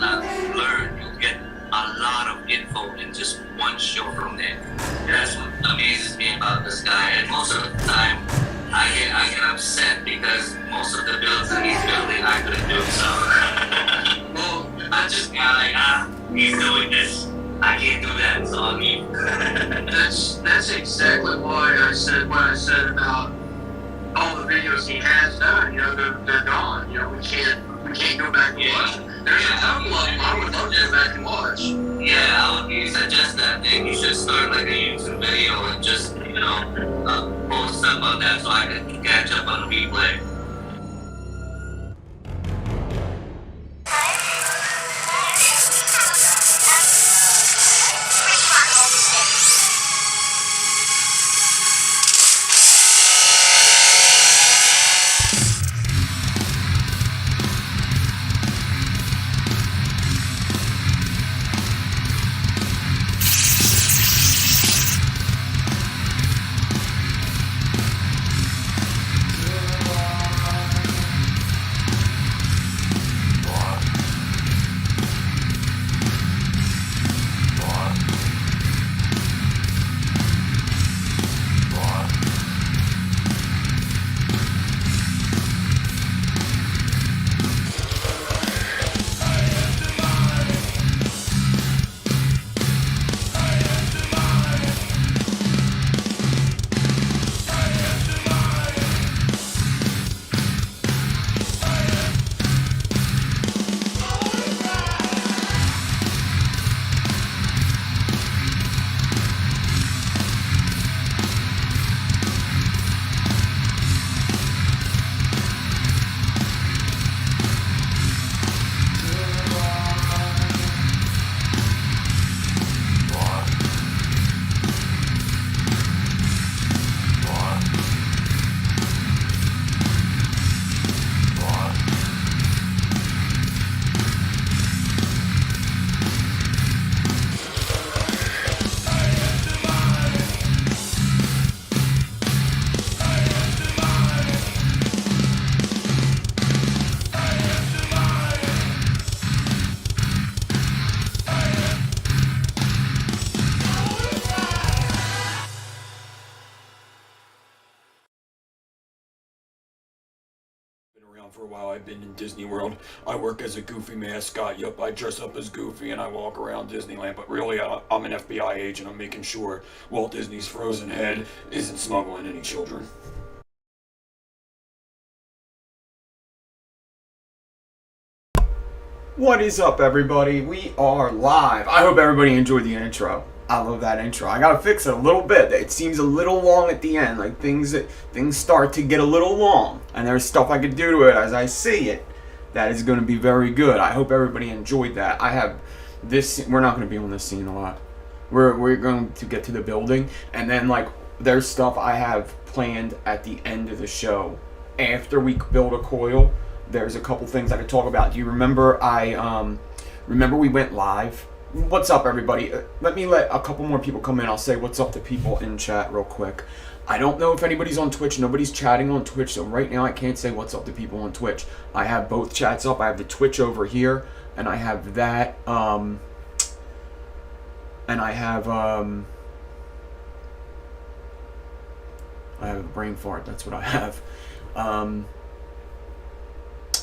not learn. You'll get a lot of info in just one show from there. That's what amazes me about this guy. And most of the time, I get upset because most of the builds that he's building I couldn't do. So, well, I just got like, he's doing this. I can't do that. It's on me. That's exactly why I said what I said about all the videos he has done. You know, they're gone. You know, we can't go back and watch them. There's a couple of them I would love to go back and watch. Yeah, I would suggest that thing. You should start like a YouTube video and just, post stuff about that so I can catch up on the replay. Around for a while. I've been in Disney World. I work as a Goofy mascot. Yup, I dress up as Goofy and I walk around Disneyland, but really I'm an FBI agent. I'm making sure Walt Disney's frozen head isn't smuggling any children. What is up, everybody? We are live. I hope everybody enjoyed the intro. I love that intro. I gotta fix it a little bit. It seems a little long at the end. Like things start to get a little long, and there's stuff I could do to it as I see it. That is going to be very good. I hope everybody enjoyed that. I have this. We're not going to be on this scene a lot. We're going to get to the building, and then like there's stuff I have planned at the end of the show after we build a coil. There's a couple things I could talk about. Do you remember remember we went live? What's up, everybody? Let a couple more people come in. I'll say what's up to people in chat real quick. I don't know if anybody's on Twitch. Nobody's chatting on Twitch, so right now I can't say what's up to people on Twitch. I have both chats up. I have the Twitch over here, and I have that, and I have a brain fart. That's what I have.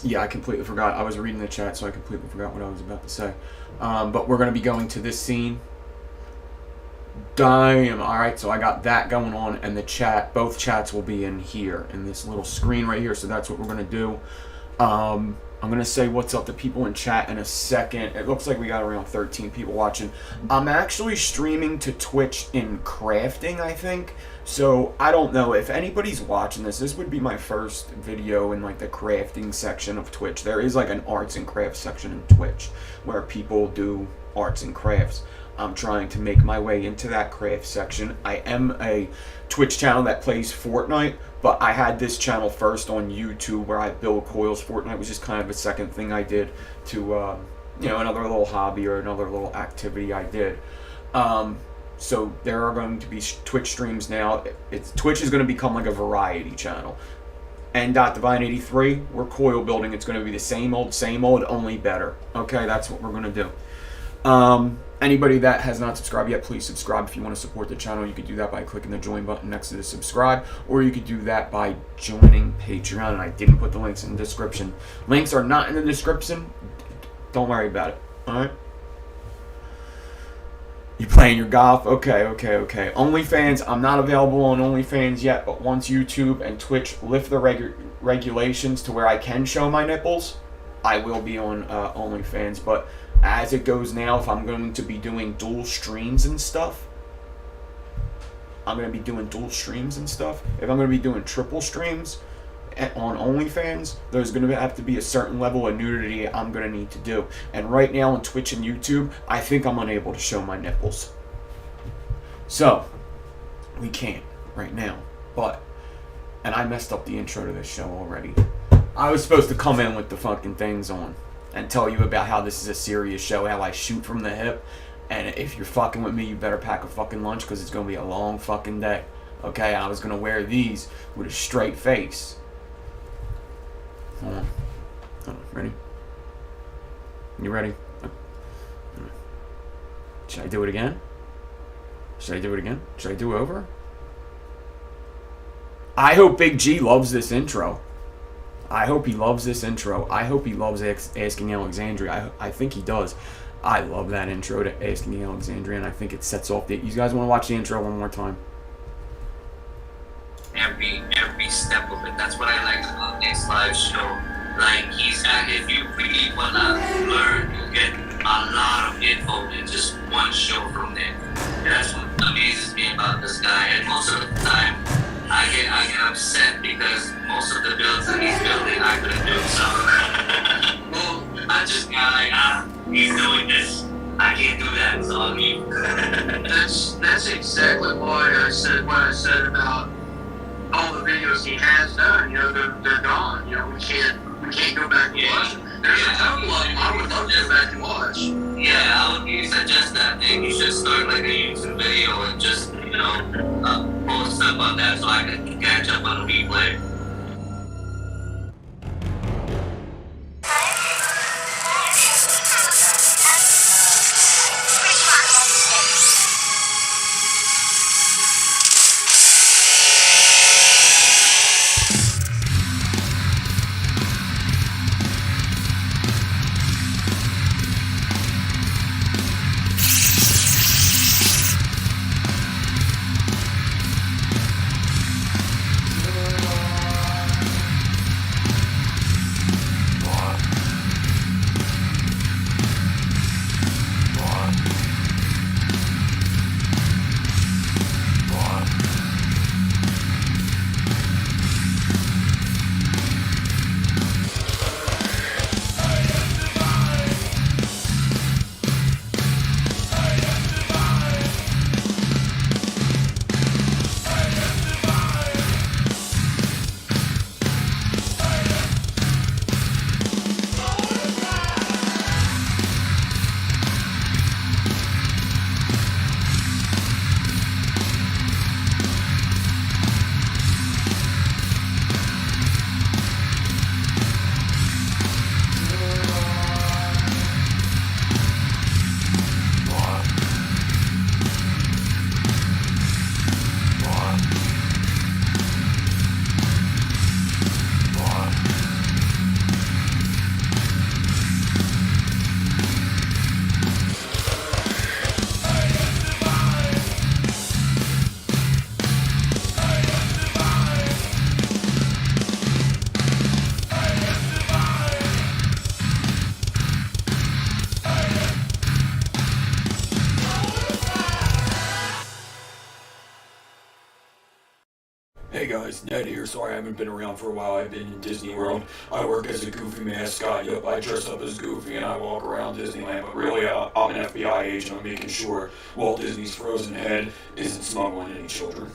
Yeah, I completely forgot. I was reading the chat, so I completely forgot what I was about to say. But we're going to be going to this scene. Damn. Alright, so I got that going on, and the chat, both chats will be in here, in this little screen right here, so that's what we're going to do. I'm going to say what's up to people in chat in a second. It looks like we got around 13 people watching. I'm actually streaming to Twitch in crafting, I think. So, I don't know. If anybody's watching this, this would be my first video in like the crafting section of Twitch. There is like an arts and crafts section in Twitch where people do arts and crafts. I'm trying to make my way into that craft section. I am a Twitch channel that plays Fortnite, but I had this channel first on YouTube where I build coils. Fortnite was just kind of a second thing I did to, another little hobby or another little activity I did. So there are going to be Twitch streams now. Twitch is going to become like a variety channel. n.devine83. We're coil building. It's going to be the same old, only better. Okay, that's what we're going to do. Anybody that has not subscribed yet, please subscribe. If you want to support the channel, you could do that by clicking the join button next to the subscribe, or you could do that by joining Patreon. And I didn't put the links in the description. Links are not in the description. Don't worry about it. All right. You playing your golf? Okay. OnlyFans, I'm not available on OnlyFans yet, but once YouTube and Twitch lift the regulations to where I can show my nipples, I will be on OnlyFans. But as it goes now, if I'm going to be doing dual streams and stuff, I'm going to be doing dual streams and stuff. If I'm going to be doing triple streams on OnlyFans, there's going to have to be a certain level of nudity I'm going to need to do. And right now on Twitch and YouTube, I think I'm unable to show my nipples. So, we can't right now. And I messed up the intro to this show already. I was supposed to come in with the fucking things on and tell you about how this is a serious show, how I shoot from the hip. And if you're fucking with me, you better pack a fucking lunch, because it's going to be a long fucking day. Okay, I was going to wear these with a straight face. Hold on. Ready? You ready? Should I do it again? Should I do it over? I hope Big G loves this intro. I hope he loves this intro. I hope he loves Asking Alexandria. I think he does. I love that intro to Asking Alexandria, and I think it sets off the... You guys want to watch the intro one more time? Every step of it. That's what I like about this live show. Like, if you really wanna learn, you get a lot of info in just one show from there. That's what amazes me about this guy. And most of the time, I get upset because most of the builds that he's building I couldn't do. So, well, I just got like, he's doing this. I can't do that. So I mean, that's exactly why I said what I said about all the videos he has done. You know, they're gone. You know, we can't go back and watch them. There's a couple of them I would love to go back and watch. Yeah, I would suggest that thing. You should start like a YouTube video and just, post up on that so I can catch up on the replay. Hey guys, Ned here. Sorry I haven't been around for a while. I've been in Disney World. I work as a Goofy mascot. Yep, I dress up as Goofy and I walk around Disneyland. But really, I'm an FBI agent. I'm making sure Walt Disney's frozen head isn't smuggling any children.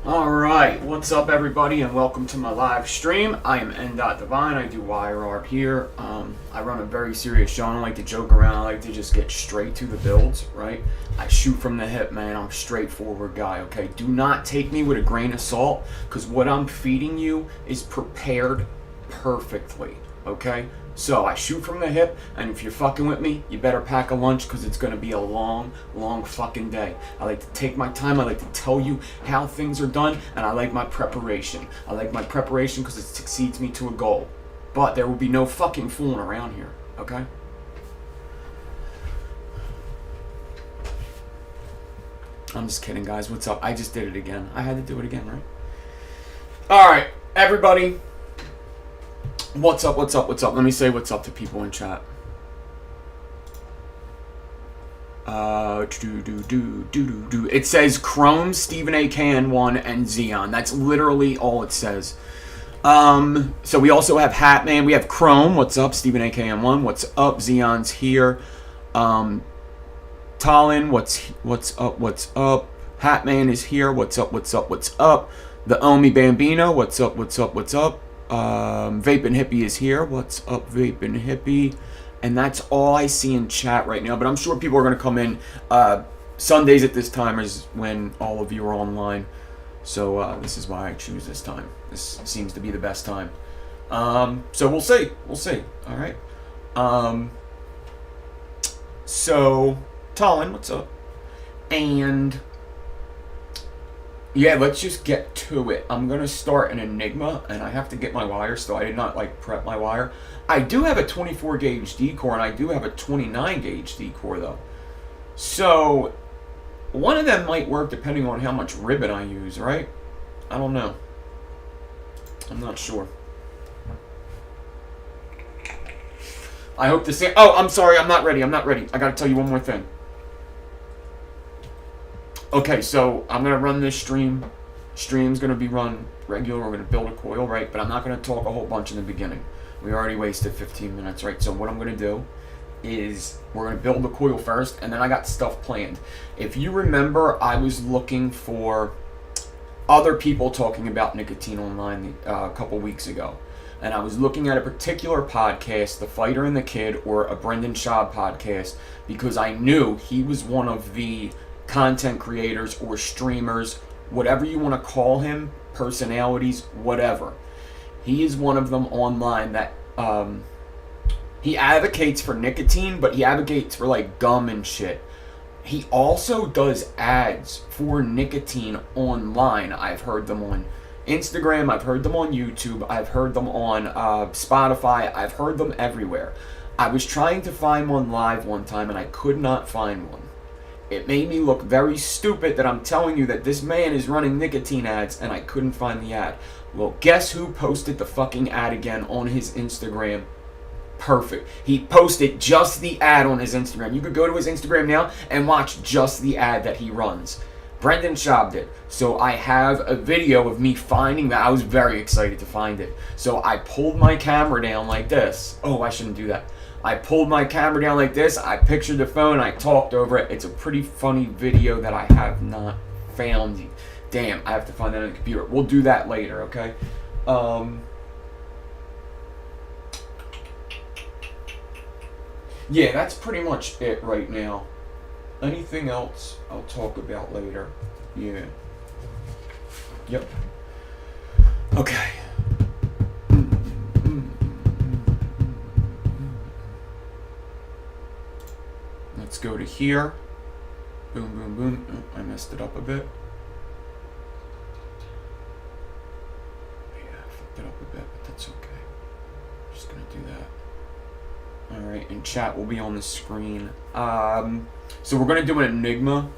Alright, what's up everybody and welcome to my live stream. I am n.devine, I do wire art here. I run a very serious show. I don't like to joke around, I like to just get straight to the builds, right? I shoot from the hip, man. I'm a straightforward guy, okay? Do not take me with a grain of salt, because what I'm feeding you is prepared perfectly, okay? So I shoot from the hip, and if you're fucking with me, you better pack a lunch, because it's going to be a long, long fucking day. I like to take my time. I like to tell you how things are done, and I like my preparation. I like my preparation because it succeeds me to a goal. But there will be no fucking fooling around here, okay? I'm just kidding, guys. What's up? I just did it again. I had to do it again, right? Alright, everybody. What's up, what's up, what's up? Let me say what's up to people in chat. It says Chrome, Stephen AKN1, and Xeon. That's literally all it says. So we also have Hatman. We have Chrome. What's up, Stephen AKN1? What's up? Xeon's here. Talon, what's up, what's up? Hatman is here. What's up, what's up, what's up? The Omi Bambino, what's up, what's up, what's up? Vapin' Hippie is here. What's up, Vapin' Hippie? And that's all I see in chat right now. But I'm sure people are going to come in. Sundays at this time is when all of you are online. So this is why I choose this time. This seems to be the best time. So we'll see. We'll see. All right. So, Talon, what's up? And yeah, let's just get to it. I'm going to start an enigma, and I have to get my wire, so I did not, like, prep my wire. I do have a 24 gauge D-core, and I do have a 29 gauge D-core, though. So, one of them might work depending on how much ribbon I use, right? I don't know. I'm not sure. I hope to say... Oh, I'm sorry, I'm not ready, I'm not ready. I gotta tell you one more thing. Okay, so I'm going to run this stream. Stream's going to be run regular. We're going to build a coil, right? But I'm not going to talk a whole bunch in the beginning. We already wasted 15 minutes, right? So what I'm going to do is we're going to build the coil first, and then I got stuff planned. If you remember, I was looking for other people talking about nicotine online a couple weeks ago. And I was looking at a particular podcast, The Fighter and the Kid, or a Brendan Schaub podcast, because I knew he was one of the content creators or streamers, whatever you want to call him, personalities, whatever. He is one of them online that he advocates for nicotine, but he advocates for like gum and shit. He also does ads for nicotine online. I've heard them on Instagram, I've heard them on YouTube, I've heard them on Spotify, I've heard them everywhere. I was trying to find one live one time and I could not find one. It made me look very stupid that I'm telling you that this man is running nicotine ads and I couldn't find the ad. Well, guess who posted the fucking ad again on his Instagram? Perfect. He posted just the ad on his Instagram. You could go to his Instagram now and watch just the ad that he runs. Brendan Schaub did. So I have a video of me finding that. I was very excited to find it. So I pulled my camera down like this. Oh, I shouldn't do that. I pulled my camera down like this, I pictured the phone, I talked over it. It's a pretty funny video that I have not found. Damn, I have to find that on the computer. We'll do that later, okay? Yeah, that's pretty much it right now. Anything else, I'll talk about later. Yeah. Yep. Okay. Let's go to here. Boom, boom, boom. Oh, I messed it up a bit. Yeah, I fucked it up a bit, but that's okay. Just gonna do that. Alright, and chat will be on the screen. So we're gonna do an enigma.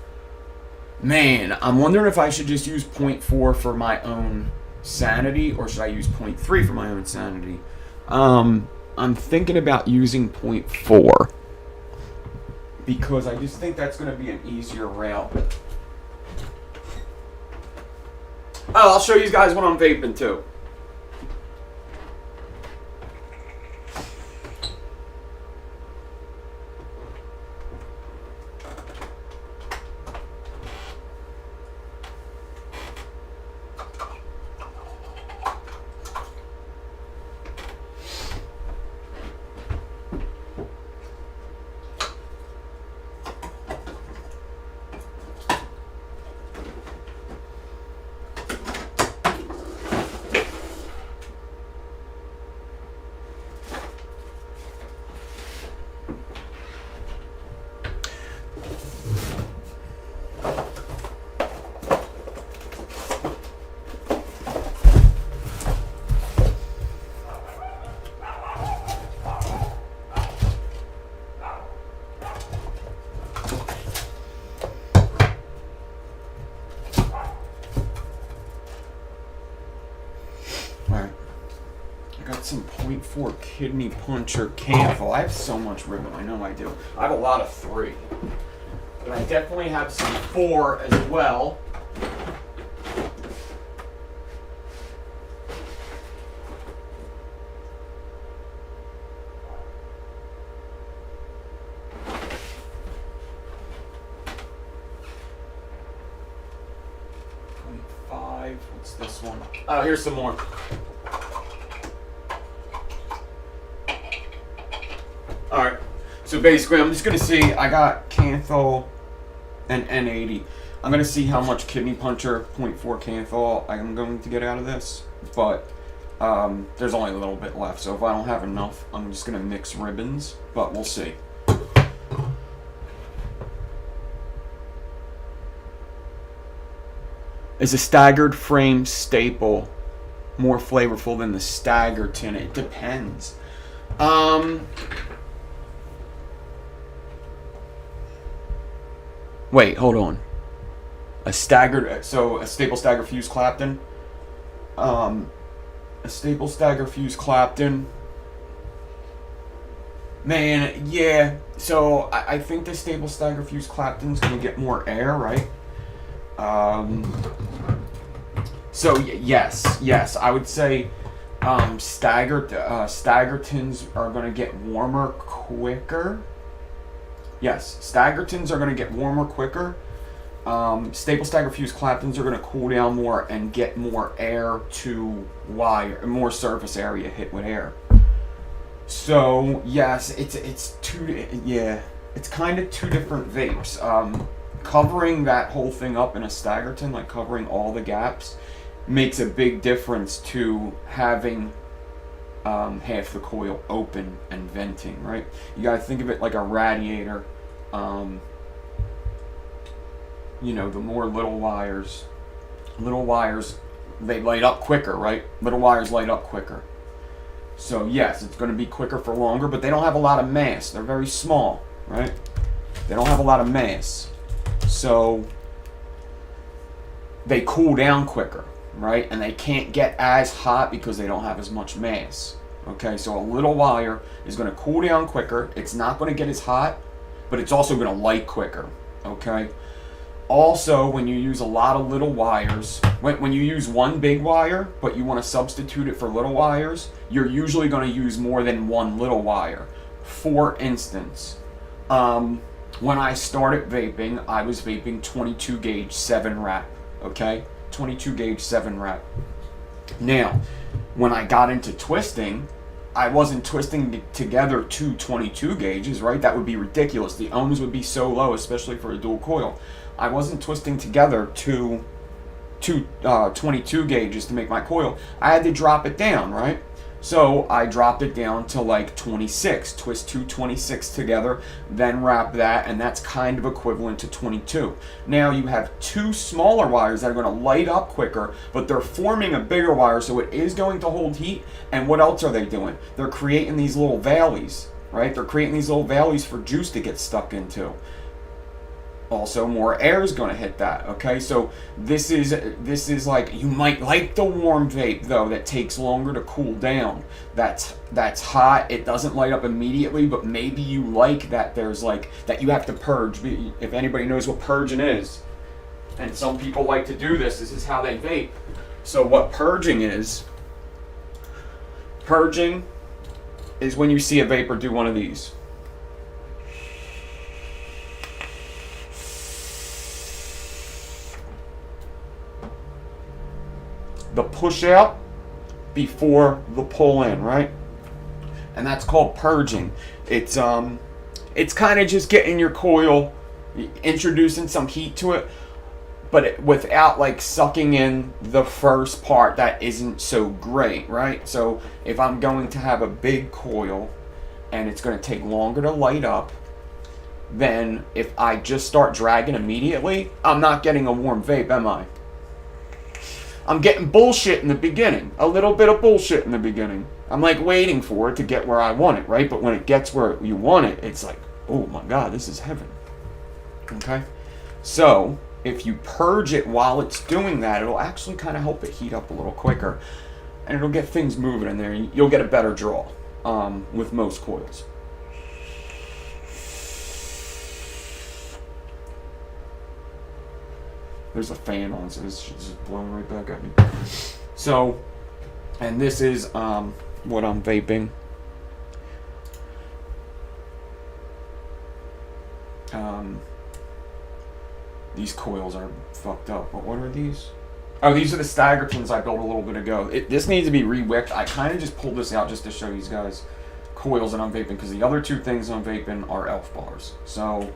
Man, I'm wondering if I should just use 0.4 for my own sanity, or should I use 0.3 for my own sanity? I'm thinking about using 0.4. Because I just think that's going to be an easier route. Oh, I'll show you guys what I'm vaping too. got some .4 kidney puncher canthal. I have so much ribbon. I know I do. I have a lot of 3. But I definitely have some 4 as well. What's this one? Oh, here's some more. Alright, so basically I'm just going to see, I got canthal and N80. I'm going to see how much kidney puncher .4 canthal I'm going to get out of this, but there's only a little bit left, so if I don't have enough, I'm just going to mix ribbons, but we'll see. Is a staggered frame staple more flavorful than the staggered tin? It depends. Wait, hold on. A staple stagger fuse Clapton. A staple stagger fuse Clapton. Man, yeah. So I think the staple stagger fuse Clapton's gonna get more air, right? So yes, I would say stagger tins are going to get warmer quicker. Yes, stagger tins are going to get warmer quicker. Staple stagger fuse Claptons are going to cool down more and get more air to wire, more surface area hit with air. So yes, it's kind of 2 different vapes. Covering that whole thing up in a stagger tin, like covering all the gaps, makes a big difference to having half the coil open and venting, right? You gotta think of it like a radiator. You know, the more little wires, they light up quicker, right? Little wires light up quicker. So yes, it's gonna be quicker for longer, but they don't have a lot of mass. They're very small, right? They don't have a lot of mass. So they cool down quicker, right? And they can't get as hot because they don't have as much mass. Okay, so a little wire is going to cool down quicker. It's not going to get as hot, but it's also going to light quicker. Okay. Also, when you use a lot of little wires, when you use one big wire, but you want to substitute it for little wires, you're usually going to use more than one little wire. For instance, when I started vaping, I was vaping 22 gauge 7 wrap, okay? 22 gauge 7 wrap. Now, when I got into twisting, I wasn't twisting together 2 22 gauges, right? That would be ridiculous. The ohms would be so low, especially for a dual coil. I wasn't twisting together two 22 gauges to make my coil. I had to drop it down, right? So I dropped it down to like 26, twist 2 26 together, then wrap that, and that's kind of equivalent to 22. Now you have 2 smaller wires that are going to light up quicker, but they're forming a bigger wire, so it is going to hold heat. And what else are they doing? They're creating these little valleys, right? They're creating these little valleys for juice to get stuck into. Also, more air is going to hit that, okay? So this is like, you might like the warm vape though that takes longer to cool down. That's hot. It doesn't light up immediately, but maybe you like that there's like that you have to purge. If anybody knows what purging is, and some people like to do this is how they vape. So what purging is when you see a vapor do one of these. The push out before the pull in, right? And that's called purging. It's kind of just getting your coil, introducing some heat to it, but without like sucking in the first part that isn't so great, right? So if I'm going to have a big coil and it's going to take longer to light up, then if I just start dragging immediately, I'm not getting a warm vape, am I? I'm getting bullshit in the beginning. A little bit of bullshit in the beginning. I'm like waiting for it to get where I want it, right? But when it gets where you want it, it's like, oh my God, this is heaven. Okay? So, if you purge it while it's doing that, it'll actually kind of help it heat up a little quicker. and it'll get things moving in there. You'll get a better draw with most coils. There's a fan on, so it's just blowing right back at me. So, and this is what I'm vaping. These coils are fucked up, but what are these? Oh, these are the Staggertons I built a little bit ago. This needs to be re-wicked. I kind of just pulled this out just to show these guys coils that I'm vaping, because the other two things I'm vaping are elf bars. So,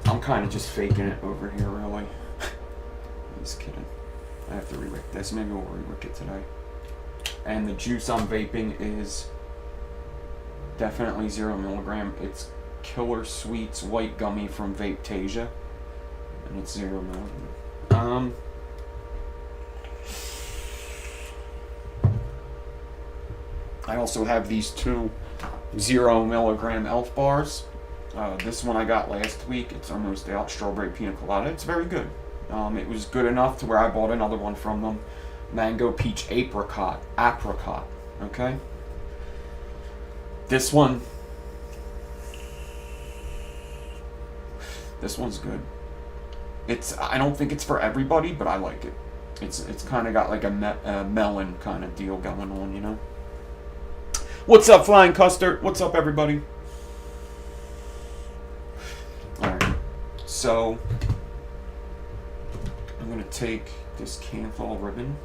I'm kind of just faking it over here, really. Just kidding. I have to re-wick this. Maybe we'll re-wick it today. And the juice I'm vaping is definitely 0 milligram. It's Killer Sweets White Gummy from Vapetasia, and it's 0 milligram. I also have these two 0 milligram elf bars. This one I got last week. It's almost out, strawberry pina colada. It's very good. It was good enough to where I bought another one from them. Mango peach apricot. Okay. This one's good. I don't think it's for everybody, but I like it. It's kind of got like a melon kind of deal going on, you know. What's up, Flying Custard? What's up, everybody? Alright, so I'm going to take this Canthal ribbon.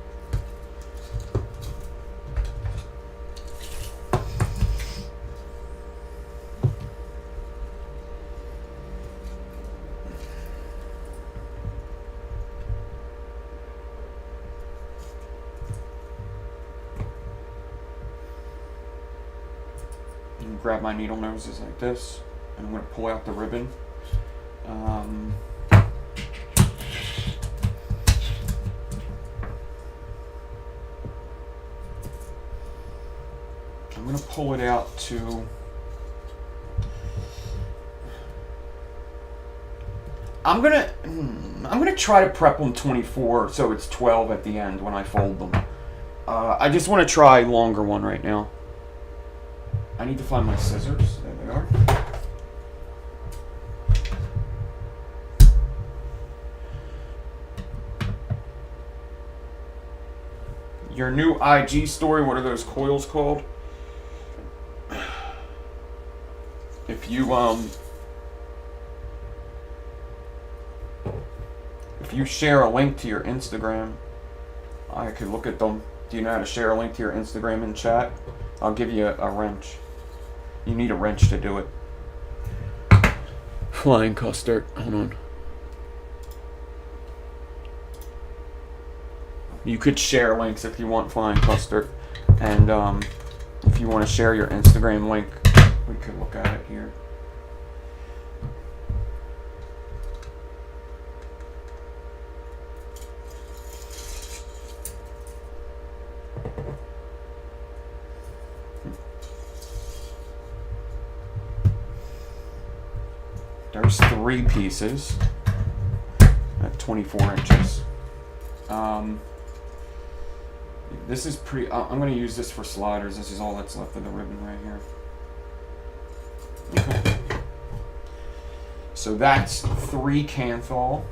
And grab my needle noses like this, and I'm going to pull out the ribbon. I'm going to pull it out to, I'm going to try to prep them 24 so it's 12 at the end when I fold them. I just want to try a longer one right now. I need to find my scissors. There they are. Your new IG story, what are those coils called? If you share a link to your Instagram, I could look at them. Do you know how to share a link to your Instagram in chat? I'll give you a wrench. You need a wrench to do it. Flying Custard. Hold on. You could share links if you want, Flying Custard. And if you want to share your Instagram link, we could look at it here. There's 3 pieces at 24 inches. This is pretty, I'm going to use this for sliders. This is all that's left of the ribbon right here. Okay. So that's 3 Canthal.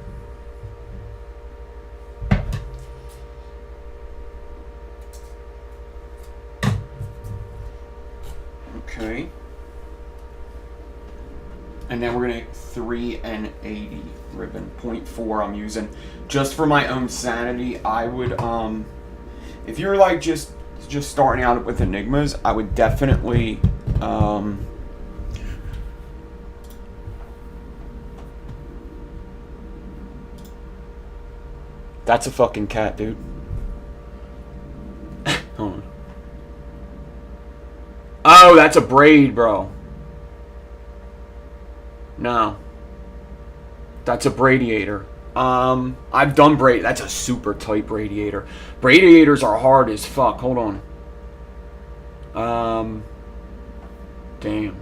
Okay. And then we're going to 3 N80 ribbon, 0.4 I'm using. Just for my own sanity, I would, if you're like just starting out with enigmas, I would definitely, that's a fucking cat, dude. Hold on. Oh, that's a braid, bro. No. That's a braidyator. I've done braid. That's a super tight braidyator. Braidiyators are hard as fuck. Hold on. Damn.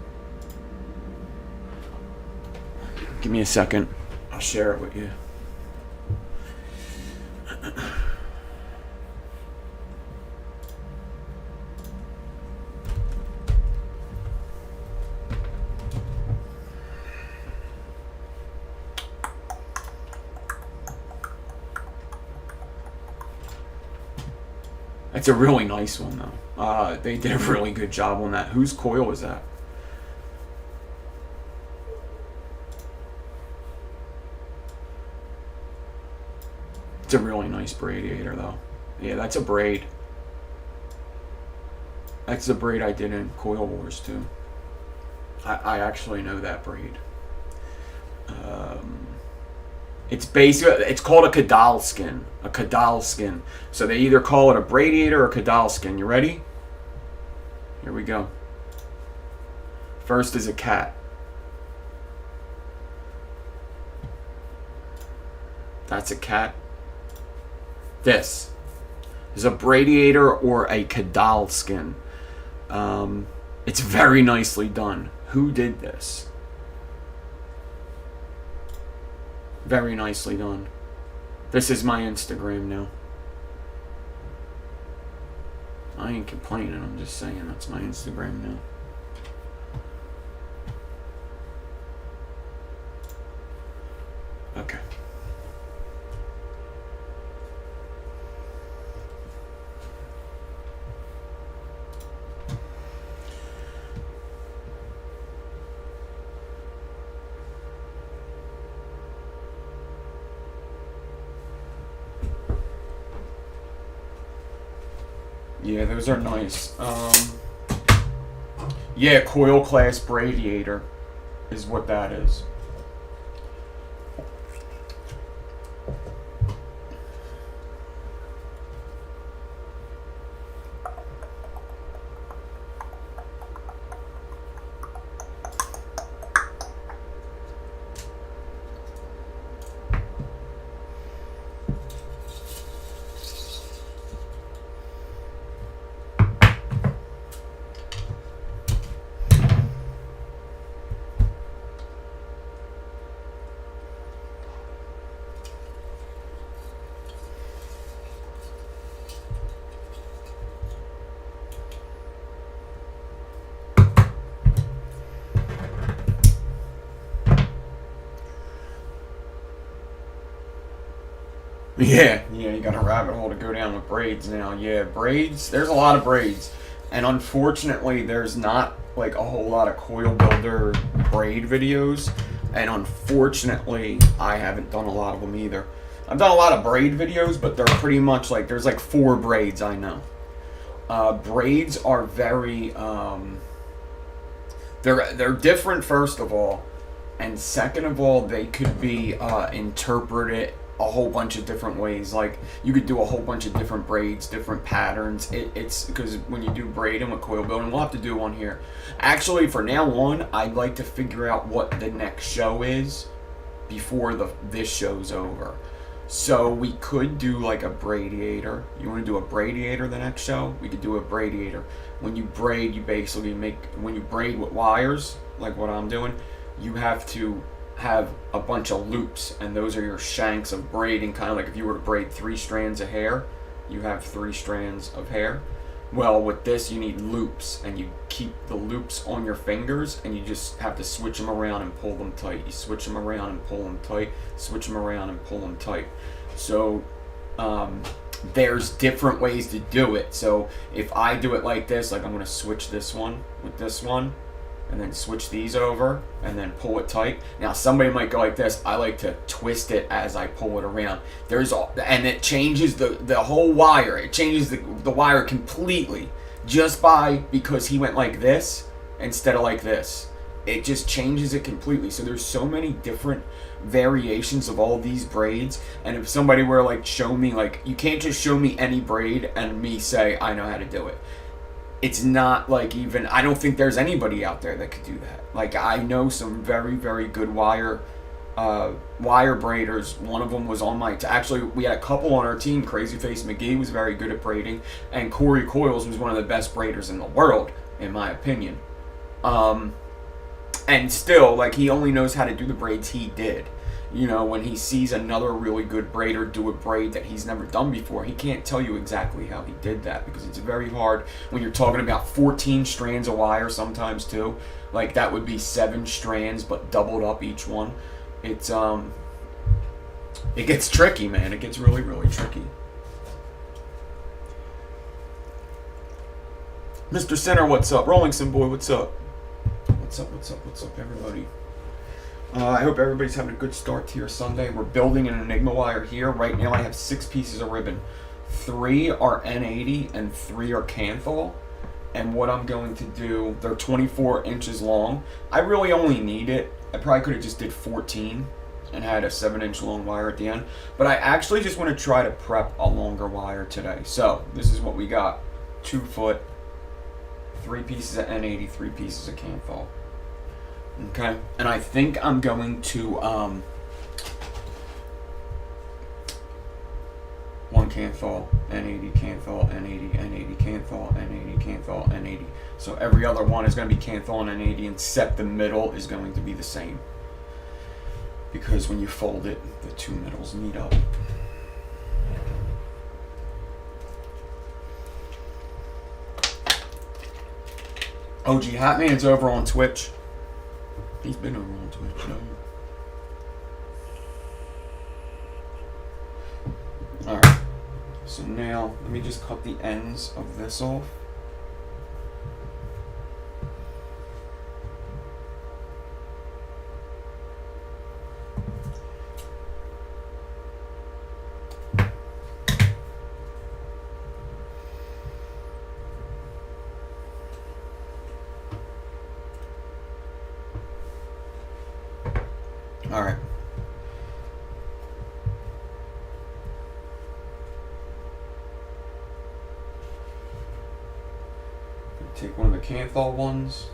Give me a second. I'll share it with you. It's a really nice one though. They did a really good job on that. Whose coil was that? It's a really nice braidiator though. Yeah, that's a braid. That's the braid I did in Coil Wars too. I actually know that braid. It's basically, it's called a cadal skin. A cadal skin. So they either call it a braidiator or a cadal skin. You ready? Here we go. First is a cat. That's a cat. This is a braidiator or a cadal skin. It's very nicely done. Who did this? Very nicely done. This is my Instagram now. I ain't complaining, I'm just saying that's my Instagram now. Okay. Yeah, those are nice. Yeah, coil class braidiator is what that is. Yeah, you got a rabbit hole to go down with braids now. Yeah, braids, there's a lot of braids. And unfortunately, there's not like a whole lot of coil builder braid videos. And unfortunately, I haven't done a lot of them either. I've done a lot of braid videos, but they're pretty much like, there's like 4 braids I know. Braids are very, they're different first of all. And second of all, they could be interpreted a whole bunch of different ways. Like you could do a whole bunch of different braids, different patterns. It's because when you do braiding with coil building, we'll have to do one here. Actually, for now on, I'd like to figure out what the next show is before this show's over. So we could do like a braidiator. You want to do a braidiator the next show? We could do a braidiator. When you braid, you basically when you braid with wires, like what I'm doing, you have to have a bunch of loops, and those are your shanks of braiding, kind of like if you were to braid 3 strands of hair, you have 3 strands of hair. Well, with this you need loops, and you keep the loops on your fingers, and you just have to switch them around and pull them tight. You switch them around and pull them tight, switch them around and pull them tight. So there's different ways to do it. So if I do it like this, like I'm going to switch this one with this one, and then switch these over, and then pull it tight. Now somebody might go like this. I like to twist it as I pull it around. And it changes the whole wire. It changes the wire completely just because he went like this instead of like this. It just changes it completely. So there's so many different variations of all these braids. And if somebody were like show me, like you can't just show me any braid and me say I know how to do it. It's not like even, I don't think there's anybody out there that could do that. Like I know some very, very good wire braiders. One of them was on my, actually we had a couple on our team. Crazy Face McGee was very good at braiding, and Corey Coils was one of the best braiders in the world, in my opinion. And still, like he only knows how to do the braids he did. You know, when he sees another really good braider do a braid that he's never done before, he can't tell you exactly how he did that, because it's very hard when you're talking about 14 strands of wire sometimes too. Like that would be 7 strands but doubled up each one. It's it gets tricky, man. It gets really, really tricky. Mr. Center, what's up? Rolling Boy, what's up? What's up, everybody? I hope everybody's having a good start to your Sunday. We're building an enigma wire here. Right now I have 6 pieces of ribbon. 3 are N80 and 3 are Canthal. And what I'm going to do, they're 24 inches long. I really only need it. I probably could have just did 14 and had a 7-inch long wire at the end. But I actually just want to try to prep a longer wire today. So this is what we got. 2 foot. 3 pieces of N80, 3 pieces of Canthal. Okay, and I think I'm going to one Canthal, N80, Canthal, N80, N80, Canthal, N80, Canthal, N80. So every other one is going to be Canthal and N80, except the middle is going to be the same. Because when you fold it, the 2 middles meet up. OG Hatman's over on Twitch. He's been over on Twitch, no? Alright. So now, let me just cut the ends of this off. Alright. Take one of the Canthal ones,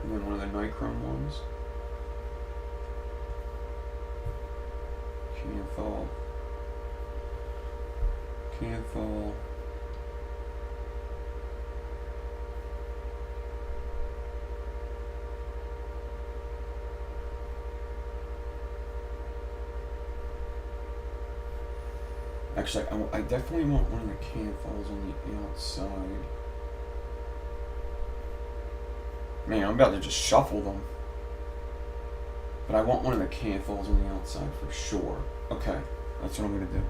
and then one of the Nichrome ones. Canthal. Canthal. Actually, I definitely want one of the Canthals on the outside. Man, I'm about to just shuffle them. But I want one of the Canthals on the outside for sure. Okay, that's what I'm going to do.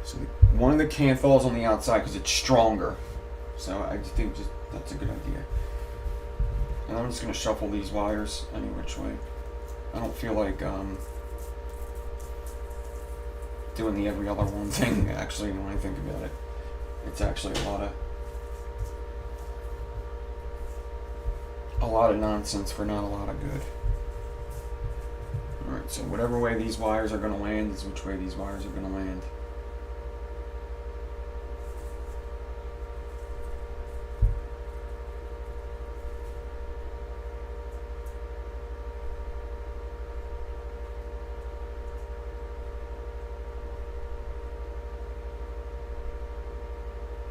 So one of the Canthals on the outside because it's stronger. So I just think that's a good idea. And I'm just going to shuffle these wires any which way. I don't feel like doing the every other one thing, actually, when I think about it. It's actually a lot of nonsense for not a lot of good. Alright, so whatever way these wires are going to land is which way these wires are going to land.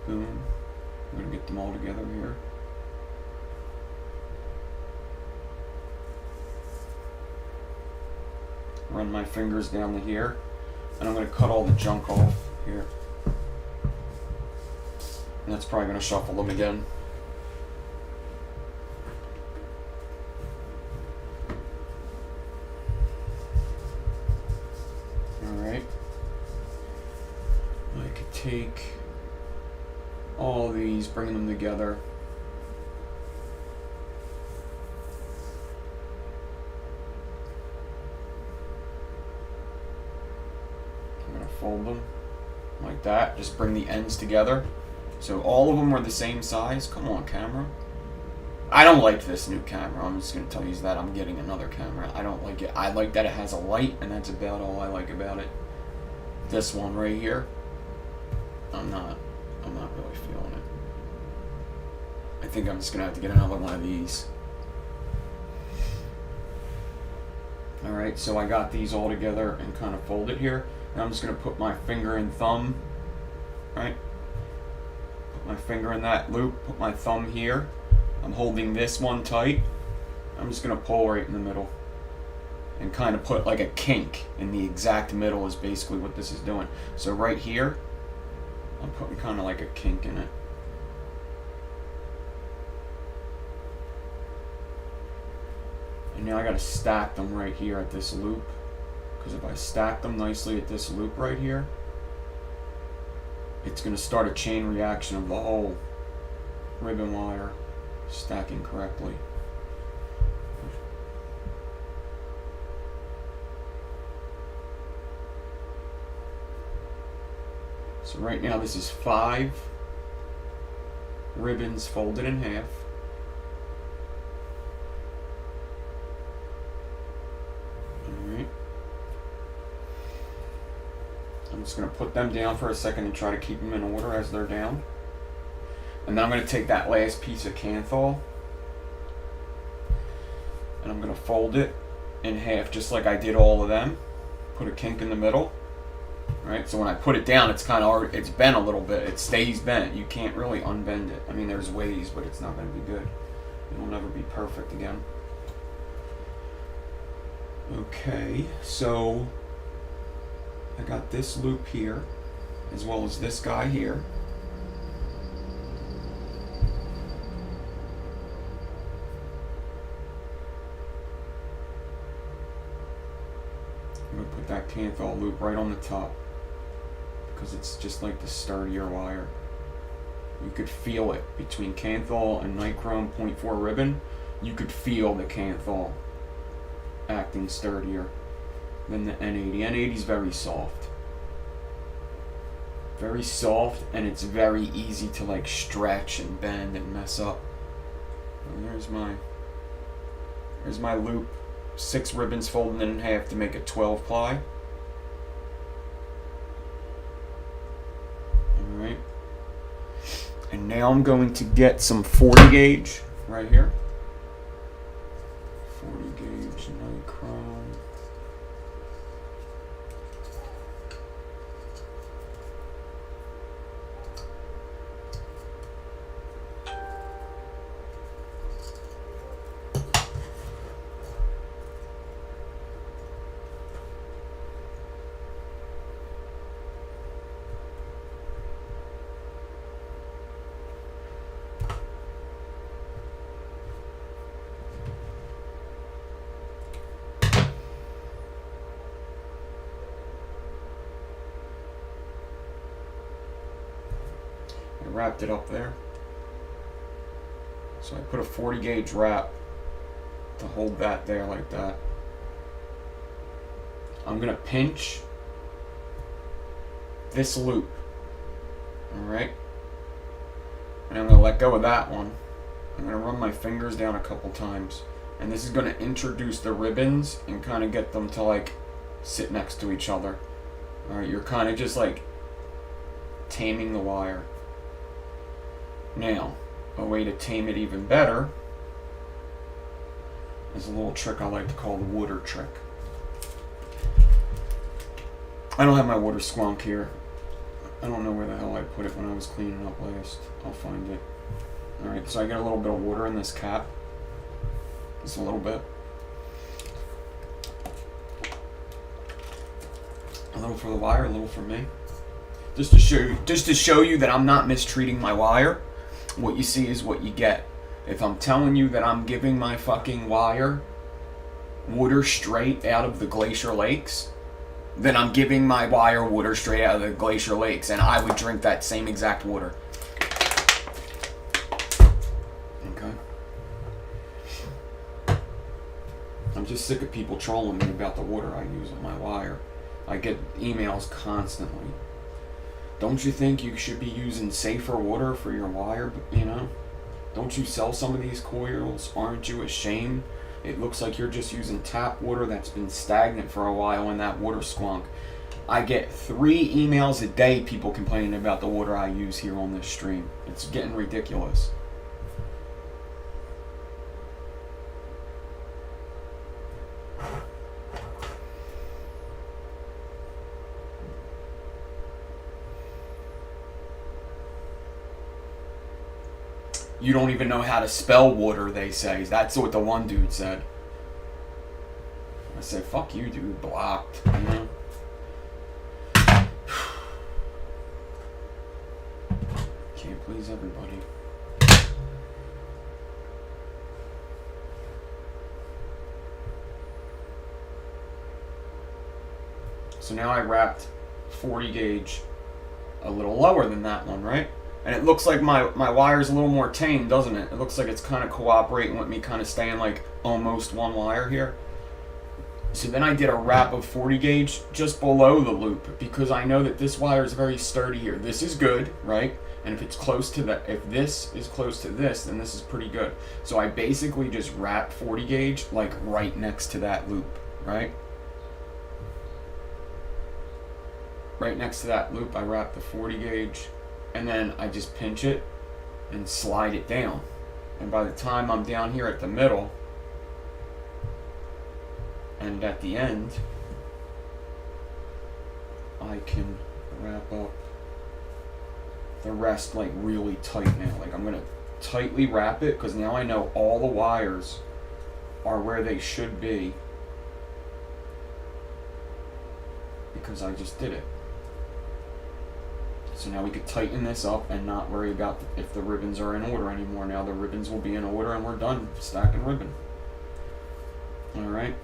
Boom. I'm going to get them all together here. Run my fingers down to here, and I'm going to cut all the junk off here. And that's probably going to shuffle them again. Alright. I could take all these, bring them together. Fold them like that. Just bring the ends together. So all of them are the same size. Come on, camera. I don't like this new camera. I'm just going to tell you that I'm getting another camera. I don't like it. I like that it has a light, and that's about all I like about it. This one right here, I'm not really feeling it. I think I'm just going to have to get another one of these. Alright, so I got these all together and kind of folded here. Now I'm just going to put my finger and thumb, right? Put my finger in that loop, put my thumb here. I'm holding this one tight. I'm just going to pull right in the middle and kind of put like a kink in the exact middle is basically what this is doing. So right here, I'm putting kind of like a kink in it. And now I got to stack them right here at this loop. Because if I stack them nicely at this loop right here, it's going to start a chain reaction of the whole ribbon wire stacking correctly. So right now this is 5 ribbons folded in half. Alright. I'm just going to put them down for a second and try to keep them in order as they're down. And then I'm going to take that last piece of Kanthal and I'm going to fold it in half just like I did all of them. Put a kink in the middle. Right, so when I put it down, it's kind of it's bent a little bit. It stays bent. You can't really unbend it. I mean, there's ways, but it's not going to be good. It'll never be perfect again. Okay, so I got this loop here, as well as this guy here. I'm going to put that Kanthal loop right on the top, because it's just like the sturdier wire. You could feel it between Kanthal and Nichrome 0.4 ribbon. You could feel the Kanthal acting sturdier than the N80. N80 is very soft. Very soft, and it's very easy to like stretch and bend and mess up. And there's my loop. 6 ribbons folded in half to make a 12 ply. Alright. And now I'm going to get some 40 gauge right here. 40 gauge Nichrome. Wrapped it up there. So I put a 40 gauge wrap to hold that there like that. I'm gonna pinch this loop. Alright? And I'm gonna let go of that one. I'm gonna run my fingers down a couple times. And this is gonna introduce the ribbons and kind of get them to like sit next to each other. Alright, you're kind of just like taming the wire. Now, a way to tame it even better is a little trick I like to call the water trick. I don't have my water squonk here. I don't know where the hell I put it when I was cleaning up last. I'll find it. Alright, so I get a little bit of water in this cap. Just a little bit. A little for the wire, a little for me. Just to show you that I'm not mistreating my wire. What you see is what you get. If I'm telling you that I'm giving my fucking wire water straight out of the glacier lakes, then I'm giving my wire water straight out of the glacier lakes, and I would drink that same exact water. Okay. I'm just sick of people trolling me about the water I use on my wire. I get emails constantly. Don't you think you should be using safer water for your wire, you know? Don't you sell some of these coils? Aren't you ashamed? It looks like you're just using tap water that's been stagnant for a while in that water squonk. I get 3 emails a day, people complaining about the water I use here on this stream. It's getting ridiculous. You don't even know how to spell water, they say. That's what the one dude said. I said, fuck you, dude. Blocked. You know? Can't please everybody. So now I wrapped 40 gauge a little lower than that one, right? And it looks like my wire's a little more tame, doesn't it? It looks like it's kind of cooperating with me, kind of staying like almost one wire here. So then I did a wrap of 40 gauge just below the loop because I know that this wire is very sturdy here. This is good, right? And if it's close to that, if this is close to this, then this is pretty good. So I basically just wrapped 40 gauge like right next to that loop, right? Right next to that loop, I wrap the 40 gauge. And then I just pinch it and slide it down. And by the time I'm down here at the middle and at the end, I can wrap up the rest like really tight now. Like I'm gonna tightly wrap it because now I know all the wires are where they should be because I just did it. So now we could tighten this up and not worry about if the ribbons are in order anymore. Now the ribbons will be in order and we're done stacking ribbon. Alright.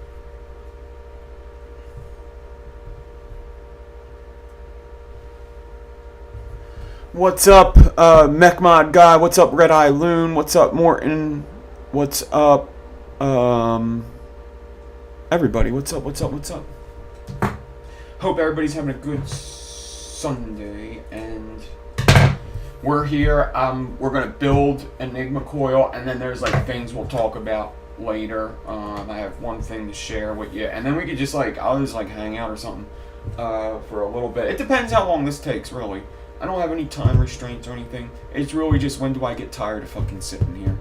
What's up, MechMod Guy? What's up, Red Eye Loon? What's up, Morton? What's up, everybody? What's up, what's up, what's up? Hope everybody's having a good Sunday, and we're here. We're gonna build Enigma coil, and then there's like things we'll talk about later. I have one thing to share with you, and then we could just like I'll just like hang out or something for a little bit. It depends how long this takes, really. I don't have any time restraints or anything. It's really just when do I get tired of fucking sitting here.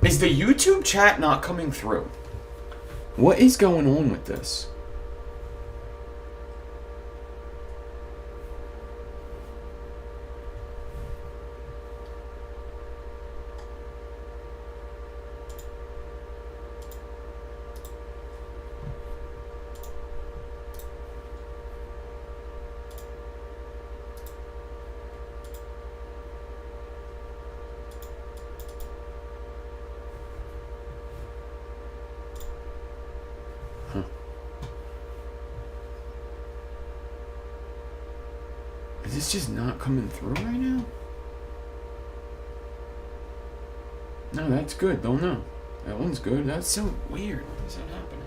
Is the YouTube chat not coming through? What is going on with this? Is this just not coming through right now? No, that's good. Don't know. That one's good. That's so weird. Why is that happening?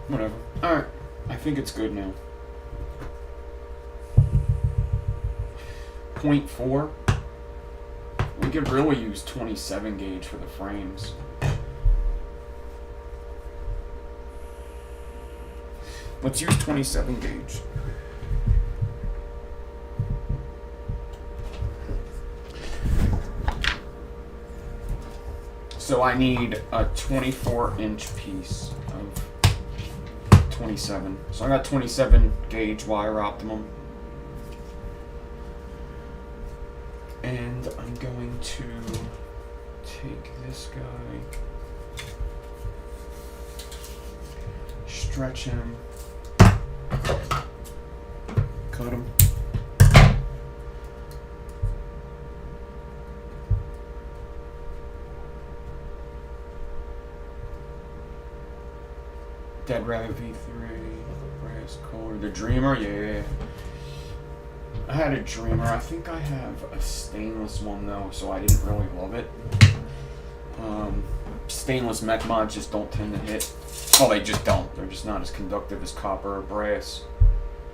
Whatever. Alright. I think it's good now. 0.4. We could really use 27 gauge for the frames. Let's use 27 gauge. So I need a 24-inch piece of 27. So I got 27 gauge wire optimum. And I'm going to take this guy, stretch him, cut him. Dead Rabbit V3, brass color. The Dreamer, yeah. I had a Dreamer. I think I have a stainless one though, so I didn't really love it. Stainless mech mods just don't tend to hit. Well, they just don't. They're just not as conductive as copper or brass.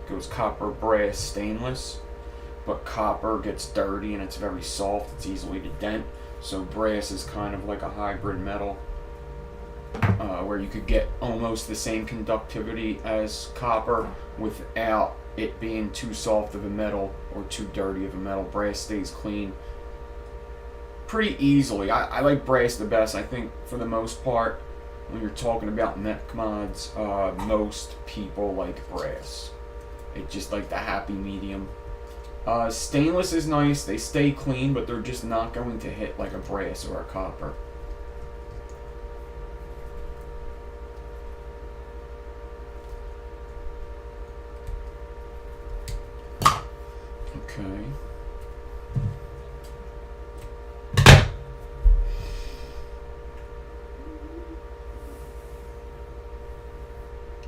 It goes copper, brass, stainless. But copper gets dirty and it's very soft. It's easily to dent. So brass is kind of like a hybrid metal, where you could get almost the same conductivity as copper without it being too soft of a metal or too dirty of a metal. Brass stays clean pretty easily. I like brass the best. I think for the most part, when you're talking about mech mods, most people like brass. It's just like the happy medium. Stainless is nice. They stay clean, but they're just not going to hit like a brass or a copper. Okay.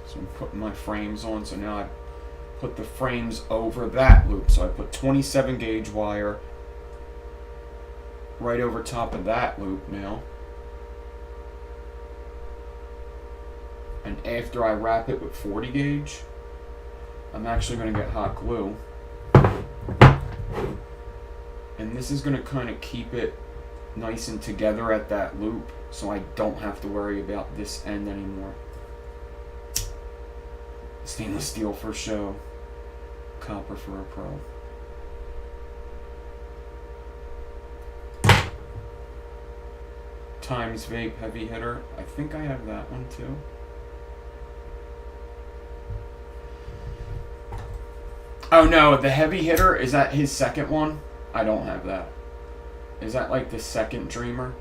So I'm putting my frames on, so now I put the frames over that loop. So I put 27 gauge wire right over top of that loop now. And after I wrap it with 40 gauge, I'm actually going to get hot glue. And this is going to kind of keep it nice and together at that loop, so I don't have to worry about this end anymore. Stainless steel for show, copper for a pro. Times Vape heavy hitter. I think I have that one too. Oh no, the heavy hitter, is that his second one? I don't have that. Is that like the second Dreamer?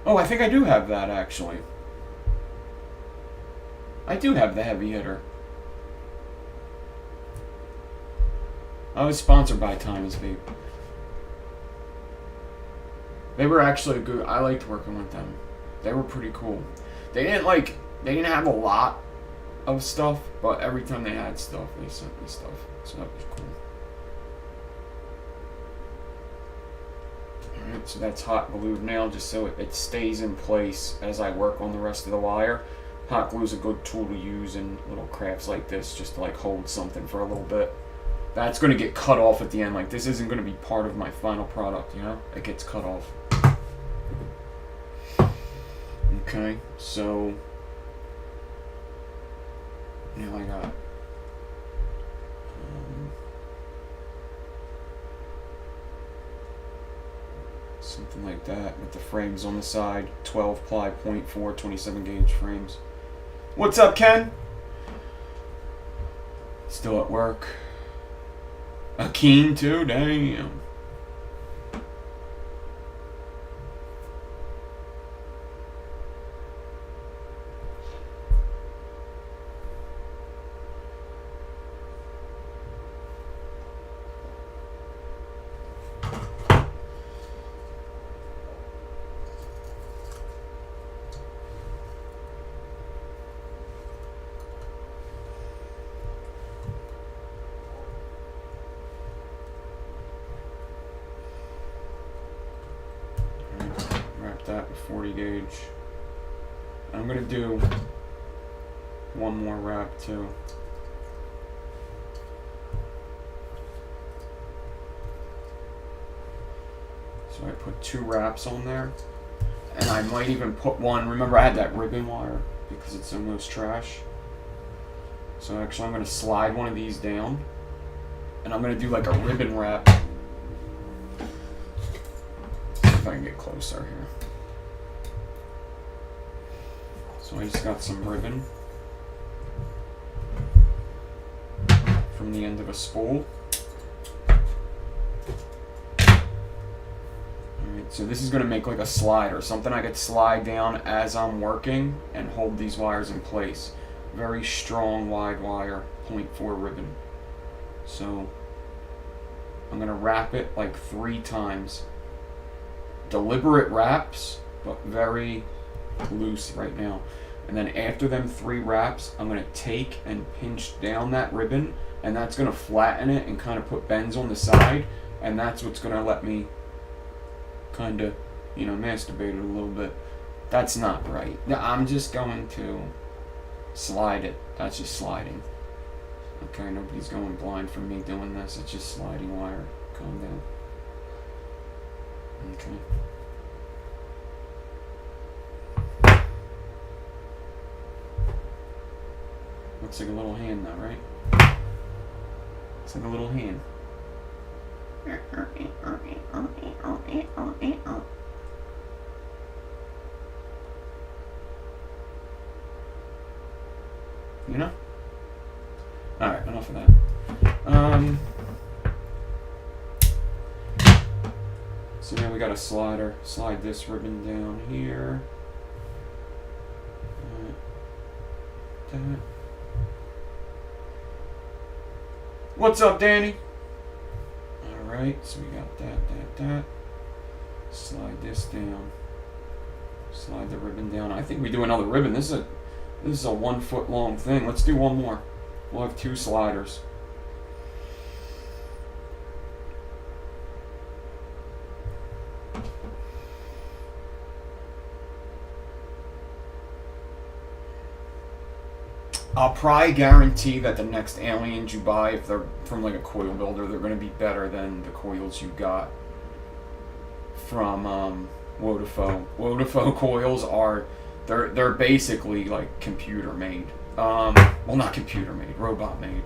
Oh, I think I do have that actually. I do have the heavy hitter. I was sponsored by Times Vape. They were actually good. I liked working with them. They were pretty cool. They didn't have a lot of stuff, but every time they had stuff, they sent me stuff. So that was cool. Alright, so that's hot glued now, just so it stays in place as I work on the rest of the wire. Hot glue is a good tool to use in little crafts like this, just to like hold something for a little bit. That's going to get cut off at the end. Like, this isn't going to be part of my final product, you know? It gets cut off. Okay, so now I got something like that with the frames on the side, 12 ply, 0.4, 27 gauge frames. What's up, Ken? Still at work. Akeen too, damn. That with 40 gauge. I'm gonna do one more wrap too. So I put 2 wraps on there, and I might even put one. Remember, I had that ribbon wire because it's almost trash. So actually, I'm gonna slide one of these down, and I'm gonna do like a ribbon wrap. If I can get closer here. So I just got some ribbon from the end of a spool. Alright, so this is going to make like a slider, something I could slide down as I'm working and hold these wires in place. Very strong wide wire, 0.4 ribbon. So I'm going to wrap it like 3 times. Deliberate wraps, but very loose right now. And then after them 3 wraps, I'm going to take and pinch down that ribbon, and that's going to flatten it and kind of put bends on the side, and that's what's going to let me kind of, you know, masturbate it a little bit. That's not right. I'm just going to slide it. That's just sliding. Okay, nobody's going blind from me doing this. It's just sliding wire. Calm down. Okay. Looks like a little hand now, right? It's like a little hand. You know? Alright, enough of that. So now we got a slider. Slide this ribbon down here. That. What's up, Danny? Alright, so we got that. Slide this down. Slide the ribbon down. I think we do another ribbon. This This is a 1 foot long thing. Let's do one more. We'll have 2 sliders. I'll probably guarantee that the next aliens you buy, if they're from like a coil builder, they're going to be better than the coils you got from Wodafo. Wodafo coils are, they're basically like computer made. Well, not computer made, robot made.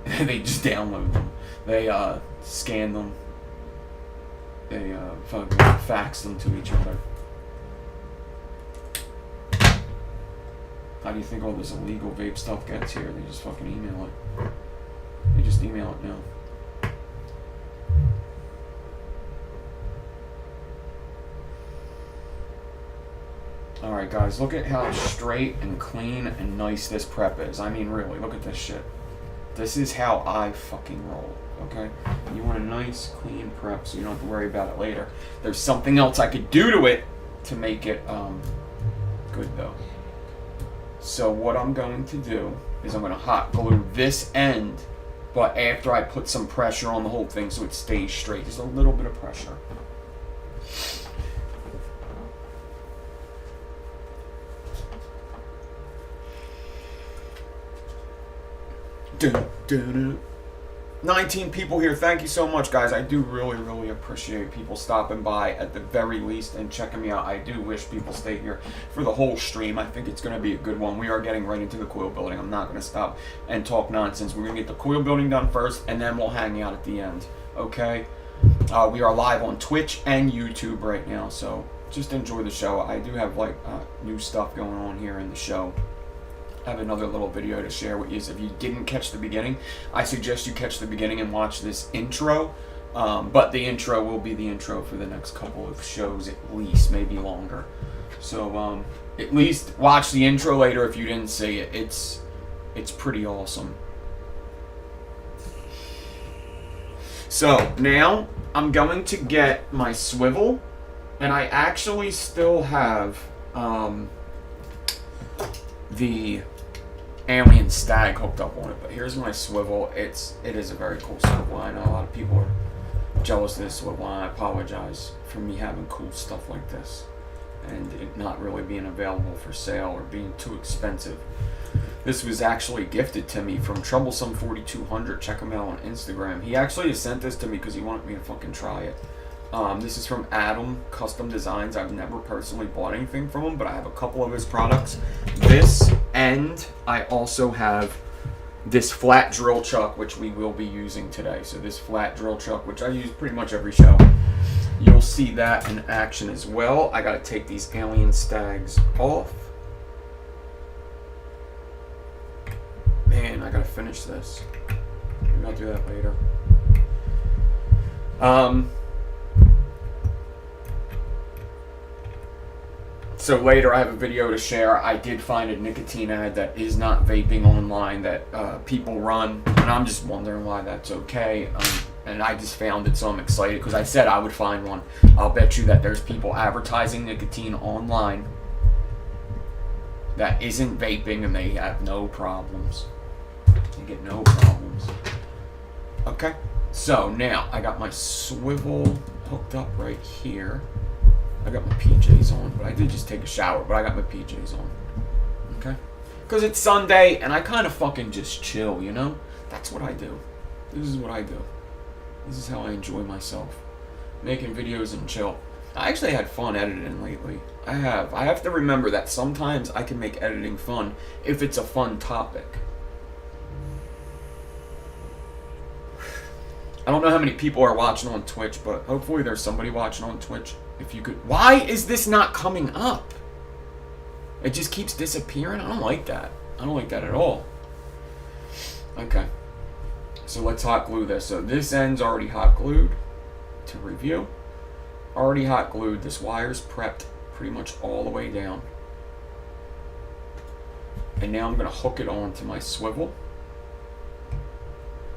They just download them. They scan them. They fucking fax them to each other. How do you think all this illegal vape stuff gets here? They just fucking email it. They just email it now. Alright guys, look at how straight and clean and nice this prep is. I mean really, look at this shit. This is how I fucking roll, okay? You want a nice, clean prep so you don't have to worry about it later. There's something else I could do to it to make it good though. So what I'm going to do is I'm going to hot glue this end, but after I put some pressure on the whole thing so it stays straight. Just a little bit of pressure. Dun, dun, dun. 19 people here. Thank you so much, guys. I do really, really appreciate people stopping by at the very least and checking me out. I do wish people stay here for the whole stream. I think it's going to be a good one. We are getting right into the coil building. I'm not going to stop and talk nonsense. We're going to get the coil building done first, and then we'll hang out at the end. Okay? We are live on Twitch and YouTube right now, so just enjoy the show. I do have like new stuff going on here in the show. I have another little video to share with you. So if you didn't catch the beginning, I suggest you catch the beginning and watch this intro. But the intro will be the intro for the next couple of shows at least, maybe longer. So at least watch the intro later if you didn't see it. It's pretty awesome. So now I'm going to get my swivel, and I actually still have the alien stag hooked up on it, but here's my swivel. It is a very cool swivel. I know a lot of people are jealous of this swivel, and I apologize for me having cool stuff like this and it not really being available for sale or being too expensive. This was actually gifted to me from Troublesome 4200. Check him out on Instagram. He actually sent this to me because he wanted me to fucking try it. This is from Adam Custom Designs. I've never personally bought anything from him, but I have a couple of his products. This, and I also have this flat drill chuck, which we will be using today. So this flat drill chuck, which I use pretty much every show. You'll see that in action as well. I gotta take these alien stags off. Man, I gotta finish this. Maybe I'll do that later. So later I have a video to share. I did find a nicotine ad that is not vaping online that people run, and I'm just wondering why that's okay. And I just found it, so I'm excited because I said I would find one. I'll bet you that there's people advertising nicotine online that isn't vaping and they have no problems. They get no problems. Okay, so now I got my swivel hooked up right here. I got my PJs on, but I did just take a shower, but I got my PJs on. Okay? Because it's Sunday, and I kind of fucking just chill, you know? That's what I do. This is what I do. This is how I enjoy myself. Making videos and chill. I actually had fun editing lately. I have to remember that sometimes I can make editing fun if it's a fun topic. I don't know how many people are watching on Twitch, but hopefully there's somebody watching on Twitch. If you could... Why is this not coming up? It just keeps disappearing? I don't like that. I don't like that at all. Okay. So let's hot glue this. So this end's already hot glued. To review. Already hot glued. This wire's prepped pretty much all the way down. And now I'm going to hook it onto my swivel.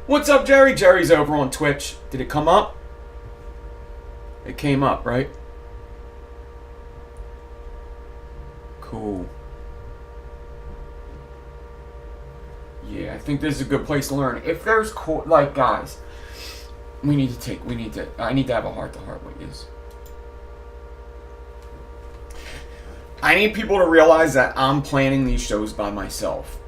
What's up, Jerry? Jerry's over on Twitch. Did it come up? It came up, right? Cool. I think this is a good place to learn. If there's like, guys, I need to have a heart-to-heart with you. I need people to realize that I'm planning these shows by myself.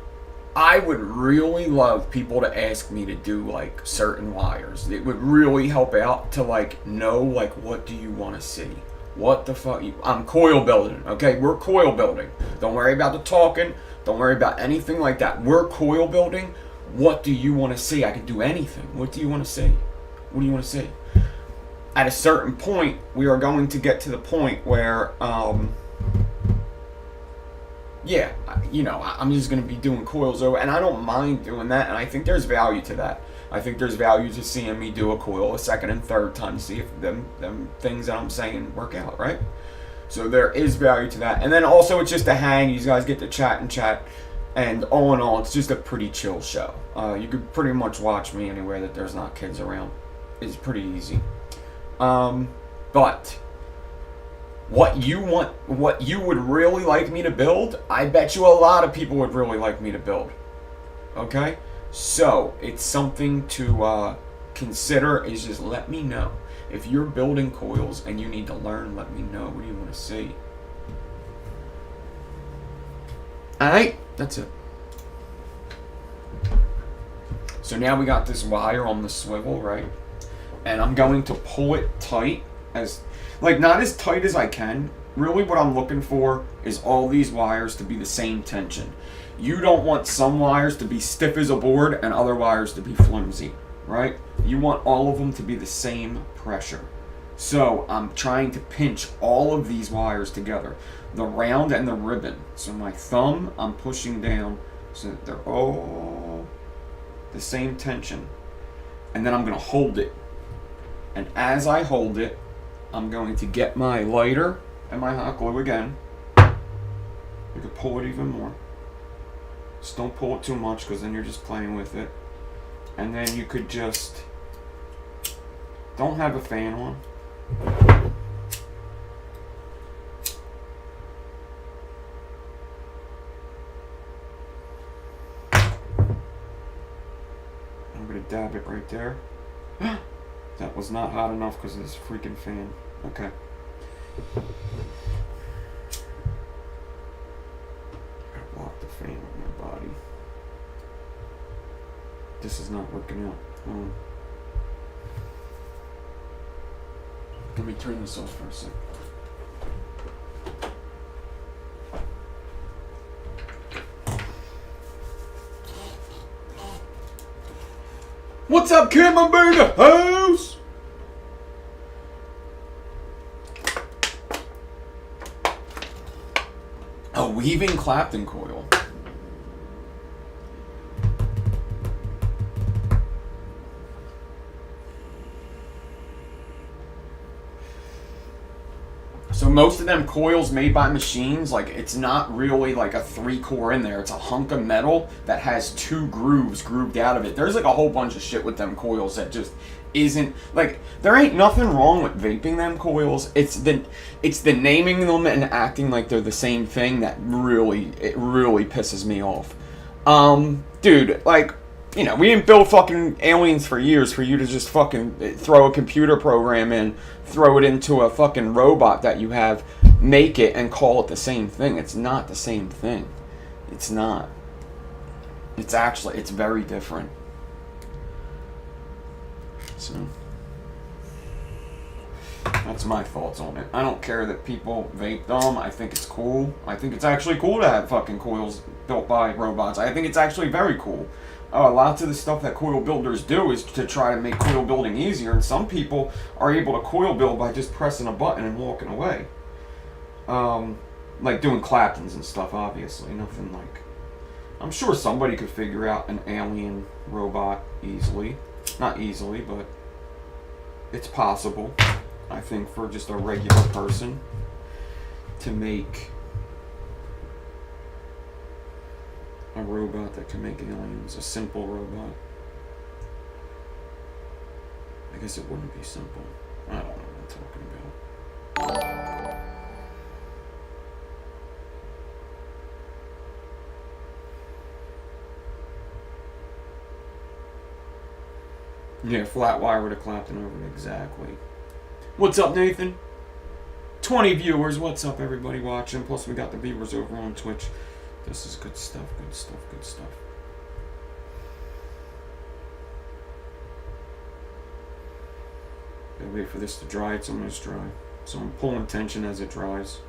I would really love people to ask me to do like certain wires. It would really help out to like know like what do you want to see? What the fuck? I'm coil building, okay? We're coil building. Don't worry about the talking. Don't worry about anything like that. We're coil building. What do you want to see? I can do anything. What do you want to see? What do you want to see? At a certain point, we are going to get to the point where, yeah, you know, I'm just going to be doing coils over, and I don't mind doing that, and I think there's value to that. I think there's value to seeing me do a coil a second and third time to see if them things that I'm saying work out, right? So there is value to that. And then also it's just a hang. You guys get to chat and chat. And all in all, it's just a pretty chill show. You could pretty much watch me anywhere that there's not kids around. It's pretty easy. But what you would really like me to build, I bet you a lot of people would really like me to build. Okay? So it's something to consider, is just let me know. If you're building coils and you need to learn, let me know. What do you want to see? Alright, that's it. So now we got this wire on the swivel, right? And I'm going to pull it tight, as like not as tight as I can. Really what I'm looking for is all these wires to be the same tension. You don't want some wires to be stiff as a board and other wires to be flimsy, right? You want all of them to be the same pressure. So I'm trying to pinch all of these wires together, the round and the ribbon. So my thumb, I'm pushing down so that they're all the same tension. And then I'm going to hold it. And as I hold it, I'm going to get my lighter and my hot glue again. You could pull it even more. Just don't pull it too much, because then you're just playing with it. And then you could just, don't have a fan on. I'm going to dab it right there. That was not hot enough because of this freaking fan. Okay. Gotta block the fan with my body. This is not working out. Let me turn this off for a second. What's up, Kim? I'm in the house. A weaving Clapton coil. So most of them coils made by machines, like it's not really like a 3-core in there. It's a hunk of metal that has 2 grooves grooved out of it. There's like a whole bunch of shit with them coils that just isn't, like, there ain't nothing wrong with vaping them coils. It's the naming them and acting like they're the same thing that really pisses me off. Dude, like, you know, we didn't build fucking aliens for years for you to just fucking throw a computer program in, throw it into a fucking robot that you have, make it, and call it the same thing. It's not the same thing. It's not. It's actually, it's very different. So, that's my thoughts on it. I don't care that people vape them. I think it's cool. I think it's actually cool to have fucking coils built by robots. I think it's actually very cool. Lots of the stuff that coil builders do is to try to make coil building easier, and some people are able to coil build by just pressing a button and walking away. Like doing Claptons and stuff, obviously. Nothing like... I'm sure somebody could figure out an alien robot easily. Not easily, but it's possible, I think, for just a regular person to make a robot that can make aliens, a simple robot. I guess it wouldn't be simple. I don't know what I'm talking about. Yeah, flat wire with a Clapton over it, exactly. What's up, Nathan? 20 viewers. What's up, everybody watching? Plus, we got the viewers over on Twitch. This is good stuff, good stuff, good stuff. Gotta wait for this to dry. It's almost dry. So I'm pulling tension as it dries.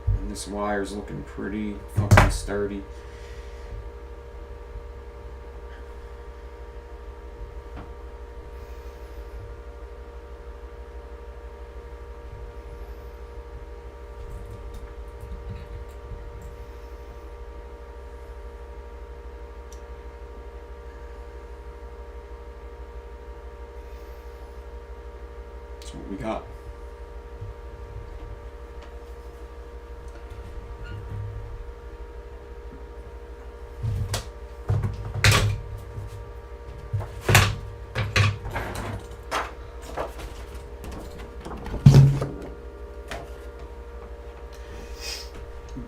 And this wire's looking pretty fucking sturdy. That's what we got.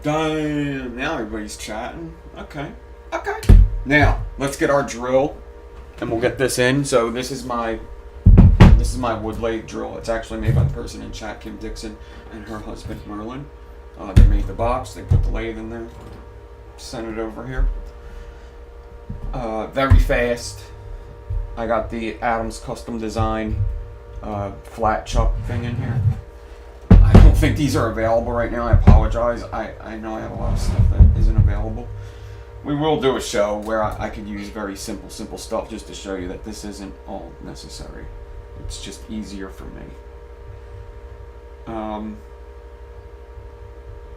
Damn, now everybody's chatting. Okay. Now, let's get our drill and we'll get this in. So this is my wood lathe drill. It's actually made by the person in chat, Kim Dixon, and her husband Merlin. They made the box, they put the lathe in there, sent it over here. Very fast. I got the Adams custom design flat chuck thing in here. I don't think these are available right now. I apologize. I know I have a lot of stuff that isn't available. We will do a show where I could use very simple stuff just to show you that this isn't all necessary. It's just easier for me.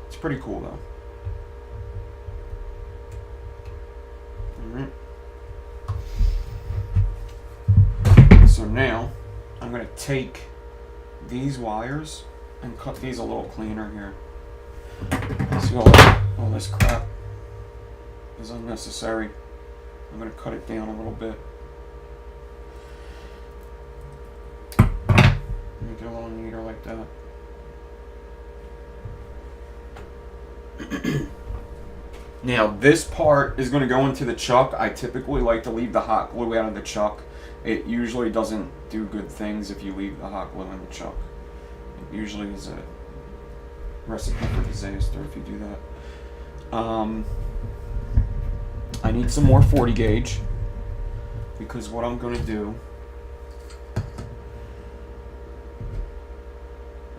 It's pretty cool though. Alright. So now I'm going to take these wires and cut these a little cleaner here. See all this crap is unnecessary. I'm going to cut it down a little bit. Make it a little neater like that. Now this part is going to go into the chuck. I typically like to leave the hot glue out of the chuck. It usually doesn't do good things if you leave the hot glue in the chuck. It usually is a recipe for disaster if you do that. I need some more 40 gauge because what I'm going to do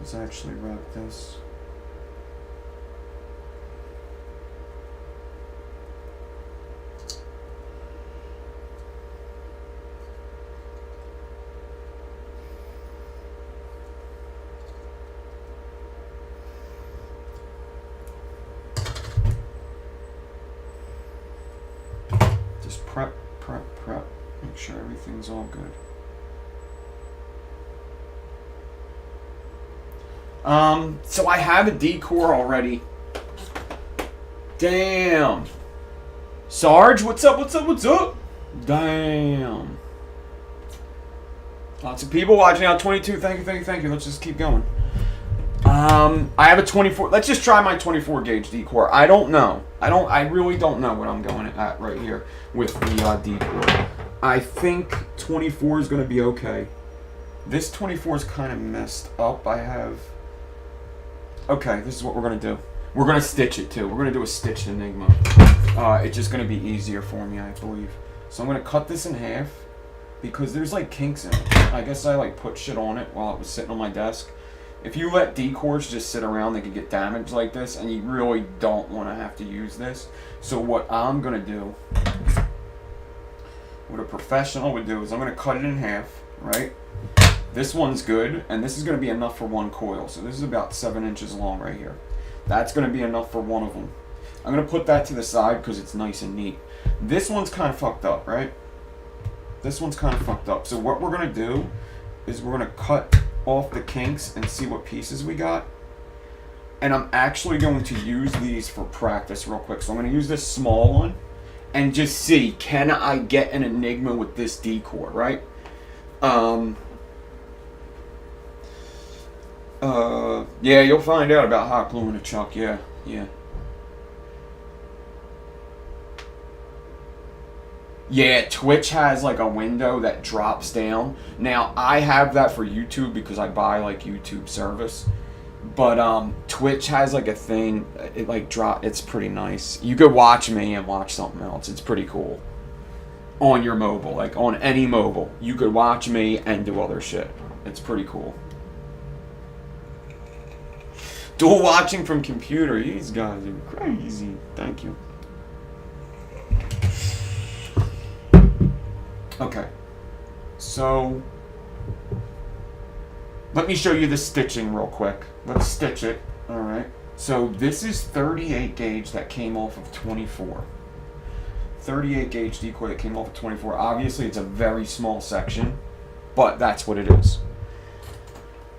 is actually wrap this. Just prep. Make sure everything's all good. So I have a decor already. Damn. Sarge, what's up? Damn. Lots of people watching out. 22, thank you. Let's just keep going. I have a 24. Let's just try my 24 gauge decor. I don't know. I really don't know what I'm going at right here with the decor. I think 24 is going to be okay. This 24 is kind of messed up. Okay, this is what we're going to do. We're going to stitch it too. We're going to do a stitched enigma. It's just going to be easier for me, I believe. So I'm going to cut this in half because there's like kinks in it. I guess I like put shit on it while it was sitting on my desk. If you let decors just sit around, they can get damaged like this, and you really don't want to have to use this. So what I'm going to do, what a professional would do, is I'm going to cut it in half, right? This one's good, and this is going to be enough for one coil. So this is about 7 inches long right here. That's going to be enough for one of them. I'm going to put that to the side because it's nice and neat. This one's kind of fucked up, right? This one's kind of fucked up. So what we're going to do is we're going to cut off the kinks and see what pieces we got. And I'm actually going to use these for practice real quick. So I'm going to use this small one and just see, can I get an enigma with this decor, right? Yeah, you'll find out about hot glue in a chuck. Yeah. Yeah, Twitch has like a window that drops down. Now, I have that for YouTube because I buy like YouTube service. But Twitch has like a thing, it like it's pretty nice. You could watch me and watch something else. It's pretty cool. On your mobile, like on any mobile. You could watch me and do other shit. It's pretty cool. Dual watching from computer. These guys are crazy. Thank you. Okay. So, let me show you the stitching real quick. Let's stitch it. Alright. So, this is 38 gauge that came off of 24. 38 gauge decoy that came off of 24. Obviously, it's a very small section, but that's what it is.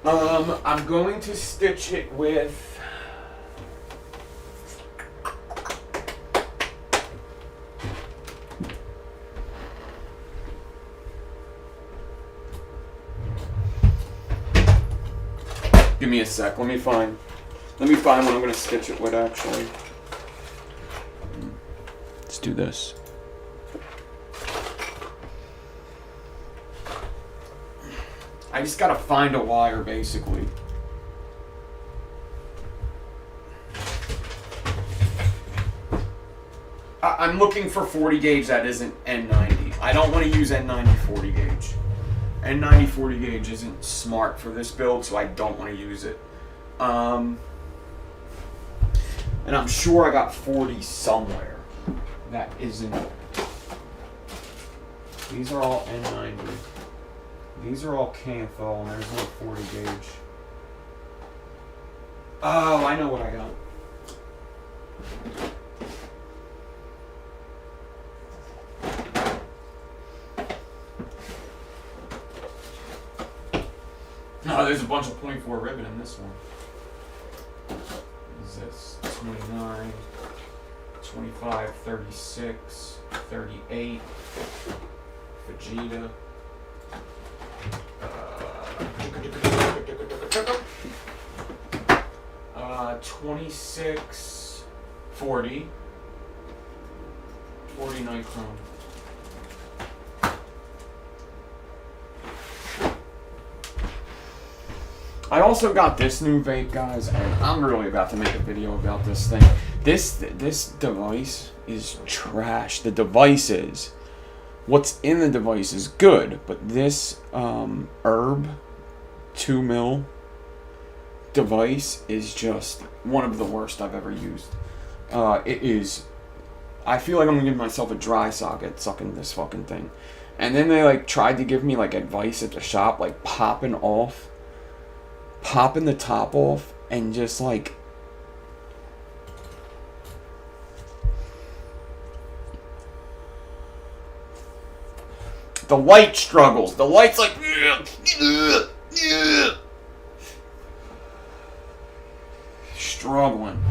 I'm going to stitch it with... Give me a sec. Let me find what I'm going to stitch it with, actually. Let's do this. I just got to find a wire, basically. I'm looking for 40 gauge that isn't N90. I don't want to use N90 40 gauge. N90 40 gauge isn't smart for this build, so I don't want to use it. And I'm sure I got 40 somewhere. That isn't. These are all N90. These are all Canthol, and there's no 40 gauge. Oh, I know what I got. No, there's a bunch of 0.4 ribbon in this one. What is this? 29, 25, 36, 38, Vegeta. 26, 40, 49 chrome. I also got this new vape, guys, and I'm really about to make a video about this thing. This device is trash. The device is. What's in the device is good, but this herb 2 mil device is just one of the worst I've ever used. It is. I feel like I'm gonna give myself a dry socket sucking this fucking thing. And then they like tried to give me like advice at the shop, like popping the top off and just like the light struggles. The light's like struggling.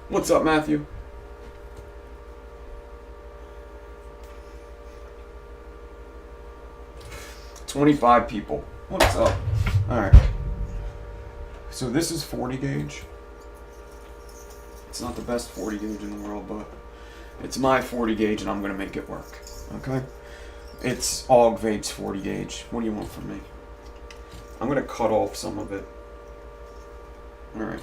What's up, Matthew? $25 people. What's up? Alright. So this is 40 gauge. It's not the best 40 gauge in the world, but it's my 40 gauge and I'm going to make it work. Okay? It's Og Vape's 40 gauge. What do you want from me? I'm going to cut off some of it. Alright.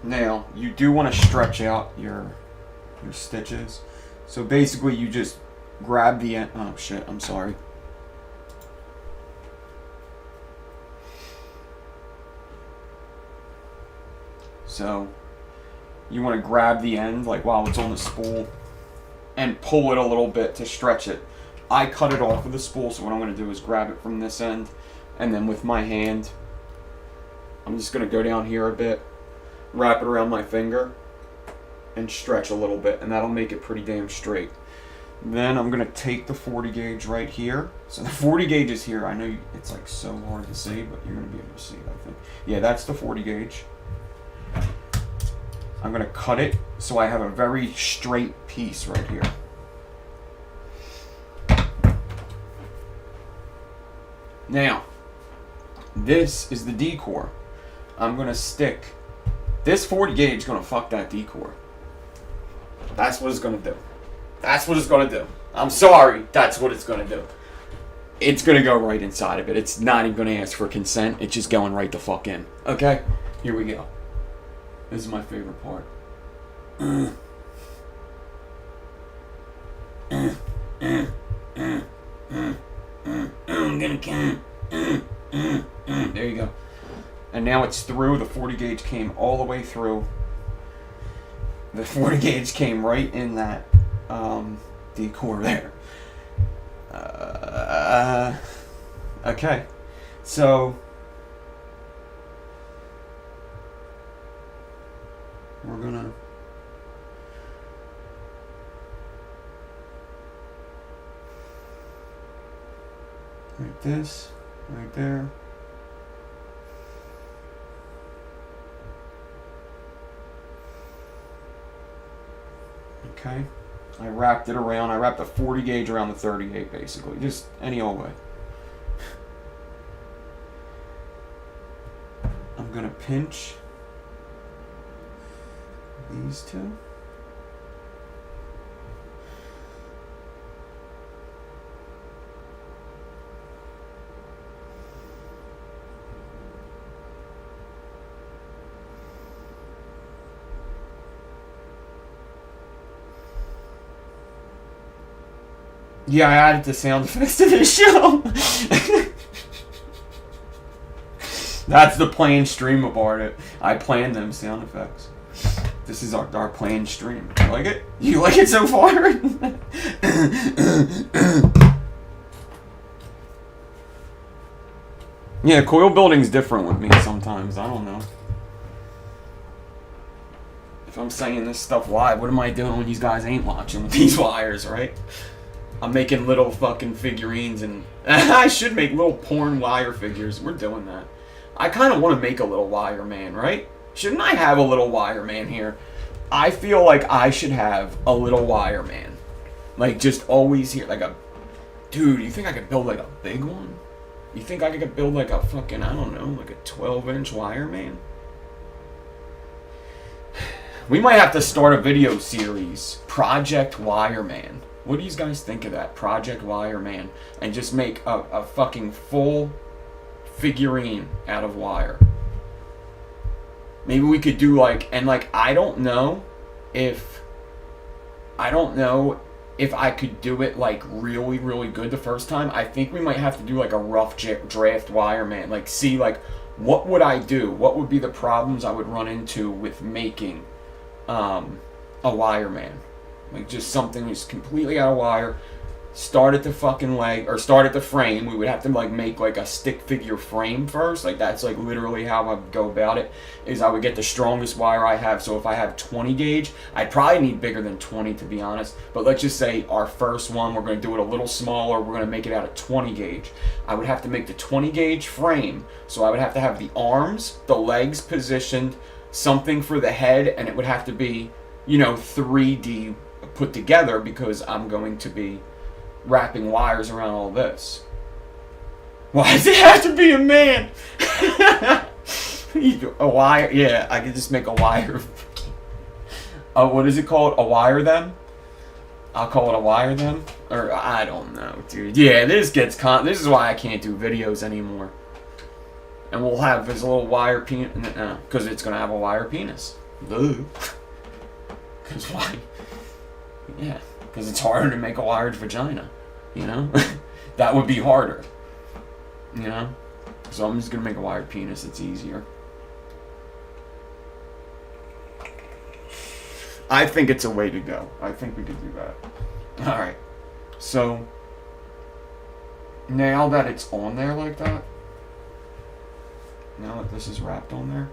Now, you do want to stretch out your stitches. So basically you just grab the end. Oh shit, I'm sorry. So you want to grab the end like while it's on the spool and pull it a little bit to stretch it. I cut it off with the spool, so what I'm going to do is grab it from this end, and then with my hand I'm just going to go down here a bit, wrap it around my finger, and stretch a little bit, and that'll make it pretty damn straight. Then I'm gonna take the 40 gauge right here. So the 40 gauge is here. I know it's like so hard to see, but you're gonna be able to see it, I think. Yeah, that's the 40 gauge. I'm gonna cut it so I have a very straight piece right here. Now, this is the decor. I'm gonna stick this 40 gauge. Gonna fuck that decor. That's what it's gonna do. That's what it's gonna do. I'm sorry. That's what it's gonna do. It's gonna go right inside of it. It's not even gonna ask for consent. It's just going right the fuck in. Okay? Here we go. This is my favorite part. I'm gonna count. There you go. And now it's through. The 40 gauge came all the way through. The 40 gauge came right in that decor there. Okay. So we're gonna right this right there. Okay. I wrapped it around. I wrapped the 40 gauge around the 38 basically. Just any old way. I'm gonna pinch these two. Yeah, I added the sound effects to this show. That's the planned stream about it. I planned them sound effects. This is our planned stream. You like it? You like it so far? Yeah, coil building's different with me sometimes. I don't know. If I'm saying this stuff live, what am I doing when these guys ain't watching with these wires, right? I'm making little fucking figurines, and I should make little porn wire figures. We're doing that. I kind of want to make a little wire man, right? Shouldn't I have a little wire man here? I feel like I should have a little wire man. Like, just always here. Like a... Dude, you think I could build like a big one? You think I could build like a fucking, I don't know, like a 12-inch wire man? We might have to start a video series. Project Wire Man. What do you guys think of that? Project Wire Man. And just make a fucking full figurine out of wire. Maybe we could do like, and like, I don't know if I could do it like really, really good the first time. I think we might have to do like a rough draft wire man. Like, see like, what would I do? What would be the problems I would run into with making a wire man? Like, just something that's completely out of wire. Start at the fucking leg, or start at the frame. We would have to like make like a stick figure frame first. Like, that's like literally how I would go about it, is I would get the strongest wire I have. So if I have 20 gauge, I'd probably need bigger than 20 to be honest. But let's just say our first one, we're going to do it a little smaller. We're going to make it out of 20 gauge. I would have to make the 20 gauge frame. So I would have to have the arms, the legs positioned, something for the head, and it would have to be, you know, 3D put together, because I'm going to be wrapping wires around all this. Why does it have to be a man? A wire? Yeah, I could just make a wire. What is it called? A wire them? I'll call it a wire them? Or, I don't know, dude. Yeah, this gets this is why I can't do videos anymore. And we'll have this little wire penis, because it's going to have a wire penis. Because why? Yeah, because it's harder to make a wired vagina, you know? That would be harder, you know? So I'm just going to make a wired penis. It's easier. I think it's a way to go. I think we could do that. Alright. So, now that it's on there like that, now that this is wrapped on there,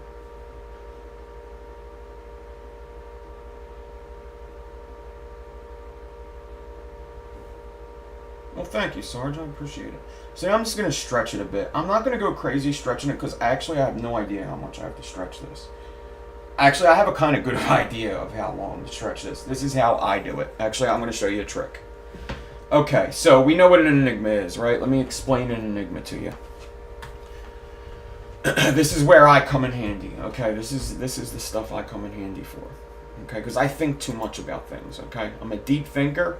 well, thank you, Sarge. I appreciate it. So I'm just going to stretch it a bit. I'm not going to go crazy stretching it, because actually I have no idea how much I have to stretch this. Actually, I have a kind of good idea of how long to stretch this. This is how I do it. Actually, I'm going to show you a trick. Okay, so we know what an enigma is, right? Let me explain an enigma to you. this is where I come in handy. Okay, this is the stuff I come in handy for. Okay, because I think too much about things. Okay, I'm a deep thinker.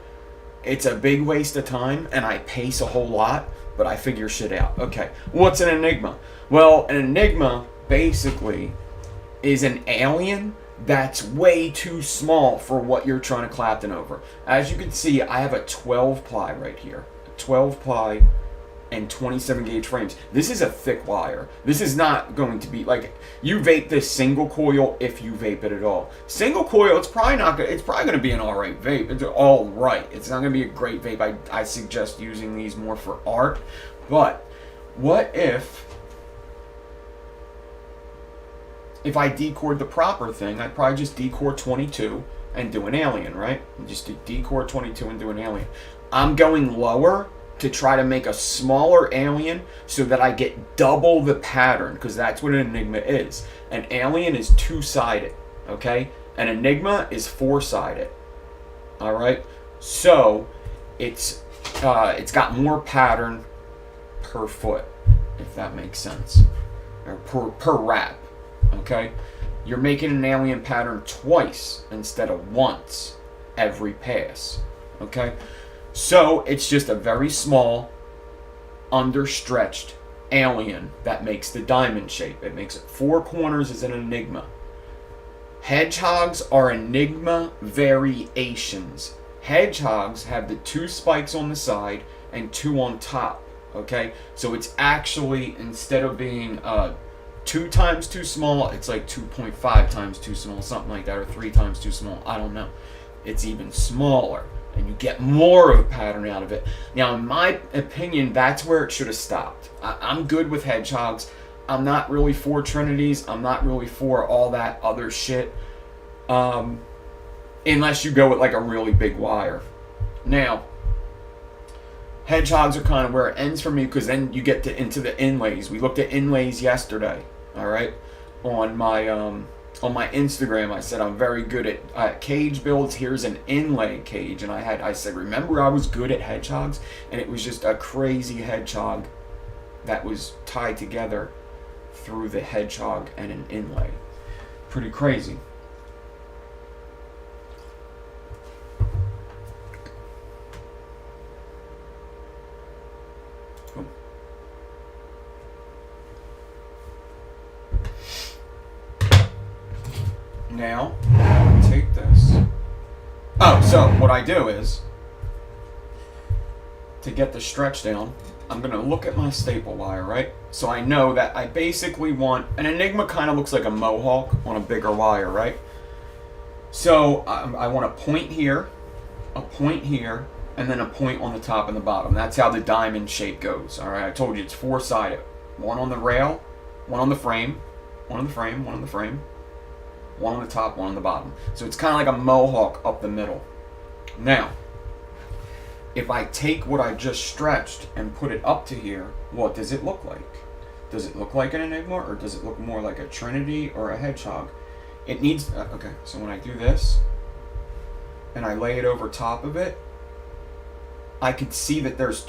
It's a big waste of time, and I pace a whole lot, but I figure shit out. Okay, what's an enigma? Well, an enigma basically is an alien that's way too small for what you're trying to Clapton over. As you can see, I have a 12 ply right here. 12 ply and 27 gauge frames. This is a thick wire. This is not going to be like, you vape this single coil if you vape it at all. Single coil, it's probably not good. It's probably going to be an alright vape. It's all right. It's not going to be a great vape. I suggest using these more for art. But what if I decored the proper thing? I'd probably just decore 22 and do an alien, right? Just decore 22 and do an alien. I'm going lower to try to make a smaller alien so that I get double the pattern, because that's what an enigma is. An alien is two-sided, okay? An enigma is four-sided, all right? So it's got more pattern per foot, if that makes sense, or per wrap, okay? You're making an alien pattern twice instead of once every pass, okay? So it's just a very small, understretched alien that makes the diamond shape. It makes it four corners as an enigma. Hedgehogs are enigma variations. Hedgehogs have the two spikes on the side and two on top. Okay, so it's actually, instead of being 2 times too small, it's like 2.5 times too small, something like that, or 3 times too small. I don't know. It's even smaller, and you get more of a pattern out of it. Now, in my opinion, that's where it should have stopped. I'm good with hedgehogs. I'm not really for trinities. I'm not really for all that other shit, unless you go with like a really big wire. Now, hedgehogs are kind of where it ends for me, because then you get into the inlays. We looked at inlays yesterday, all right, on my Instagram. I said I'm very good at cage builds. Here's an inlay cage, and I said, remember, I was good at hedgehogs, and it was just a crazy hedgehog that was tied together through the hedgehog and an inlay. Pretty crazy. Now, I'm gonna take this. Oh, so what I do is, to get the stretch down, I'm gonna look at my staple wire, right? So I know that I basically want, an enigma kind of looks like a mohawk on a bigger wire, right? So I want a point here, and then a point on the top and the bottom. That's how the diamond shape goes, all right? I told you it's four-sided. One on the rail, one on the frame, one on the frame, one on the frame, one on the top, one on the bottom. So it's kind of like a mohawk up the middle. Now, if I take what I just stretched and put it up to here, what does it look like? Does it look like an enigma, or does it look more like a trinity or a hedgehog? It needs, okay, so when I do this, and I lay it over top of it, I could see that there's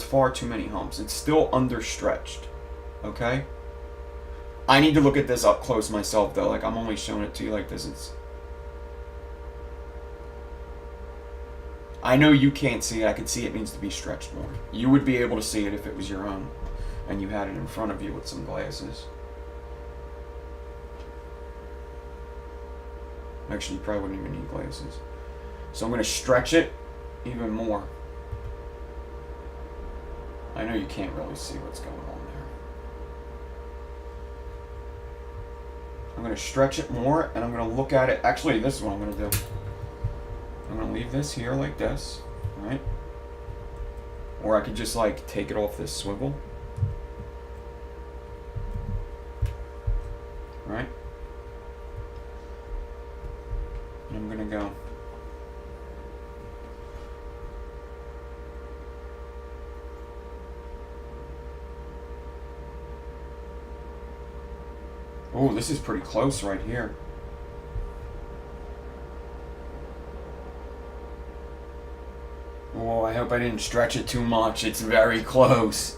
far too many humps. It's still understretched, okay? I need to look at this up close myself, though. Like, I'm only showing it to you like this. I know you can't see it. I can see it needs to be stretched more. You would be able to see it if it was your own and you had it in front of you with some glasses. Actually, you probably wouldn't even need glasses. So I'm going to stretch it even more. I know you can't really see what's going on there. I'm going to stretch it more, and I'm going to look at it. Actually, this is what I'm going to do. I'm going to leave this here like this, right? Or I could just like take it off this swivel. Right? And I'm going to go. Oh, this is pretty close right here. Oh, I hope I didn't stretch it too much. It's very close.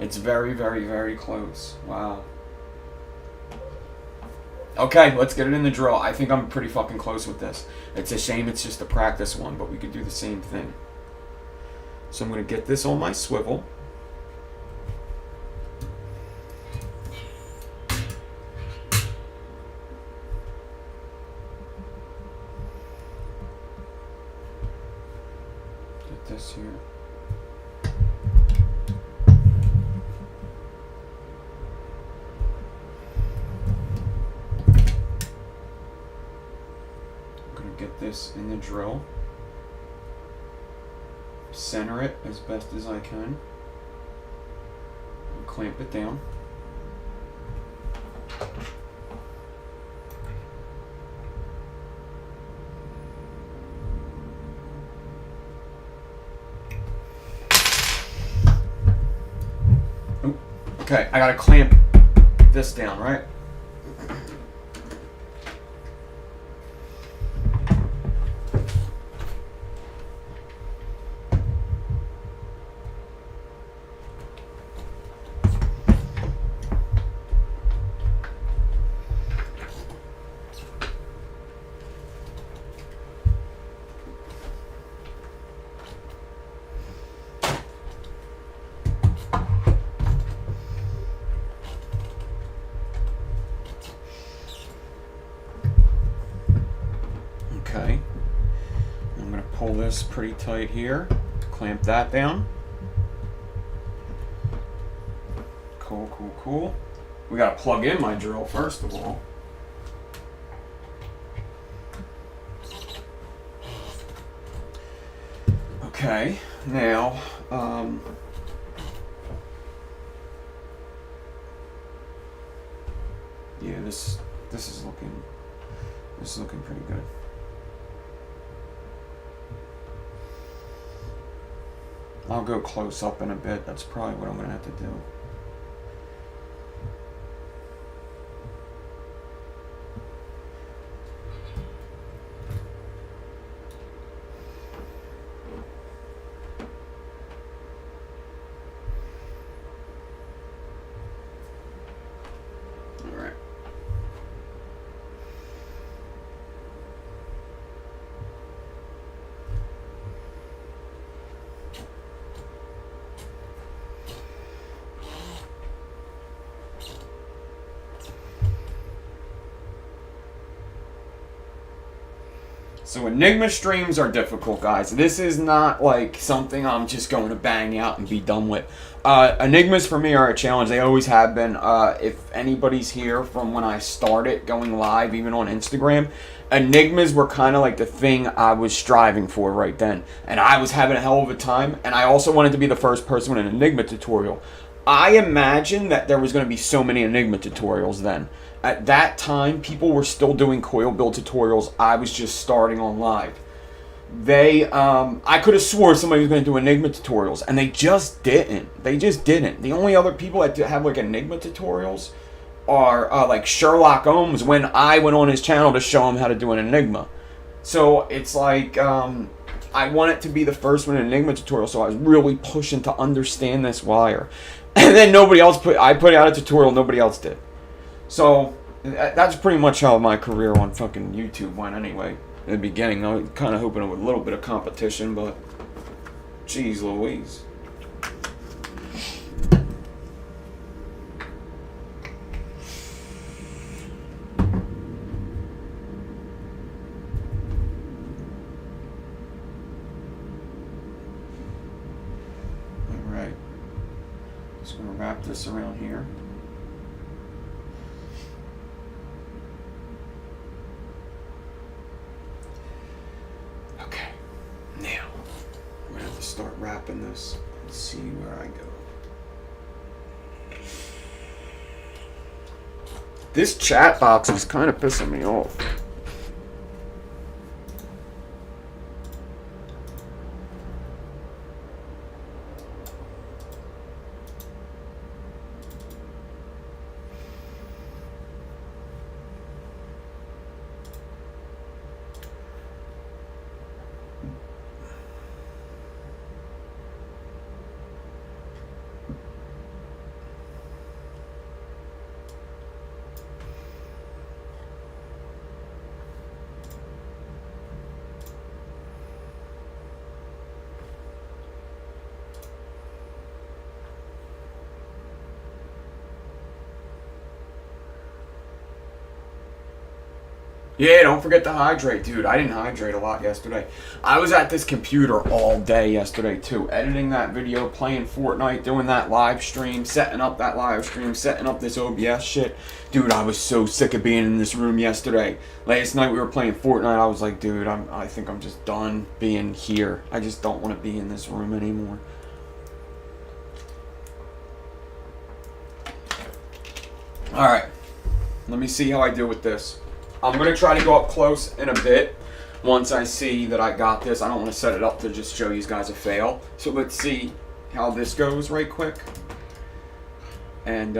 It's very, very, very close. Wow. Okay, let's get it in the drill. I think I'm pretty fucking close with this. It's a shame it's just a practice one, but we could do the same thing. So I'm going to get this on my swivel. Get this here. Get this in the drill, center it as best as I can, and clamp it down. Ooh, okay, I gotta clamp this down, right? Okay, I'm going to pull this pretty tight here, clamp that down. Cool, cool, cool. We got to plug in my drill first of all. Okay, now, yeah, this is looking pretty good. I'll go close up in a bit. That's probably what I'm going to have to do. All right. So enigma streams are difficult, guys. This is not like something I'm just going to bang out and be done with. Enigmas for me are a challenge. They always have been. If anybody's here from when I started going live, even on Instagram, enigmas were kind of like the thing I was striving for right then. And I was having a hell of a time. And I also wanted to be the first person with an enigma tutorial. I imagined that there was going to be so many enigma tutorials then. At that time, people were still doing coil build tutorials. I was just starting on live. I could have swore somebody was going to do enigma tutorials, and they just didn't. They just didn't. The only other people that have like enigma tutorials are like Sherlock Holmes when I went on his channel to show him how to do an enigma. So it's like I want it to be the first one in enigma tutorial, so I was really pushing to understand this wire. And then I put out a tutorial, nobody else did. So that's pretty much how my career on fucking YouTube went anyway. In the beginning, I was kind of hoping with a little bit of competition, but geez Louise. Alright. Just going to wrap this around here. Start wrapping this and see where I go. This chat box is kind of pissing me off. Yeah, don't forget to hydrate, dude. I didn't hydrate a lot yesterday. I was at this computer all day yesterday, too. Editing that video, playing Fortnite, doing that live stream, setting up that live stream, setting up this OBS shit. Dude, I was so sick of being in this room yesterday. Last night we were playing Fortnite. I was like, dude, I think I'm just done being here. I just don't want to be in this room anymore. Alright. Let me see how I do with this. I'm going to try to go up close in a bit once I see that I got this. I don't want to set it up to just show you guys a fail. So let's see how this goes right quick. And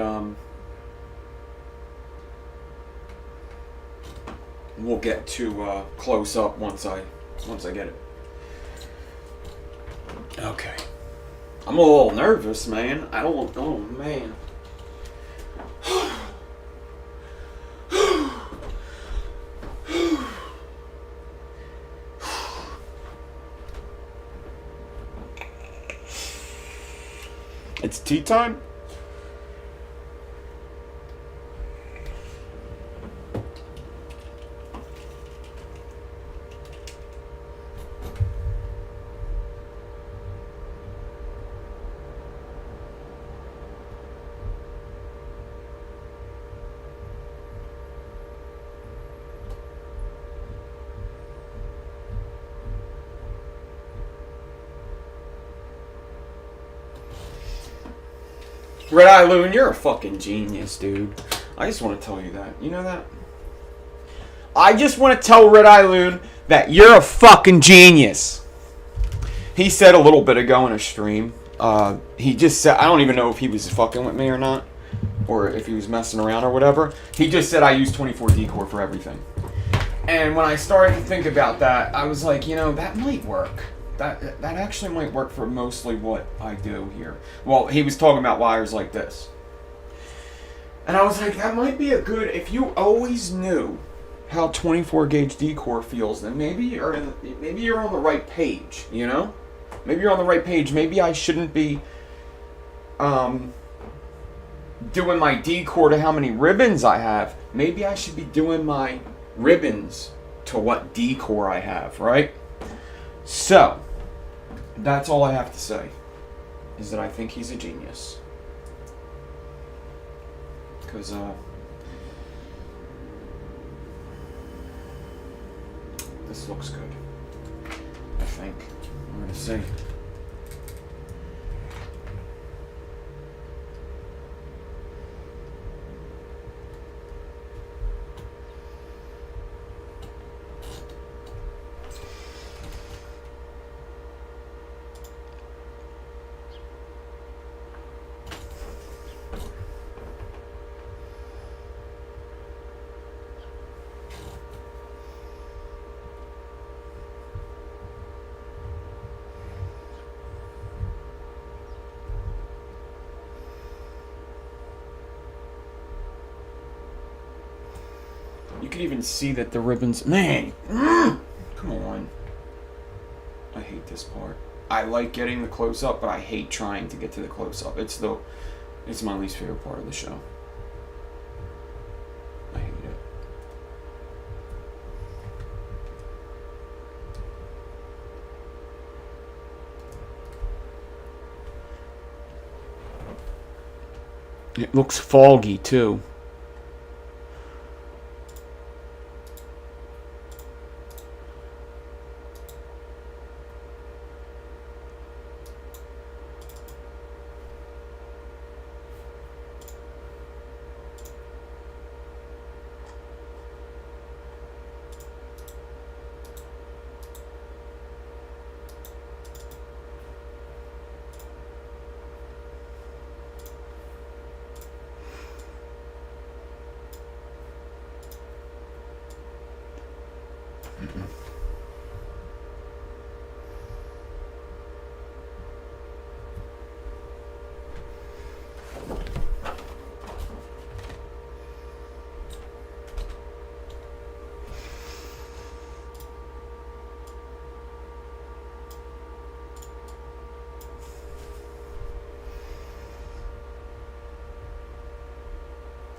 we'll get to close up once I get it. Okay. I'm a little nervous, man. I don't want, oh man. It's tea time? Red Eye Loon, you're a fucking genius, dude. I just want to tell you that. You know that? I just want to tell Red Eye Loon that you're a fucking genius. He said a little bit ago in a stream, he just said, I don't even know if he was fucking with me or not, or if he was messing around or whatever. He just said I use 24 decor for everything. And when I started to think about that, I was like, you know, that might work. That actually might work for mostly what I do here. Well, he was talking about wires like this. And I was like, that might be a good, if you always knew how 24 gauge decor feels, then maybe you're on the right page, you know? Maybe you're on the right page. Maybe I shouldn't be doing my decor to how many ribbons I have. Maybe I should be doing my ribbons to what decor I have, right? So, that's all I have to say, is that I think he's a genius. Because, this looks good, I think. I'm going to see. You can even see that the ribbons... Man! Come on. I hate this part. I like getting the close-up, but I hate trying to get to the close-up. It's my least favorite part of the show. I hate it. It looks foggy, too.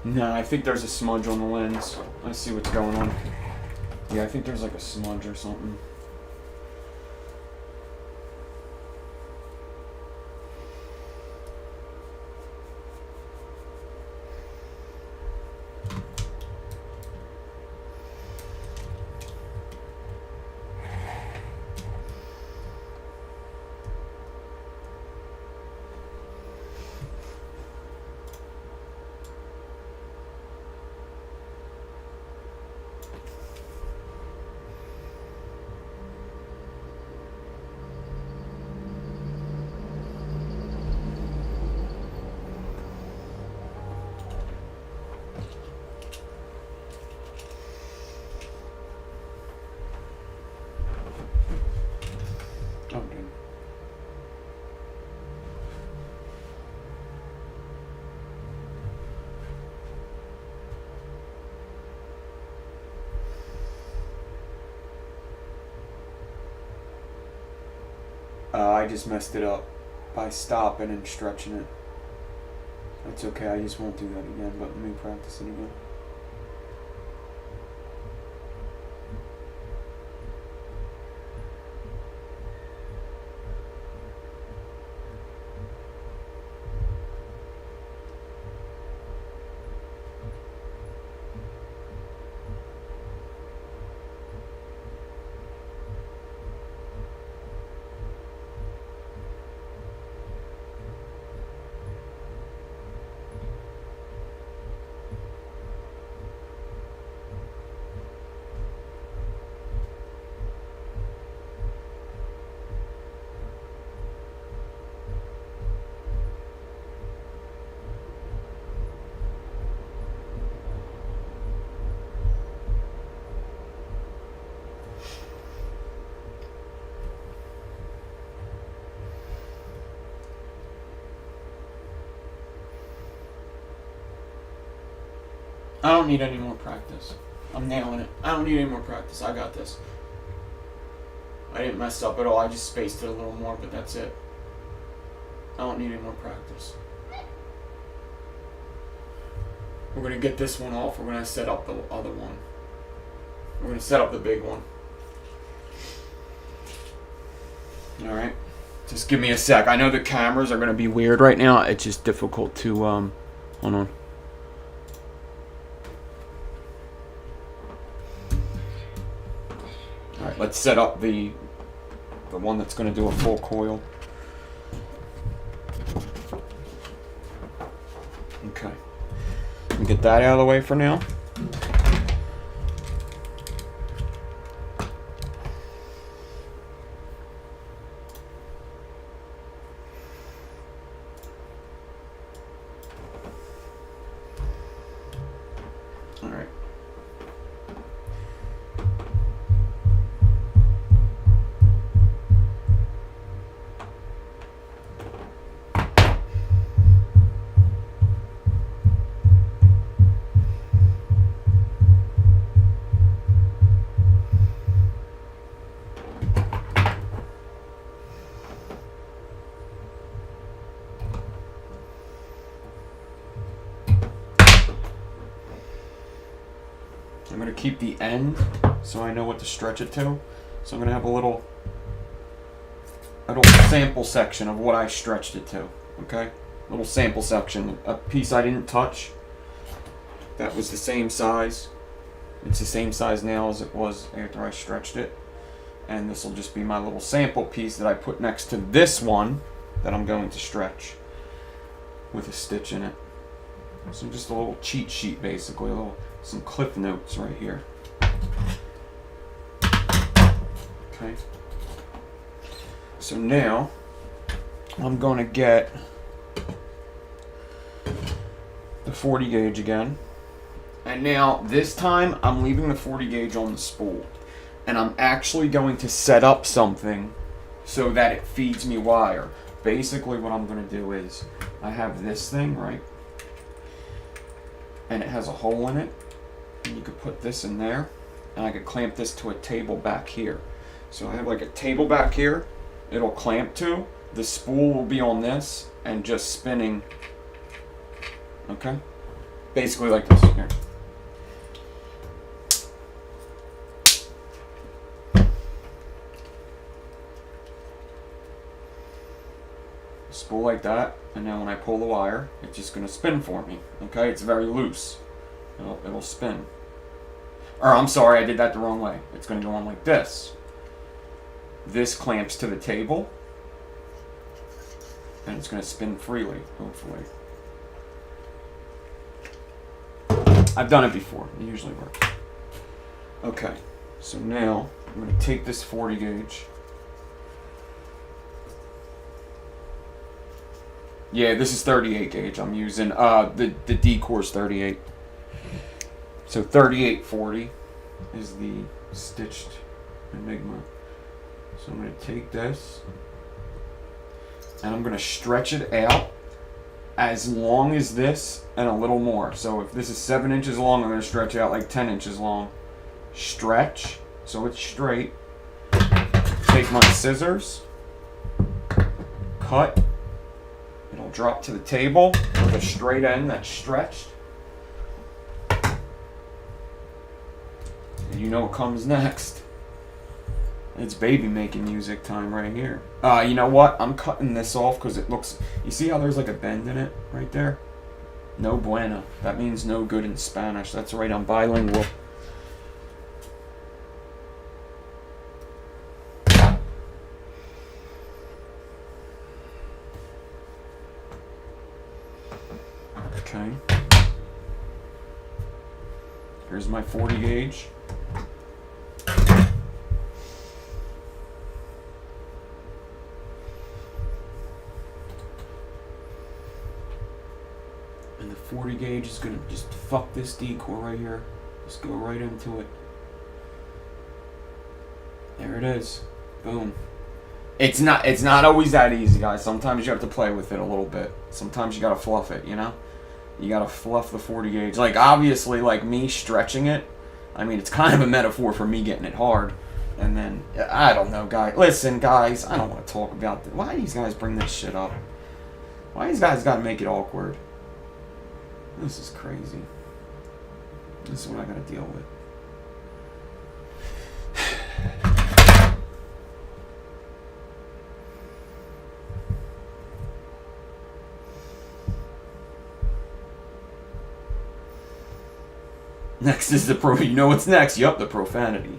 No, I think there's a smudge on the lens. I see what's going on. Yeah, I think there's like a smudge or something. Okay. I just messed it up by stopping and stretching it. That's okay, I just won't do that again, but let me practice it again. I don't need any more practice. I'm nailing it. I don't need any more practice. I got this. I didn't mess up at all. I just spaced it a little more, but that's it. I don't need any more practice. We're going to get this one off. We're going to set up the other one. We're going to set up the big one. Alright. Just give me a sec. I know the cameras are going to be weird right now. It's just difficult to... hold on. Alright, let's set up the one that's going to do a full coil. Okay. Get that out of the way for now. All right. I'm going to keep the end so I know what to stretch it to. So I'm going to have a little sample section of what I stretched it to. Okay? Little sample section. A piece I didn't touch. That was the same size. It's the same size now as it was after I stretched it. And this will just be my little sample piece that I put next to this one that I'm going to stretch with a stitch in it. So just a little cheat sheet basically. Some cliff notes right here. Okay. So now I'm going to get the 40 gauge again. And now this time I'm leaving the 40 gauge on the spool. And I'm actually going to set up something so that it feeds me wire. Basically what I'm going to do is I have this thing, right? And it has a hole in it. And you could put this in there, and I could clamp this to a table back here. So I have like a table back here, it'll clamp to, the spool will be on this, and just spinning, okay? Basically like this, here. go like that, and now when I pull the wire, it's just going to spin for me. Okay, it's very loose. It'll spin. Or I'm sorry, I did that the wrong way. It's going to go on like this. This clamps to the table, and it's going to spin freely, hopefully. I've done it before. It usually works. Okay, so now I'm going to take this 40 gauge. Yeah, this is 38 gauge. I'm using the D-core's 38. So 3840 is the stitched enigma. So I'm going to take this and I'm going to stretch it out as long as this and a little more. So if this is 7 inches long, I'm going to stretch out like 10 inches long. Stretch so it's straight. Take my scissors, cut. It'll drop to the table with a straight end that's stretched. And you know what comes next. It's baby making music time right here. You know what? I'm cutting this off because it looks... You see how there's like a bend in it right there? No bueno. That means no good in Spanish. That's right, I'm bilingual. Okay. Here's my 40 gauge. And the 40 gauge is gonna just fuck this D-core right here. Just go right into it. There it is. Boom. It's not always that easy, guys. Sometimes you have to play with it a little bit. Sometimes you gotta fluff it, you know? You gotta fluff the 40 gauge. Like, obviously, like me stretching it, I mean, it's kind of a metaphor for me getting it hard. And then, I don't know, guys. Listen, guys, I don't want to talk about this. Why do these guys bring this shit up? Why these guys gotta make it awkward? This is crazy. This is what I gotta deal with. Next is the you know what's next? Yup, the profanity.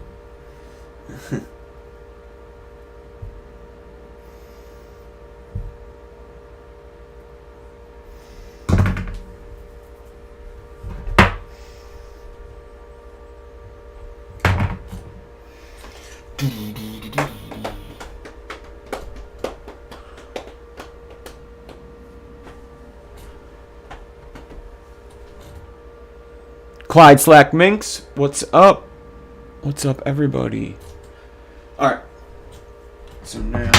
Clyde Slack Minx, what's up? What's up, everybody? Alright. So now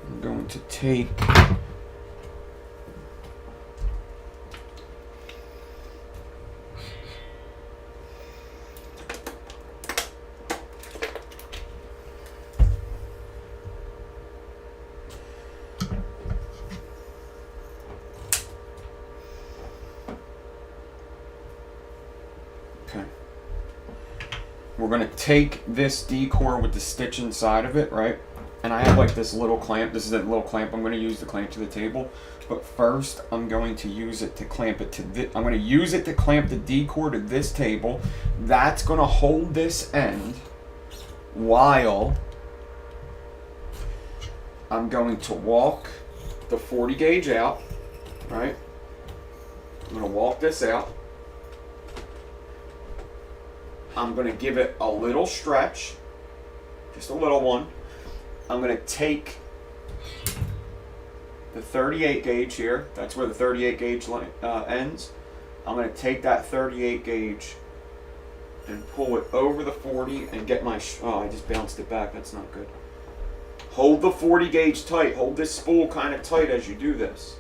I'm going to take we're going to take this D-core with the stitch inside of it, right? And I have like this little clamp. This is a little clamp. I'm going to use the clamp to the table. But first, I'm going to use it to clamp it to this. I'm going to use it to clamp the D-core to this table. That's going to hold this end while I'm going to walk the 40 gauge out, right? I'm going to walk this out. I'm going to give it a little stretch, just a little one. I'm going to take the 38 gauge here. That's where the 38 gauge ends. I'm going to take that 38 gauge and pull it over the 40 and get my... Oh, I just bounced it back. That's not good. Hold the 40 gauge tight. Hold this spool kind of tight as you do this.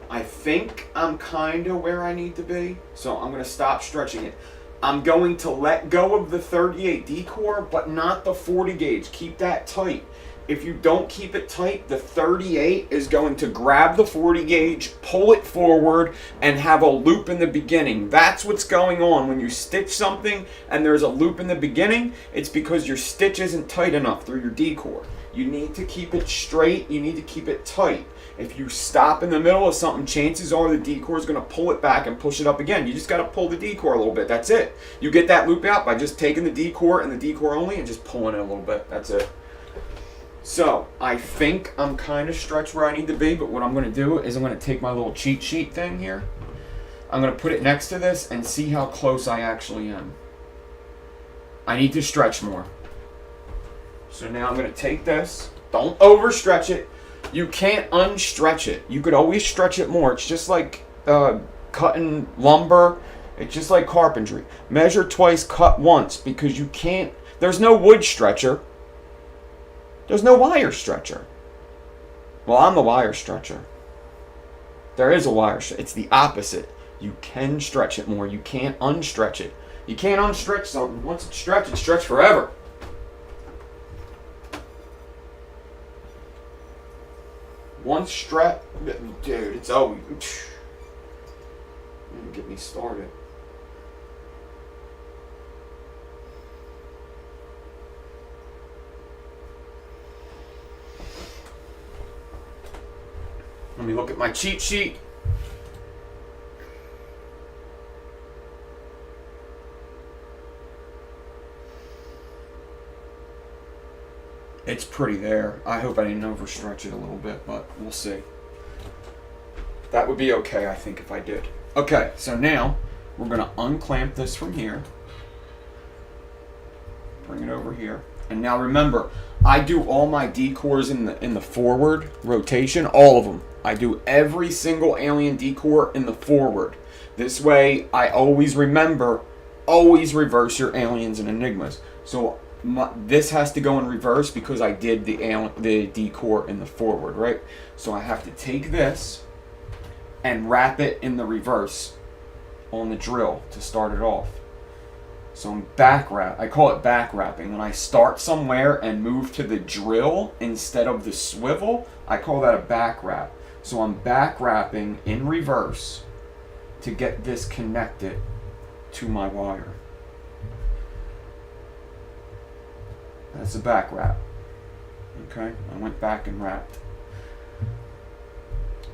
I think I'm kind of where I need to be, so I'm going to stop stretching it. I'm going to let go of the 38 D-core, but not the 40 gauge. Keep that tight. if you don't keep it tight, the 38 is going to grab the 40 gauge, pull it forward, and have a loop in the beginning. That's what's going on when you stitch something and there's a loop in the beginning. It's because your stitch isn't tight enough through your D-core. You need to keep it straight. You need to keep it tight. If you stop in the middle of something, chances are the D-core is going to pull it back and push it up again. You just got to pull the D-core a little bit. That's it. You get that loop out by just taking the D-core and the D-core only and just pulling it a little bit. That's it. So, I think I'm kind of stretched where I need to be, but what I'm going to do is I'm going to take my little cheat sheet thing here. I'm going to put it next to this and see how close I actually am. I need to stretch more. So now I'm going to take this. Don't overstretch it. You can't unstretch it. You could always stretch it more. It's just like cutting lumber. It's just like carpentry. Measure twice, cut once, because you can't. There's no wood stretcher. There's no wire stretcher. Well, I'm the wire stretcher. There is a wire stretcher. It's the opposite. You can stretch it more. You can't unstretch it. You can't unstretch something. Once it's stretched forever. Once stretch, dude, it's always. Get me started. Let me look at my cheat sheet. It's pretty there. I hope I didn't overstretch it a little bit, but we'll see. That would be okay, I think, if I did. Okay, so now we're going to unclamp this from here. Bring it over here. And now remember, I do all my D-cores in the forward rotation, all of them. I do every single alien D-core in the forward. This way, I always remember, always reverse your aliens and enigmas. So this has to go in reverse because I did the D-core in the forward, right? So I have to take this and wrap it in the reverse on the drill to start it off. So I'm I call it back wrapping. When I start somewhere and move to the drill instead of the swivel, I call that a back wrap. So I'm back wrapping in reverse to get this connected to my wire. That's a back wrap. Okay, I went back and wrapped.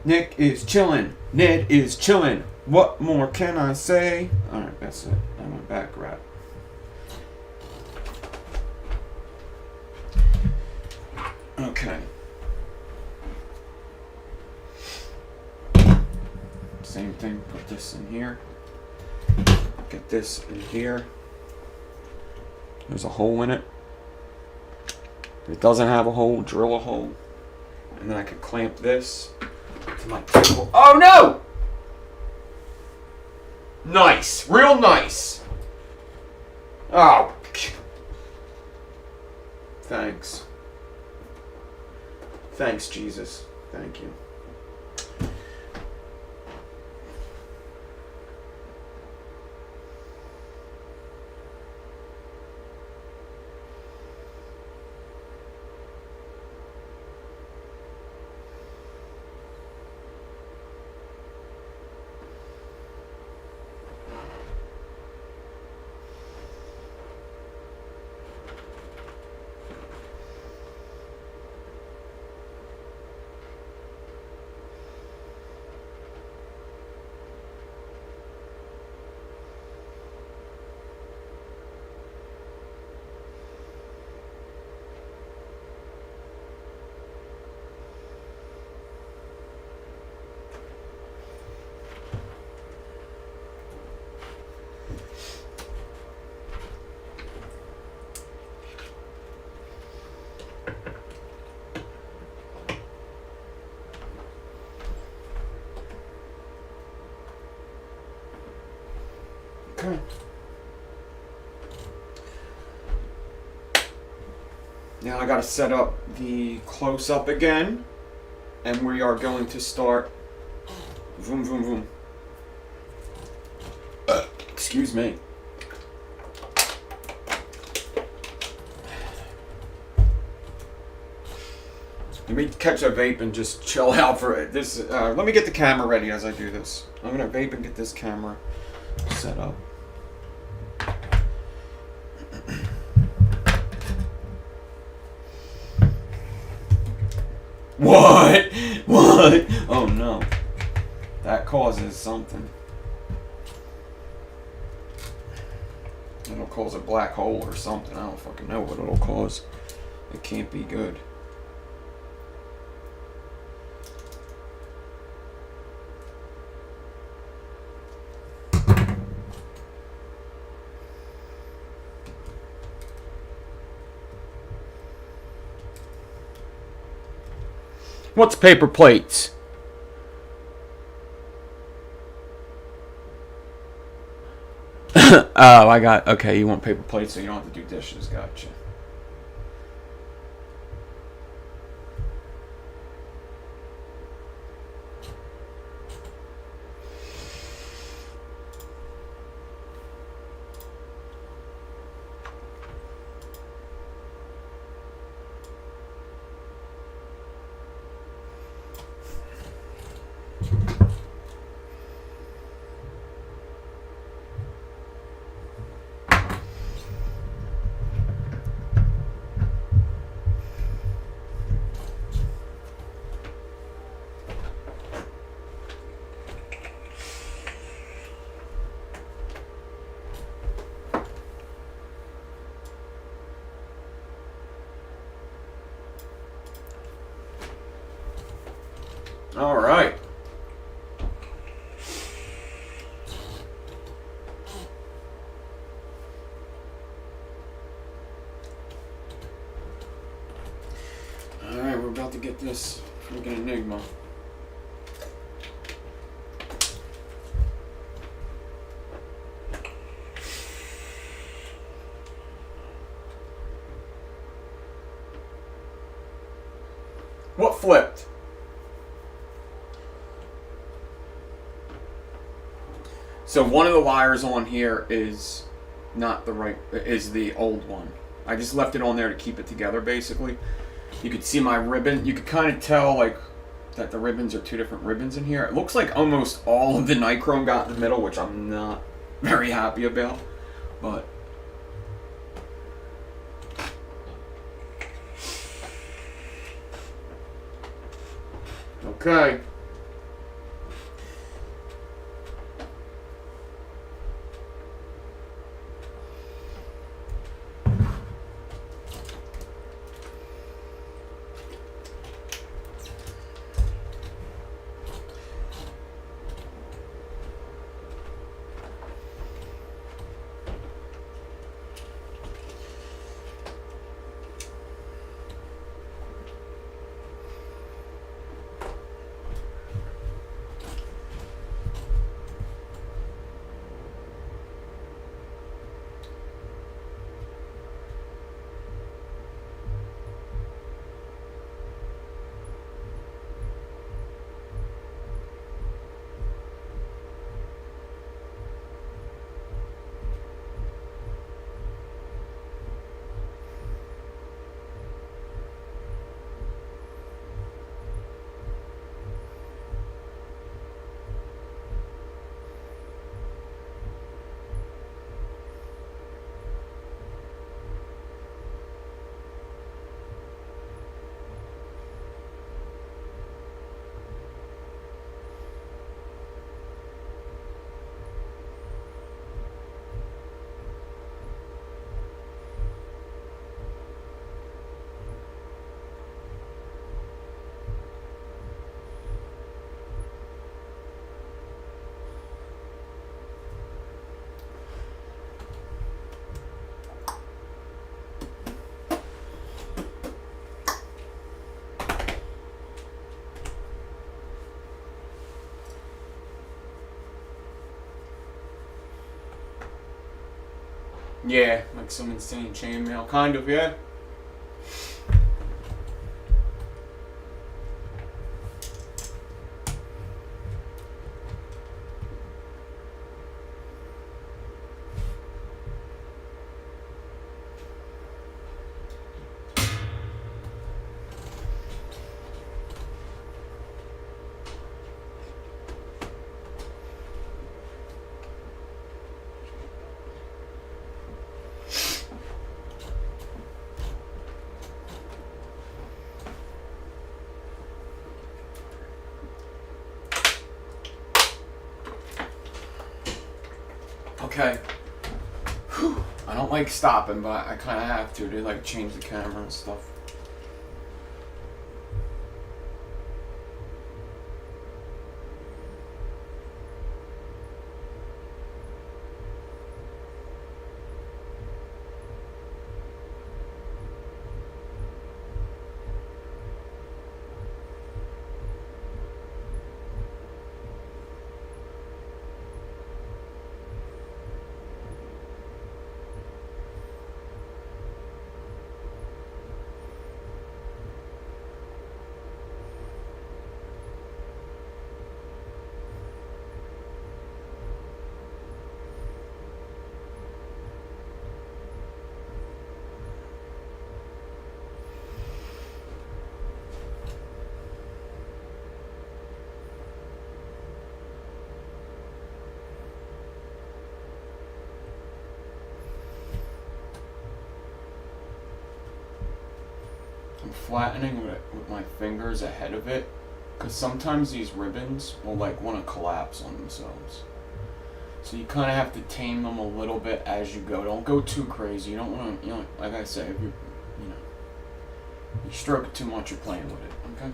Nick is chillin'. Ned is chillin'. What more can I say? Alright, that's it. I went back wrap. Okay. Same thing, put this in here. Get this in here. There's a hole in it. If it doesn't have a hole, drill a hole. And then I can clamp this to my table. Oh no! Nice. Real nice. Oh. Thanks. Thanks, Jesus. Thank you. Okay. Now I gotta set up the close-up again, and we are going to start. Vroom, vroom, vroom. Excuse me. Let me catch a vape and just chill out for it. This. Let me get the camera ready as I do this. I'm gonna vape and get this camera set up. What? What? Oh no. That causes something. It'll cause a black hole or something. I don't fucking know what it'll cause. It can't be good. What's paper plates? Oh, I got... Okay, you want paper plates so you don't have to do dishes. Gotcha. All right. All right, we're about to get this freaking enigma. What flipped? So one of the wires on here is not the right, is the old one. I just left it on there to keep it together, basically. You could see my ribbon. You could kind of tell, like, that the ribbons are two different ribbons in here. It looks like almost all of the nichrome got in the middle, which I'm not very happy about. But okay. Yeah, like some insane chainmail, kind of, yeah. Okay. Whew. I don't like stopping, but I kind of have to like change the camera and stuff. I'm flattening with my fingers ahead of it, because sometimes these ribbons will like want to collapse on themselves. So you kind of have to tame them a little bit as you go. Don't go too crazy. You don't want to, you know, like I say, if you stroke it too much, you're playing with it, okay?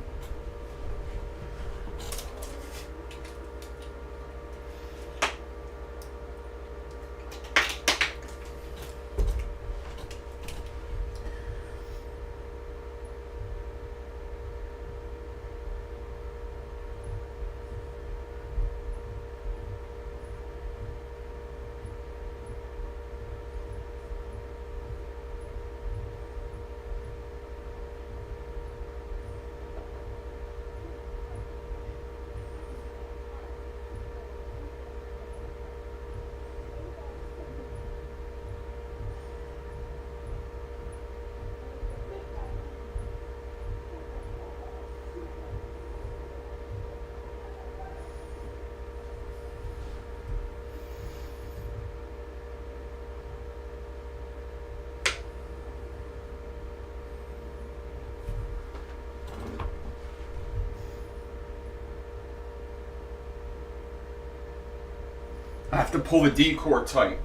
I have to pull the D-core tight.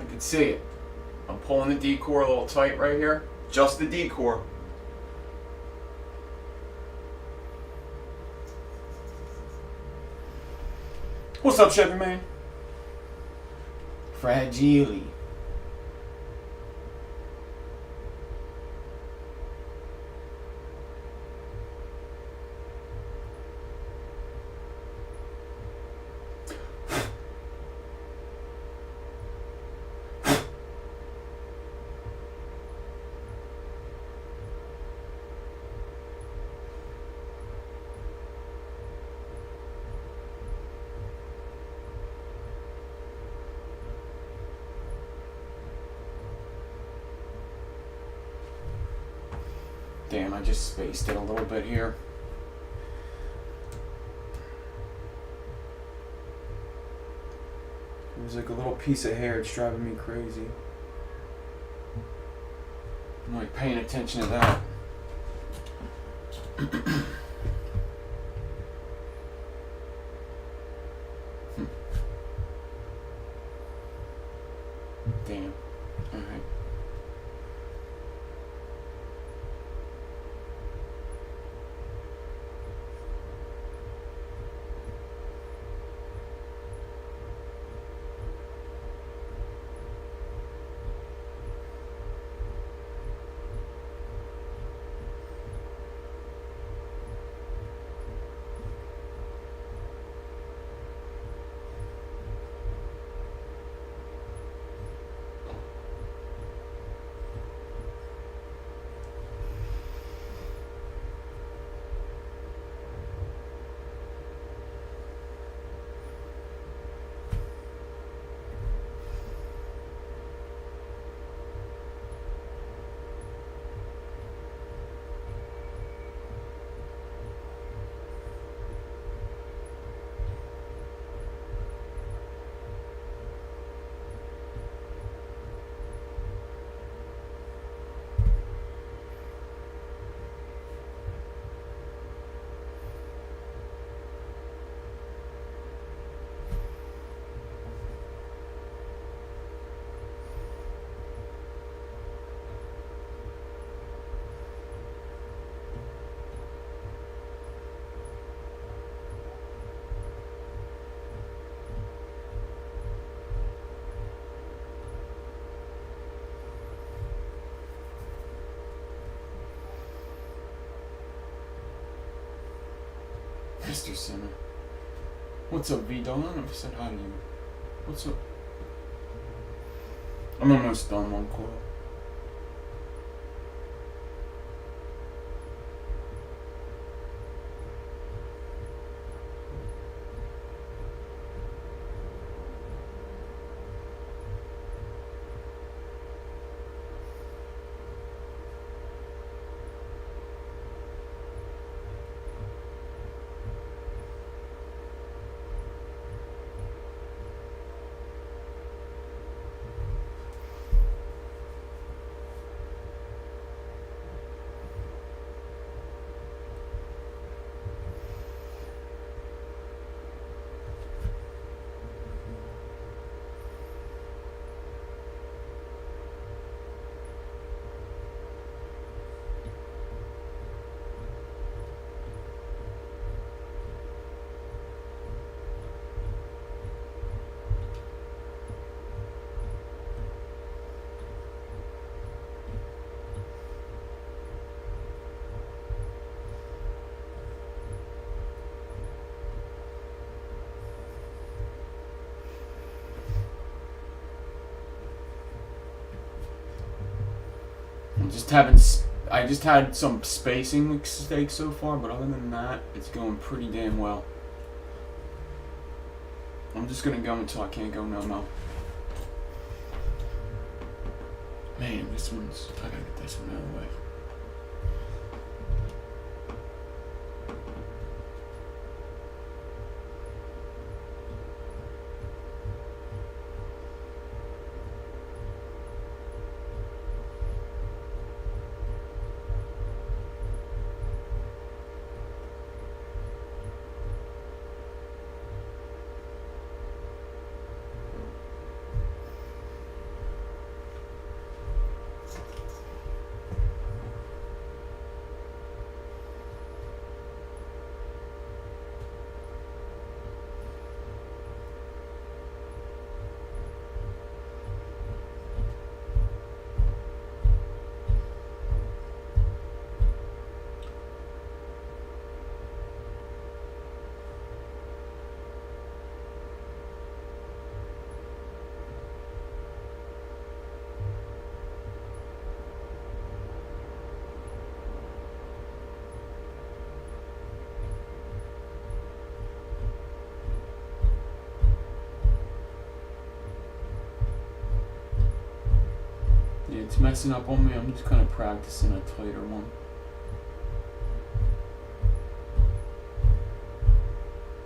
I can see it. I'm pulling the D-core a little tight right here. Just the D-core. What's up, Chevy Man? Fragile. Damn, I just spaced it a little bit here. There's like a little piece of hair, it's driving me crazy. I'm like paying attention to that. Damn. Alright. Mr. Sinner. What's up, V-Dog? I never said hi to you. What's up? I'm almost done one coil. I just had some spacing mistakes so far, but other than that, it's going pretty damn well. I'm just gonna go until I can't go no more. Man, I gotta get this one out of the way. Yeah, it's messing up on me. I'm just kind of practicing a tighter one.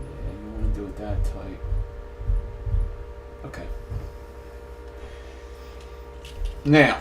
Yeah, you don't want to do it that tight. Okay. Now.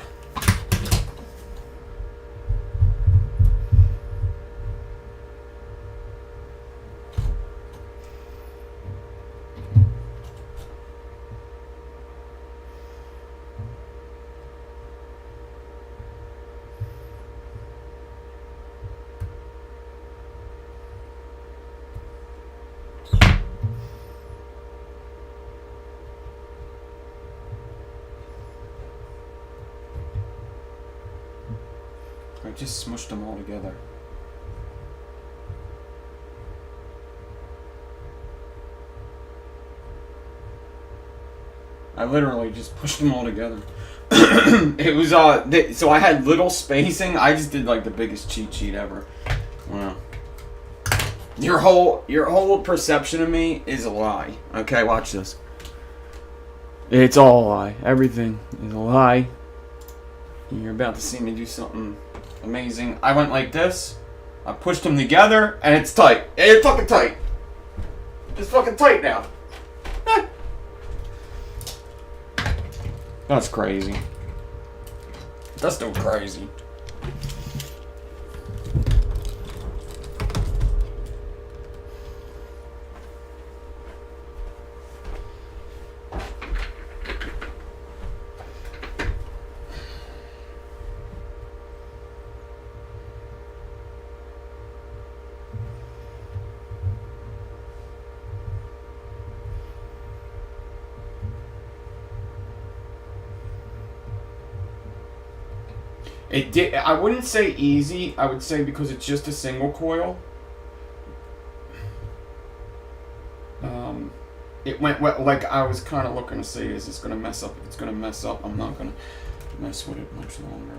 I just smushed them all together. I literally just pushed them all together. It was so I had little spacing. I just did like the biggest cheat sheet ever. Wow. Your whole perception of me is a lie. Okay, watch this. It's all a lie. Everything is a lie. You're about to see me do something amazing. I went like this. I pushed them together, and it's tight. It's fucking tight. It's fucking tight now. That's crazy. That's still crazy. It did. I wouldn't say easy. I would say because it's just a single coil. it went well, like I was kind of looking to see, is this going to mess up? If it's going to mess up, I'm not going to mess with it much longer.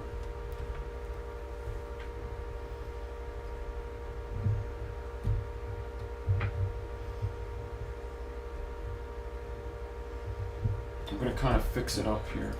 I'm going to kind of fix it up here.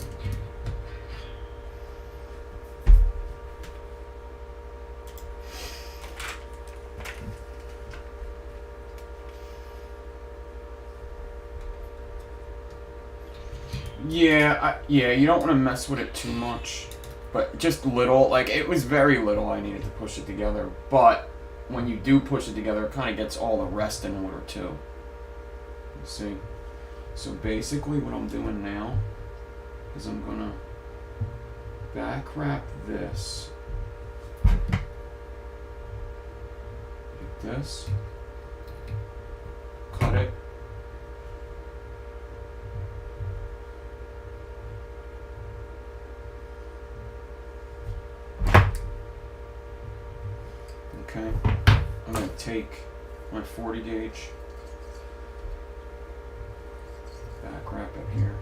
Yeah, you don't want to mess with it too much, but just little, like it was very little I needed to push it together, but when you do push it together, it kind of gets all the rest in order too. You see? So basically what I'm doing now is I'm gonna back wrap this like this, cut it, okay. I'm going to take my 40 gauge, back wrap it here.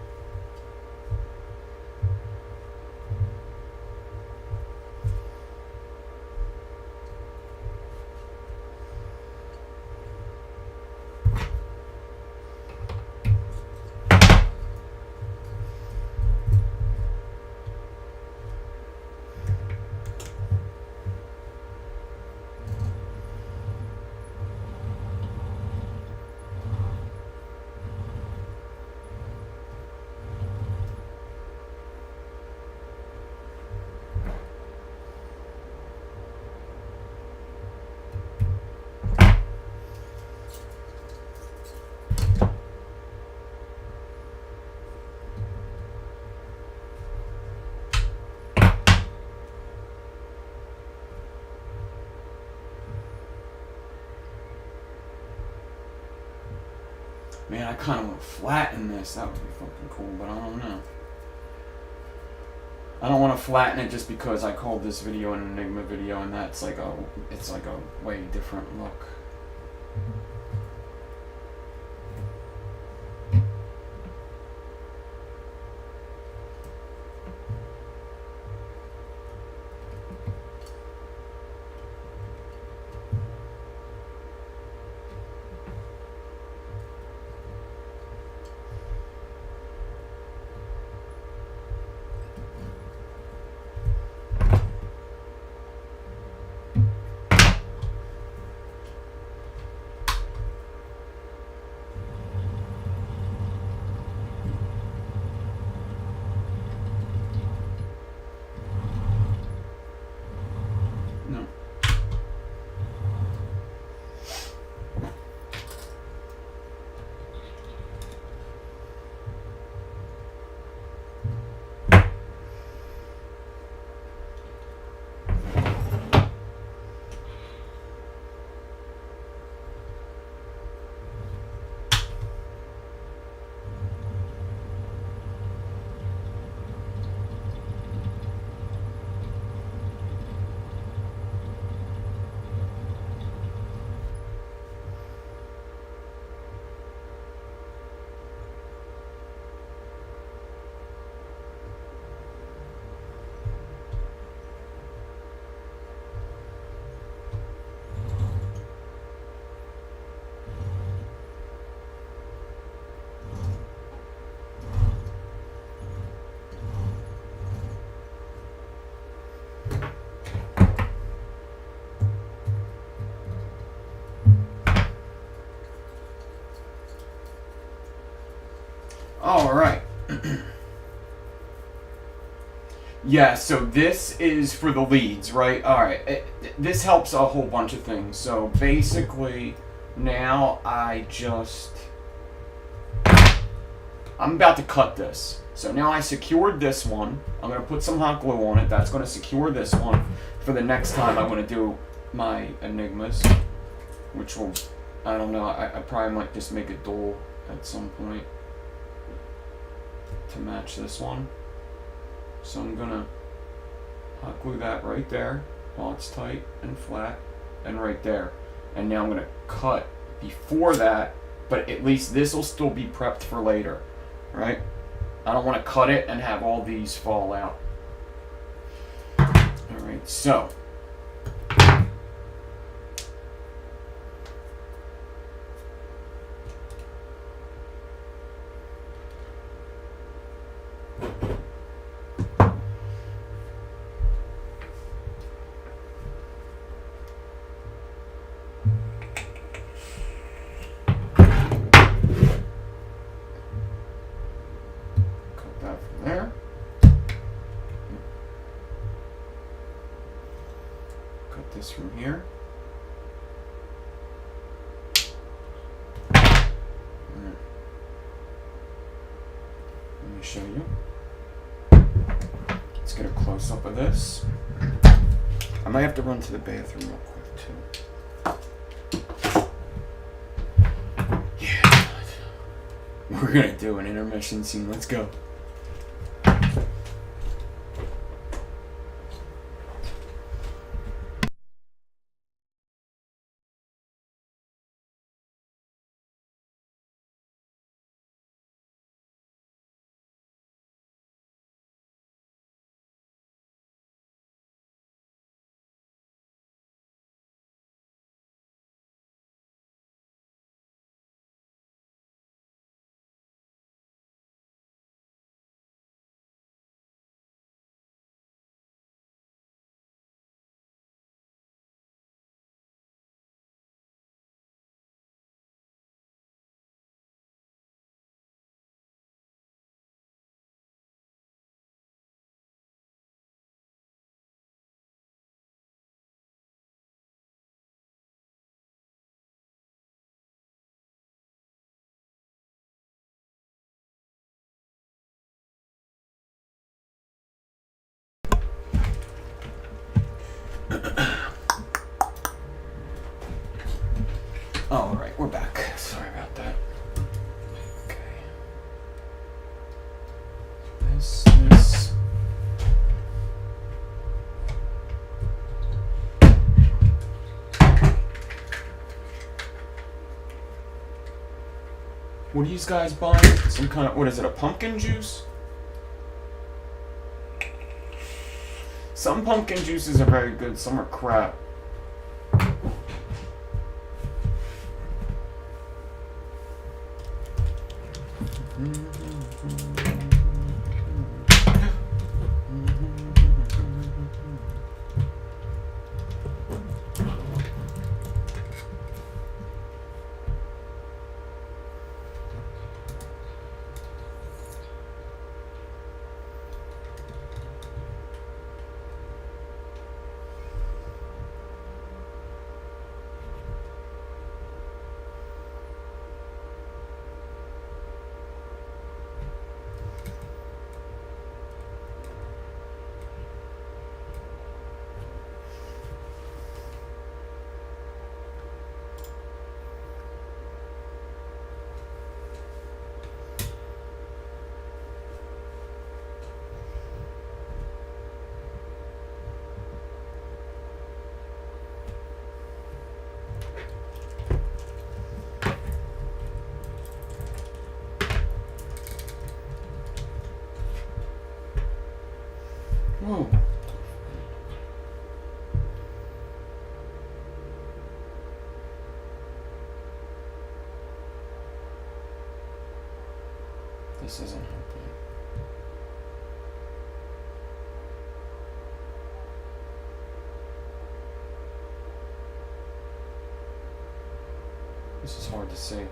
Man, I kind of want to flatten this. That would be fucking cool, but I don't know. I don't want to flatten it just because I called this video an Enigma video, and that's like it's like a way different look. No. All right. Yeah, so this is for the leads, right? All right. This helps a whole bunch of things. So basically, now I'm about to cut this. So now I secured this one. I'm going to put some hot glue on it. That's going to secure this one for the next time I want to do my enigmas, which will, I don't know, I probably might just make a dual at some point to match this one. So I'm gonna hot glue that right there while it's tight and flat, and right there. And now I'm gonna cut before that but at least this will still be prepped for later, right? I don't want to cut it and have all these fall out. Alright, so there. Cut this from here. Let me show you. Let's get a close up of this. I might have to run to the bathroom real quick too. Yeah. We're gonna do an intermission scene. Let's go. All right, we're back. Sorry about that. Okay. This. What are you guys buying? Some kind of, what is it, a pumpkin juice? Some pumpkin juices are very good, some are crap. Whoa. This isn't helping. This is hard to see.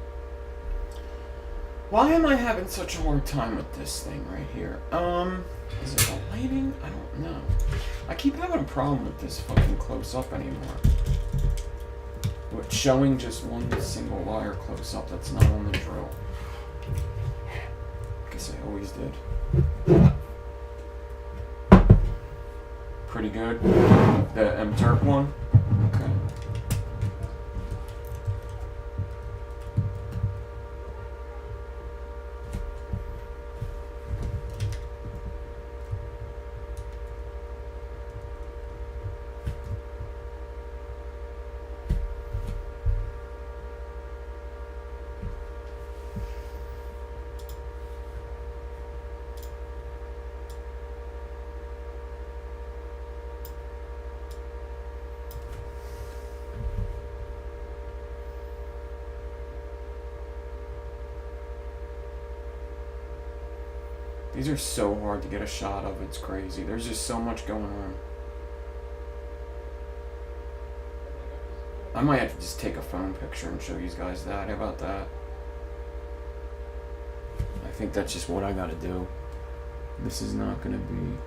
Why am I having such a hard time with this thing right here? Is it the lighting? I don't know. I keep having a problem with this fucking close up anymore. With showing just one single wire close up that's not on the drill. I guess I always did. Pretty good. The M-Turk one? Okay. These are so hard to get a shot of. It's crazy. There's just so much going on. I might have to just take a phone picture and show you guys that. How about that? I think that's just what I gotta do. This is not gonna be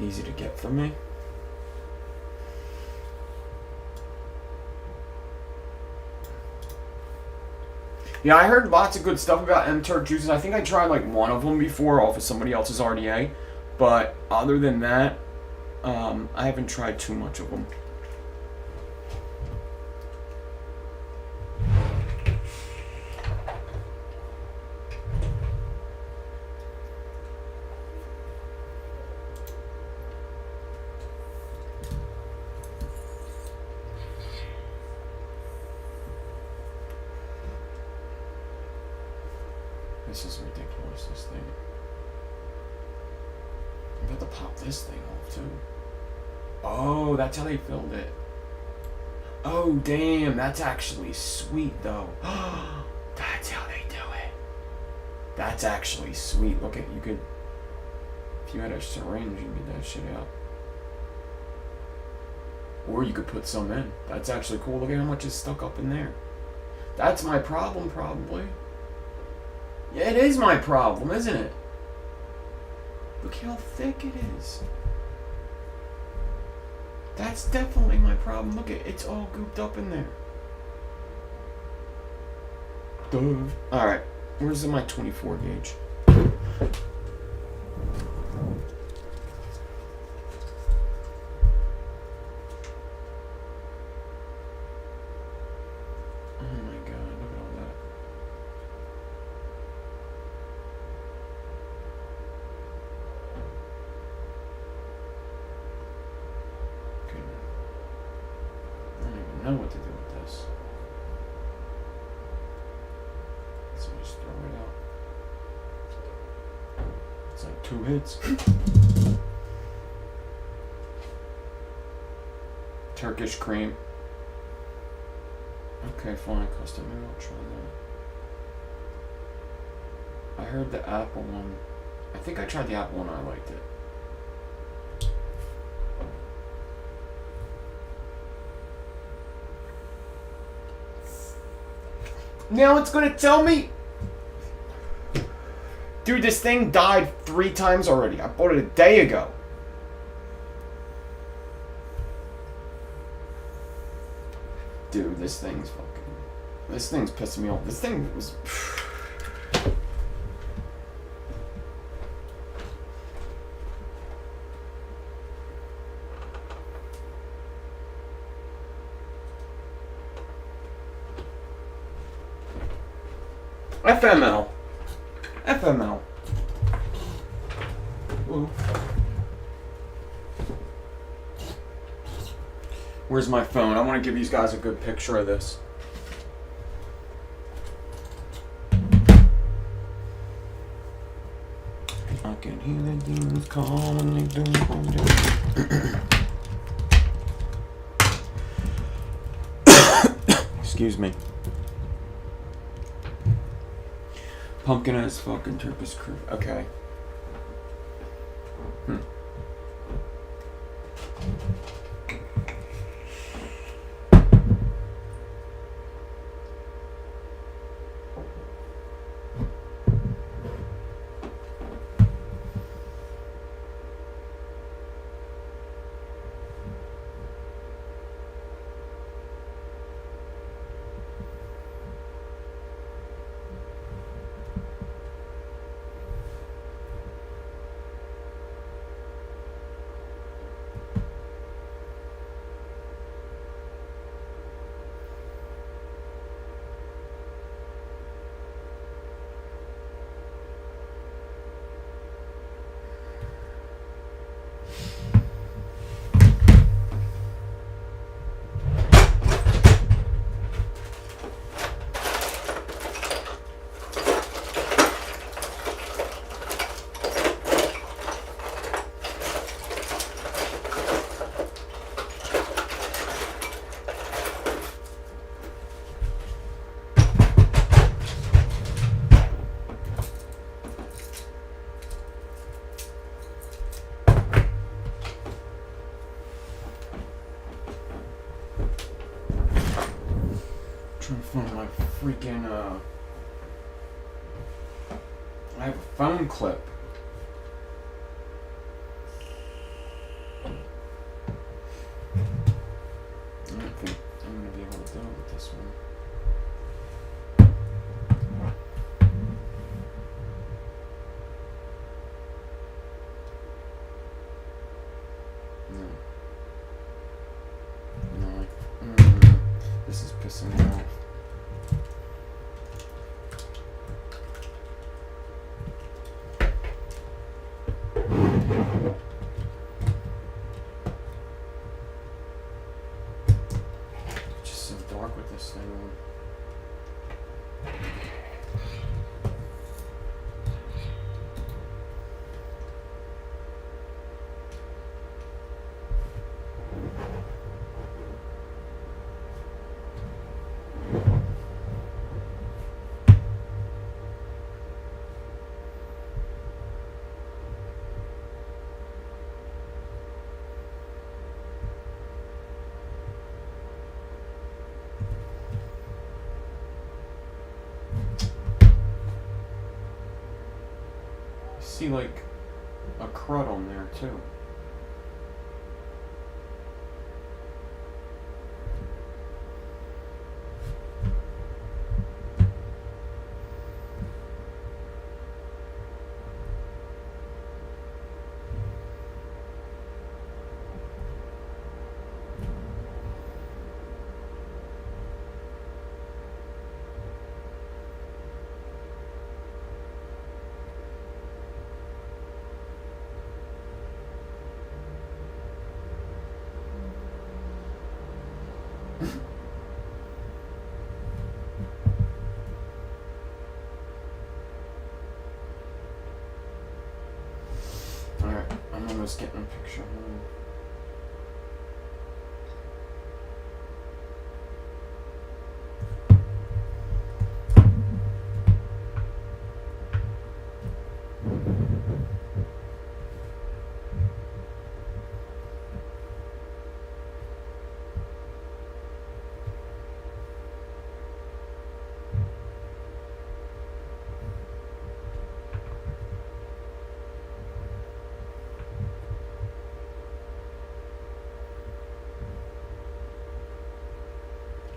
easy to get for me. Yeah, I heard lots of good stuff about M-Turk juices. I think I tried like one of them before off of somebody else's RDA. But other than that, I haven't tried too much of them. This is ridiculous, this thing. I'm about to pop this thing off, too. Oh, that's how they filled it. Oh, damn, that's actually sweet, though. That's how they do it. That's actually sweet. Look at, you could, if you had a syringe, you could get that shit out. Or you could put some in. That's actually cool. Look at how much is stuck up in there. That's my problem, probably. Yeah, it is my problem, isn't it? Look how thick it is. That's definitely my problem. Look at it's all gooped up in there. Duh. Alright, where's my 24 gauge? Know what to do with this. So just throw it out. It's like 2 hits. Turkish cream. Okay, fine, custom. Maybe I'll try that. I heard the apple one. I think I tried the apple one and I liked it. Now it's gonna tell me. Dude, this thing died 3 times already. I bought it a day ago. Dude, this thing's pissing me off. This thing was. FML. FML. Ooh. Where's my phone? I want to give you guys a good picture of this. I can hear the demons calling. Excuse me. Pumpkin ass fucking Turkish crew. Okay. trying to find my freaking, I have a phone clip. I don't think I'm going to be able to do it with this one. This is pissing me off. It's just so dark with this thing on. See like a crud on there too. Alright, I'm almost getting a picture.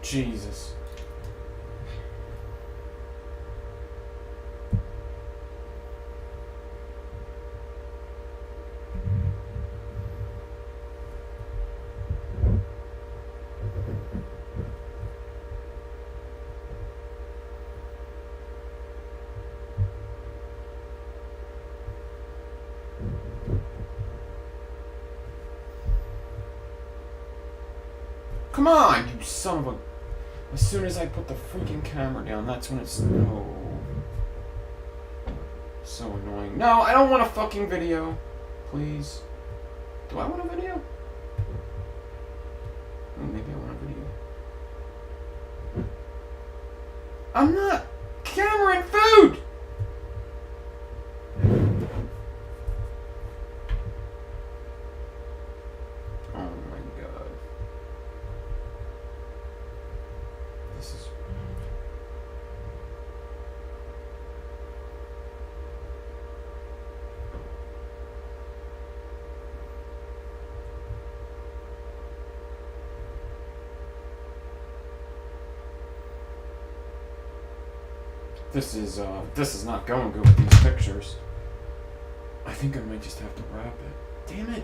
Jesus. Come on, you son of a... As soon as I put the freaking camera down, that's when it's... No. So annoying. No, I don't want a fucking video. Please. Do I want a video? Oh, maybe I want a video. I'm not... Camera and food! This is not going good with these pictures. I think I might just have to wrap it. Damn it.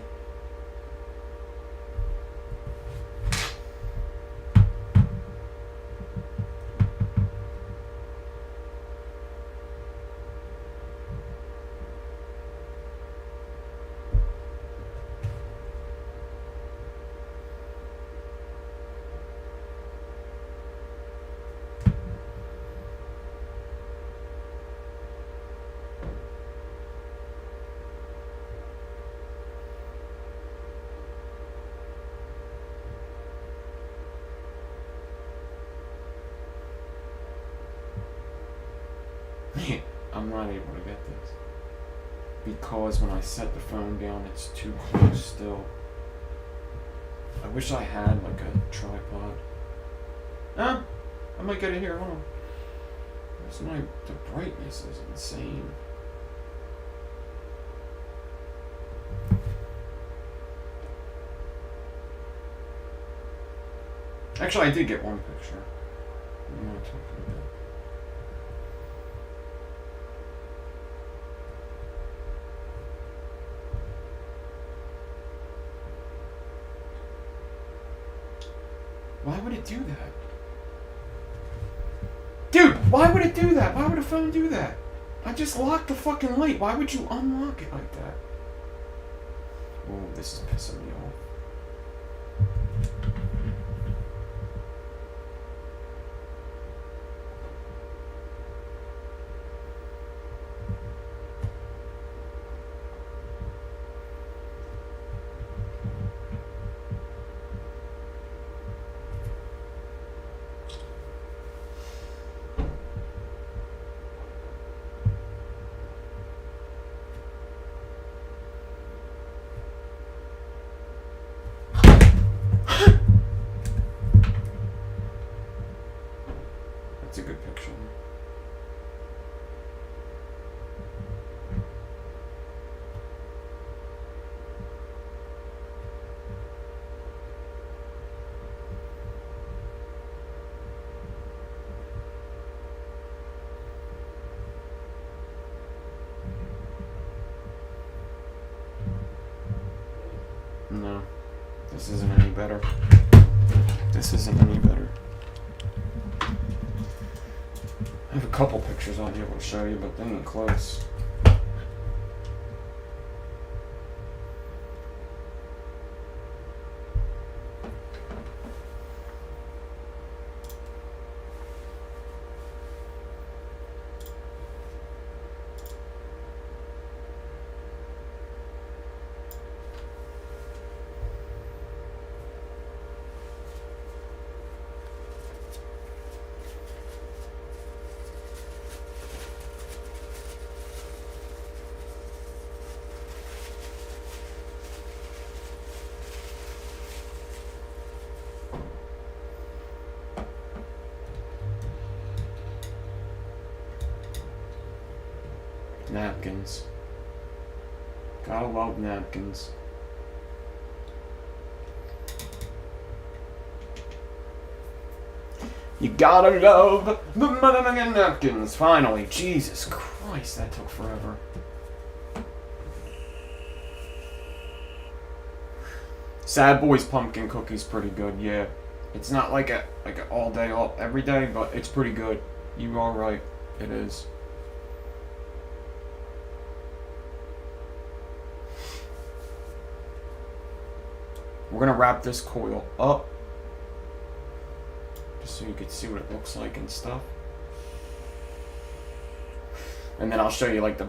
I'm not able to get this because when I set the phone down it's too close still. I wish I had like a tripod. I might get it here. Hold on. The brightness is insane. Actually, I did get one picture. What am I talking about? Why would it do that? Dude, why would it do that? Why would a phone do that? I just locked the fucking light. Why would you unlock it like that? Oh, this is pissing me off. That's a good picture. No, this isn't any better. This isn't any better. I have a couple pictures I'll be able to show you, but they ain't close. Napkins. Gotta love napkins. You gotta love the motherfucking napkins. Finally. Jesus Christ, that took forever. Sad Boy's pumpkin cookie's pretty good, yeah. It's not like a all day, every day, but it's pretty good. You are right. It is. We're gonna wrap this coil up just so you can see what it looks like and stuff. And then I'll show you like the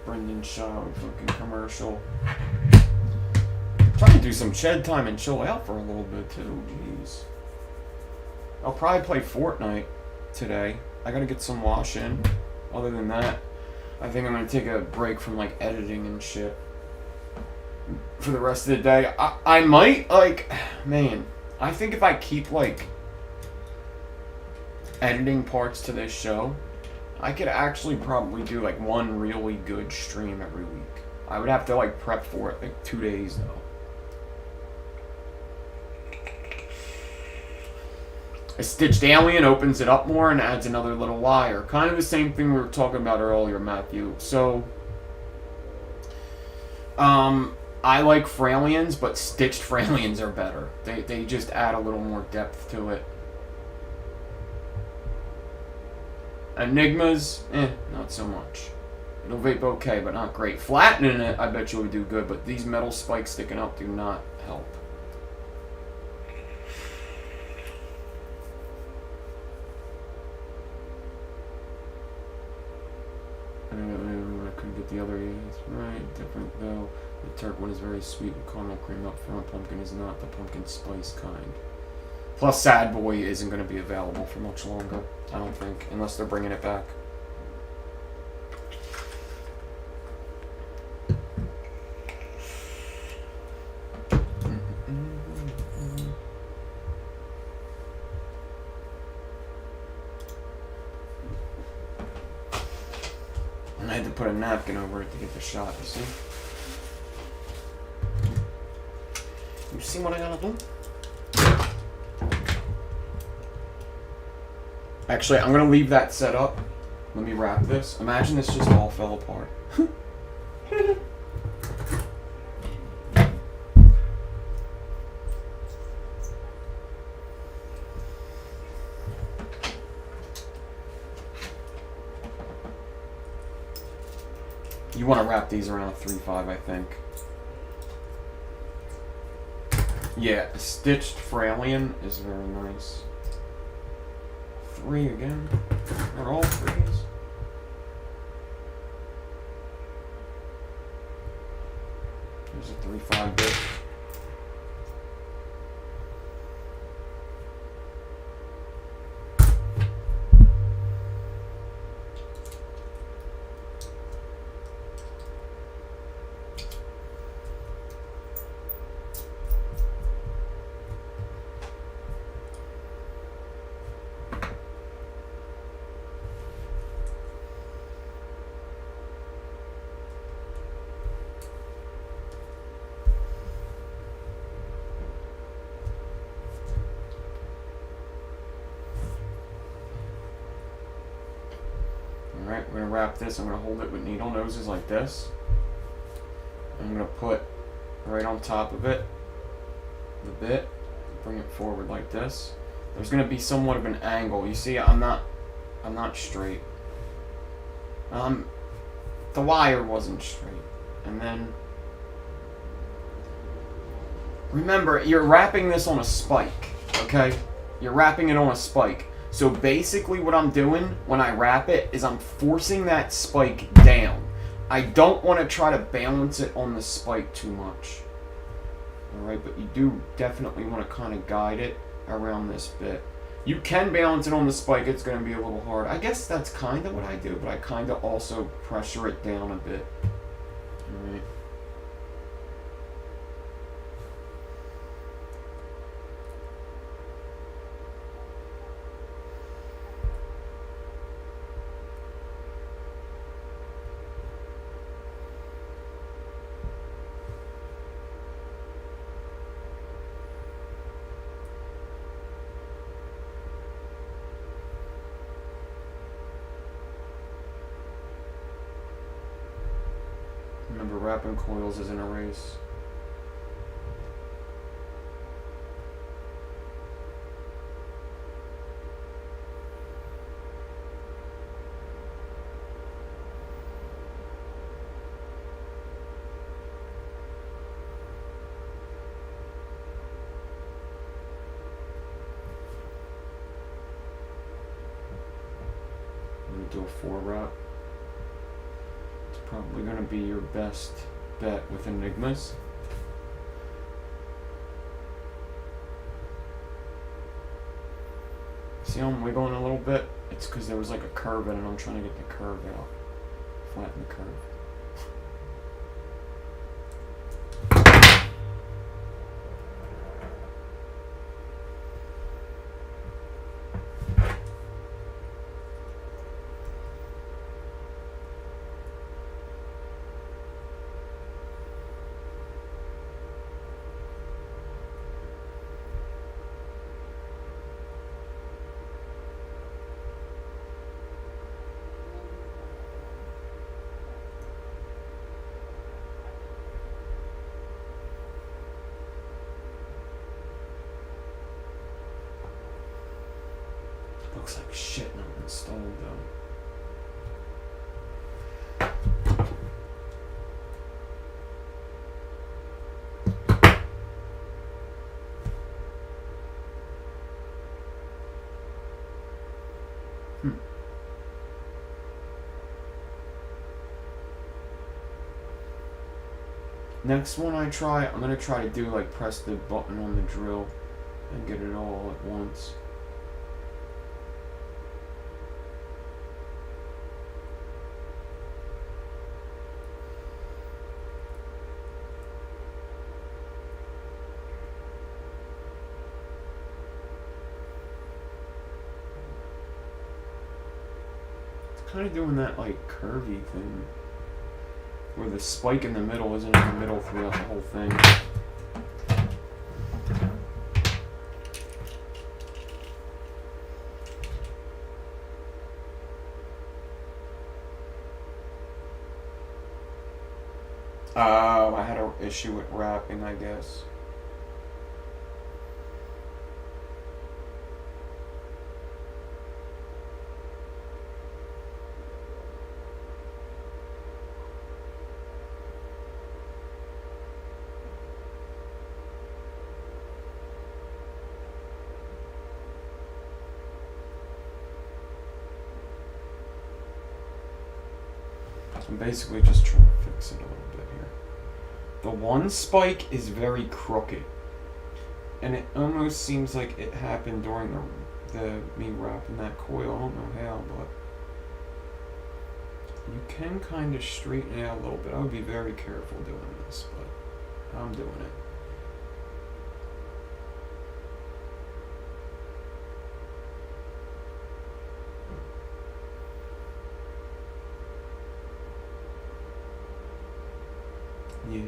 Brendan Shaw fucking commercial. I'm trying to do some shed time and chill out for a little bit too. Jeez. I'll probably play Fortnite today. I gotta get some wash in. Other than that, I think I'm gonna take a break from like editing and shit for the rest of the day. I might, like, man, I think if I keep, like, editing parts to this show, I could actually probably do, like, one really good stream every week. I would have to, like, prep for it, like, 2 days, though. A stitched alien opens it up more and adds another little wire. Kind of the same thing we were talking about earlier, Matthew. So, I like Fralians, but stitched Fralians are better. They just add a little more depth to it. Enigmas, not so much. It'll vape okay, but not great. Flattening it, I bet you would do good, but these metal spikes sticking up do not help. I couldn't get the other years. Right, different though. The Turk one is very sweet with caramel cream up front. Pumpkin is not the pumpkin spice kind. Plus, Sad Boy isn't going to be available for much longer, I don't think, unless they're bringing it back. had to put a napkin over it to get the shot, you see? You see what I gotta do? Actually, I'm gonna leave that set up. Let me wrap this. Imagine this just all fell apart. You want to wrap these around 3/5, I think. Yeah, a stitched Fralian is very nice. 3 again. They're all 3s. Here's a 3/5 bit. Alright, we're going to wrap this. I'm going to hold it with needle noses like this. I'm going to put right on top of it the bit. Bring it forward like this. There's going to be somewhat of an angle. You see, I'm not straight. The wire wasn't straight. And then, remember, you're wrapping this on a spike, okay? You're wrapping it on a spike. So basically what I'm doing when I wrap it is I'm forcing that spike down. I don't want to try to balance it on the spike too much. Alright, but you do definitely want to kind of guide it around this bit. You can balance it on the spike, it's going to be a little hard. I guess that's kind of what I do, but I kind of also pressure it down a bit. Alright. Remember, wrapping coils isn't a race. I'm going to do a 4 wrap. Probably going to be your best bet with enigmas. See how I'm wiggling a little bit? It's because there was like a curve in it. I'm trying to get the curve out. Flatten the curve. Looks like shit not installed though. Next one I'm gonna try to do like press the button on the drill and get it all at once. kind of doing that like curvy thing where the spike in the middle isn't in the middle throughout the whole thing. I had an issue with wrapping, I guess. I'm basically just trying to fix it a little bit here. The one spike is very crooked, and it almost seems like it happened during the me wrapping that coil. I don't know how, but you can kind of straighten it out a little bit. I would be very careful doing this, but I'm doing it. Yeah.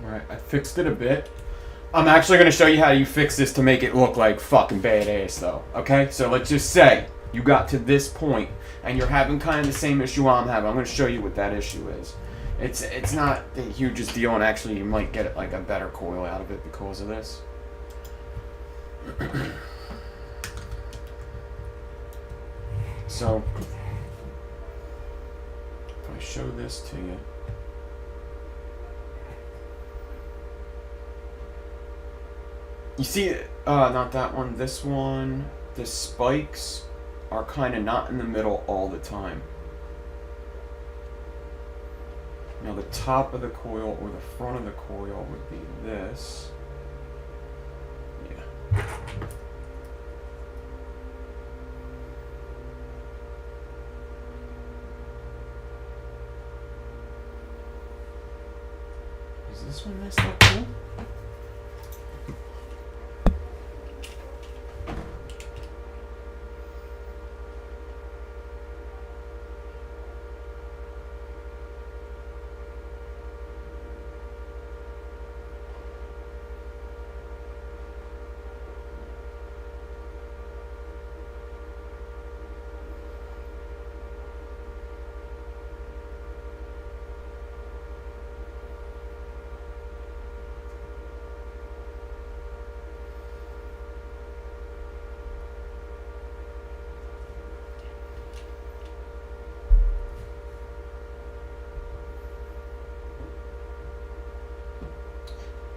Alright, I fixed it a bit. I'm actually going to show you how you fix this to make it look like fucking badass, though. Okay? So let's just say you got to this point and you're having kind of the same issue I'm having. I'm going to show you what that issue is. It's not the hugest deal, and actually you might get like a better coil out of it because of this. So if I show this to you. You see, not that one, this one, the spikes are kind of not in the middle all the time. Now the top of the coil or the front of the coil would be this. Yeah. Is this one messed up too?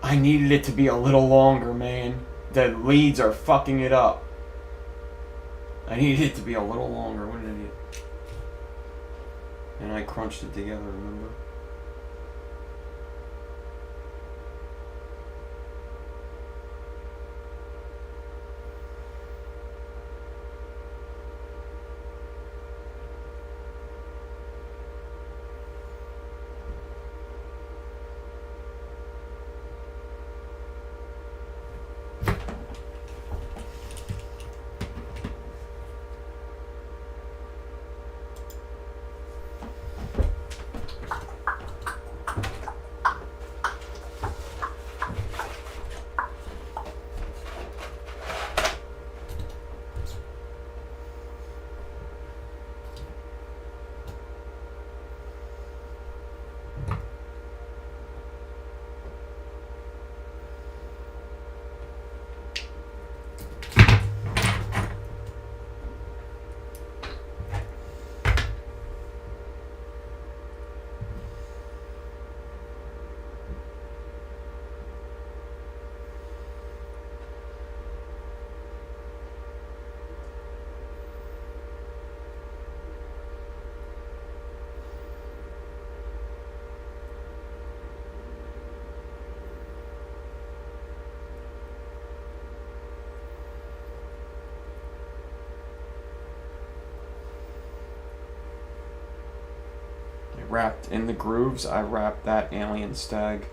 I needed it to be a little longer, man. The leads are fucking it up. I needed it to be a little longer. What an idiot. And I crunched it together, remember? wrapped in the grooves. I wrapped that alien stag.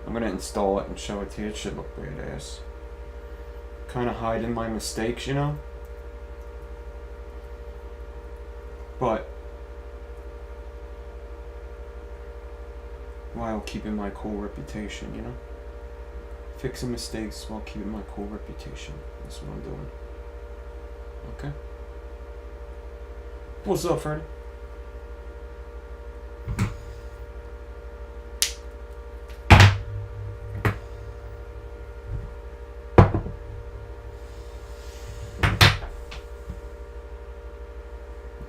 I'm gonna install it and show it to you. It should look badass. Kind of hiding my mistakes, you know? But while keeping my cool reputation, you know? Fixing mistakes while keeping my cool reputation. That's what I'm doing. Okay? What's up, Freddy?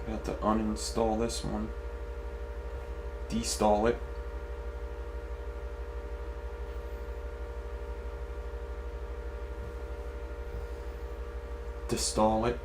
Got to uninstall this one. Deinstall it. Deinstall it.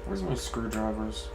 Where's my screwdrivers?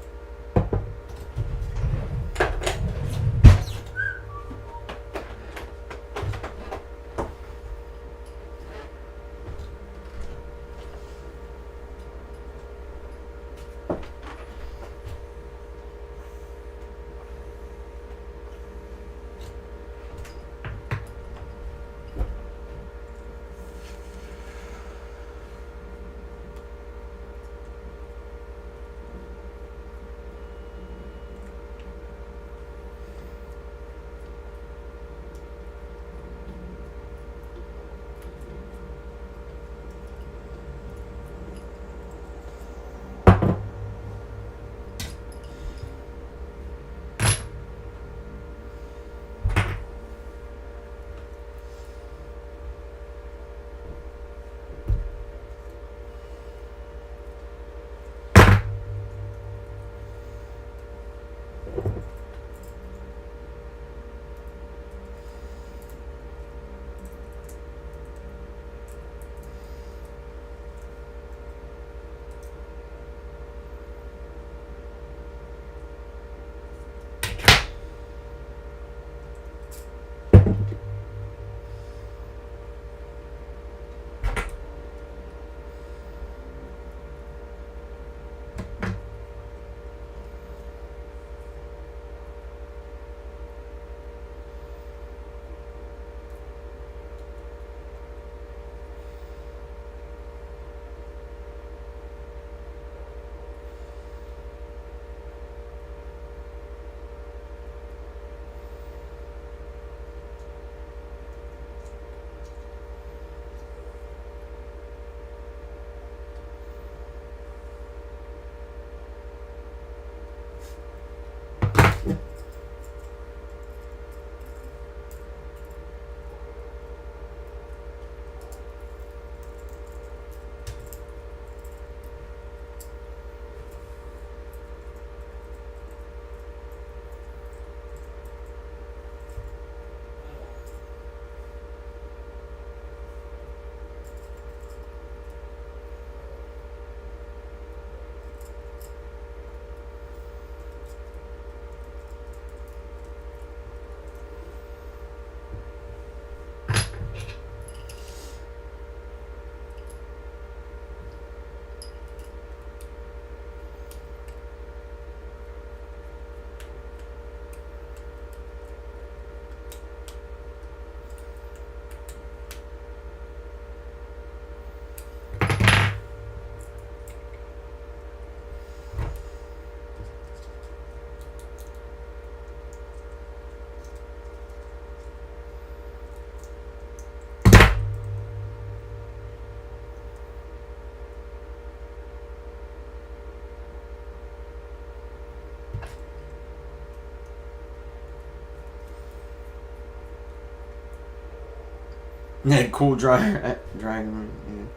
Ned Cool Dragon Man.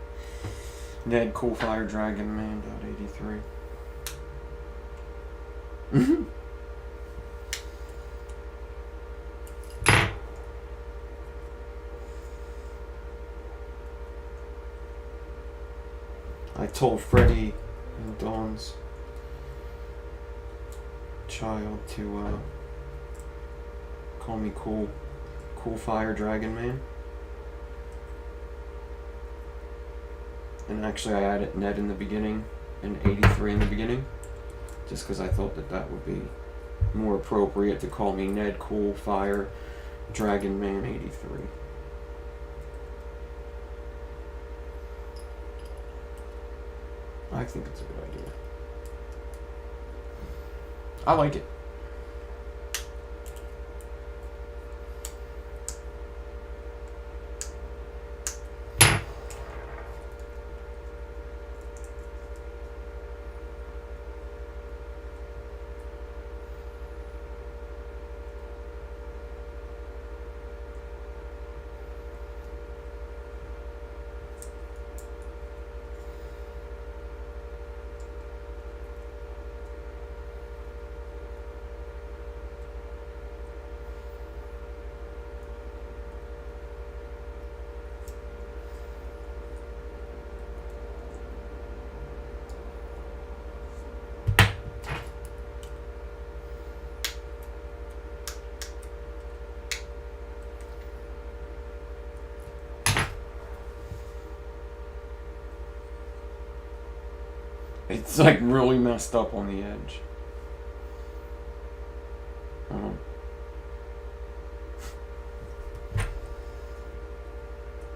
Ned Cool Fire Dragon Man .83. I told Freddie and Dawn's child to call me cool fire dragon man. And actually I added Ned in the beginning and 83 in the beginning, just because I thought that would be more appropriate to call me Ned Cool Fire Dragon Man 83. I think it's a good idea. I like it. It's like really messed up on the edge. I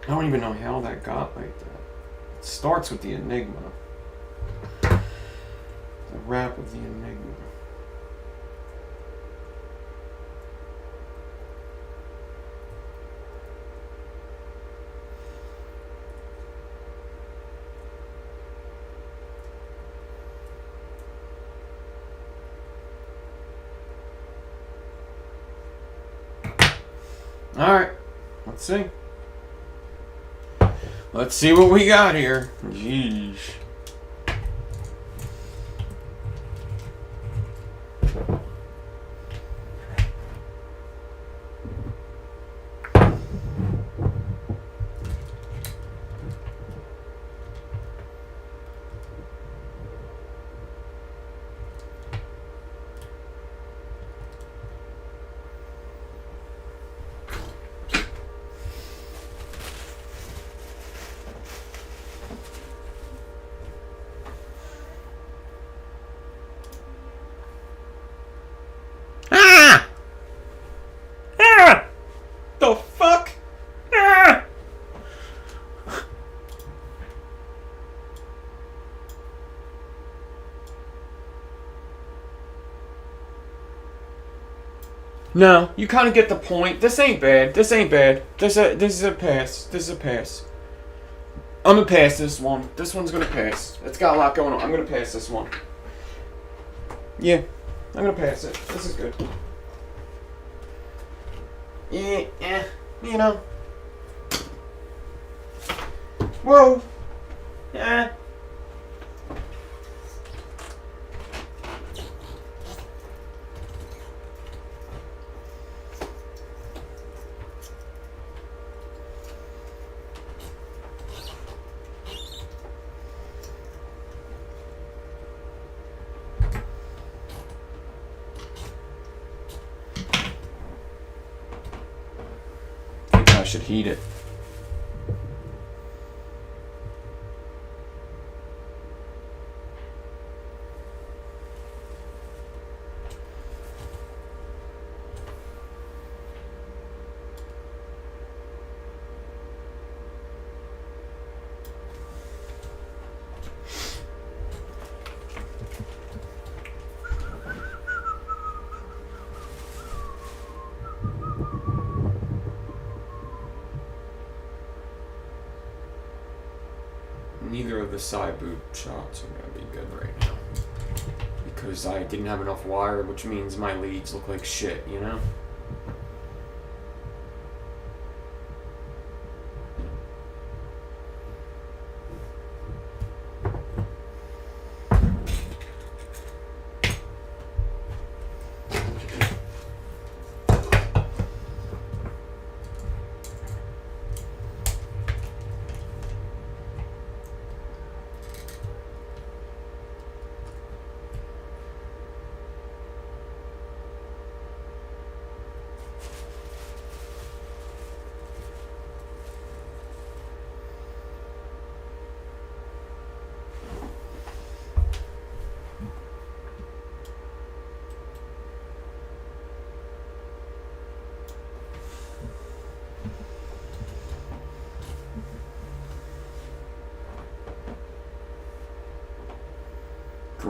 don't even know how that got like that. It starts with the enigma. The wrap of the enigma. Alright, let's see. Let's see what we got here. Jeez. The fuck? Ah! No, you kind of get the point. This ain't bad. This ain't bad. This is a pass. This is a pass. I'm gonna pass this one. This one's gonna pass. It's got a lot going on. I'm gonna pass this one. Yeah, I'm gonna pass it. This is good. Yeah, you know. Whoa. Yeah. I should heat it. Neither of the side boot shots are going to be good right now, because I didn't have enough wire, which means my leads look like shit, you know?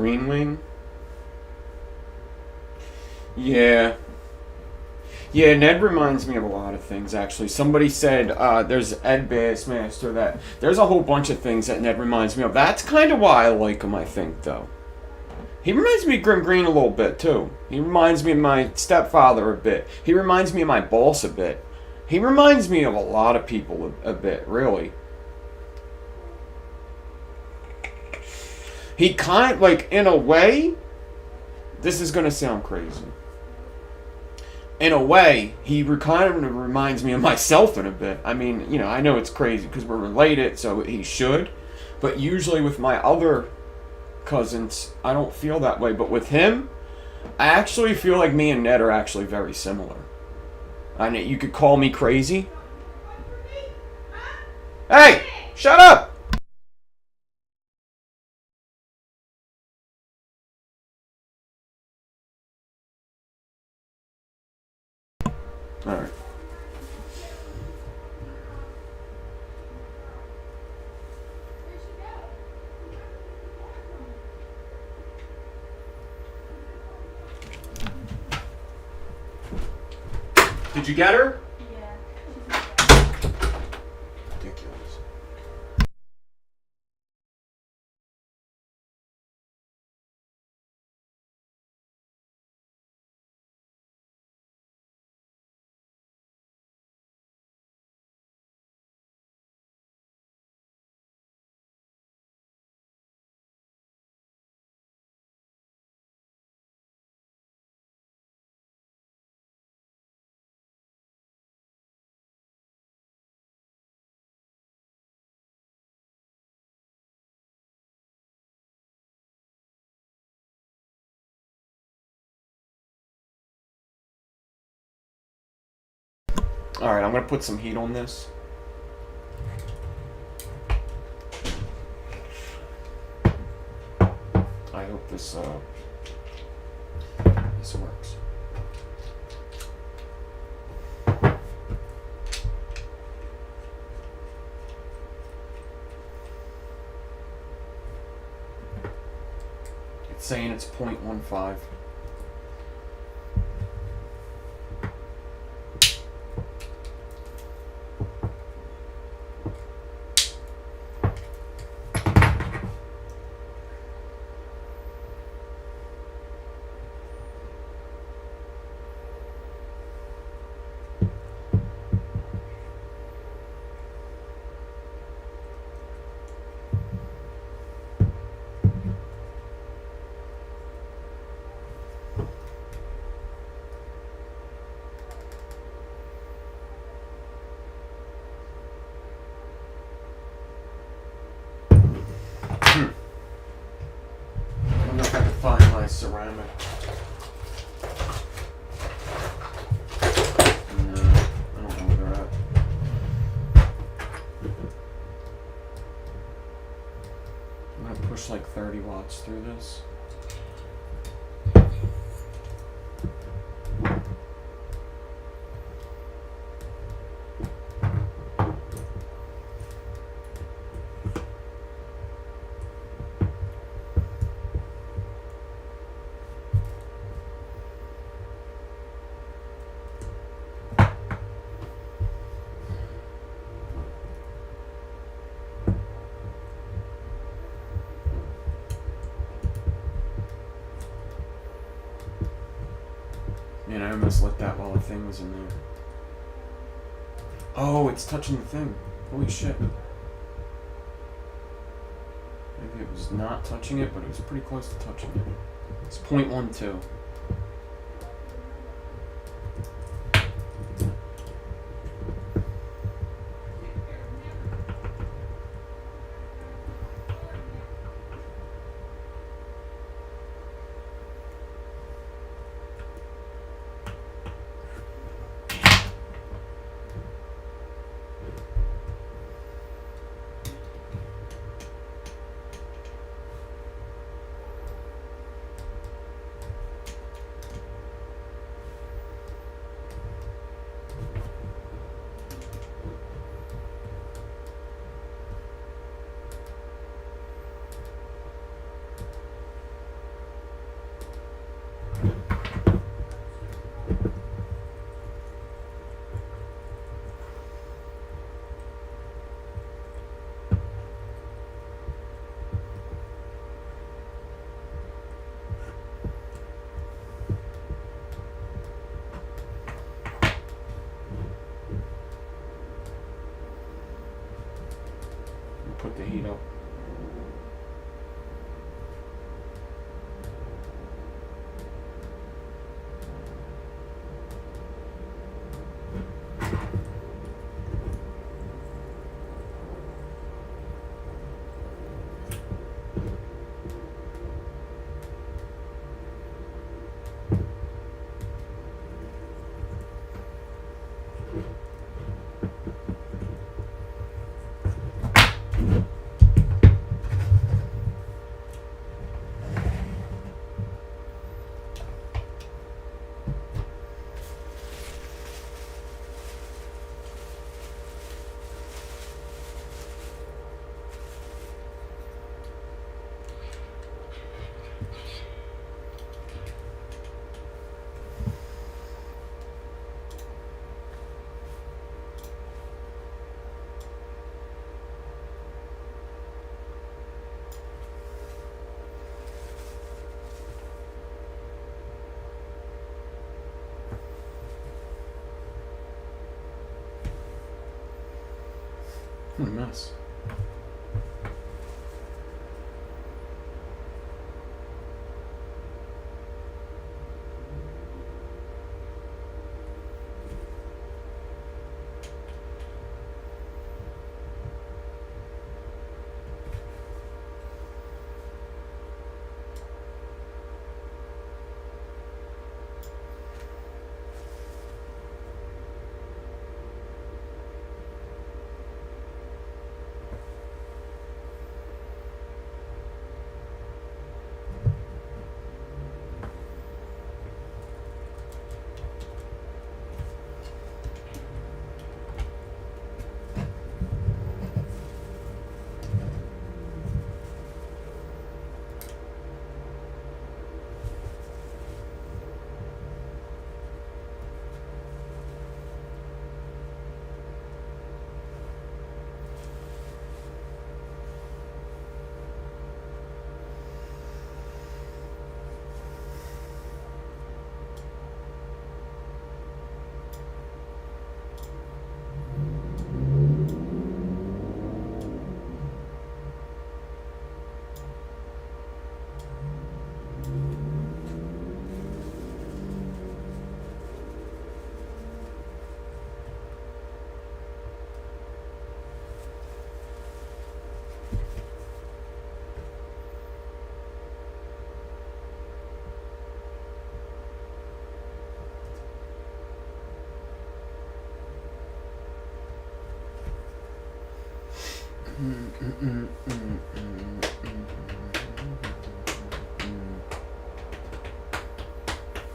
Green Wing. Yeah. Yeah, Ned reminds me of a lot of things, actually. Somebody said there's Ed Bassmaster that... There's a whole bunch of things that Ned reminds me of. That's kind of why I like him, I think, though. He reminds me of Grim Green a little bit, too. He reminds me of my stepfather a bit. He reminds me of my boss a bit. He reminds me of a lot of people a bit, really. He kind of, like, in a way... This is going to sound crazy. In a way, he kind of reminds me of myself in a bit. I mean, you know, I know it's crazy because we're related, so he should. But usually with my other cousins, I don't feel that way. But with him, I actually feel like me and Ned are actually very similar. I know you could call me crazy. Hey, shut up! All right. Did you get her? Yeah. Ridiculous. Alright, I'm gonna put some heat on this. I hope this works. It's saying it's 0.15. I wonder if I can find my ceramic. No, I don't know where they're at. I'm gonna push like 30 watts through this. Man, I almost lit that while the thing was in there. Oh, it's touching the thing. Holy shit. Maybe it was not touching it, but it was pretty close to touching it. It's 0.12. put the heat up. What a mess.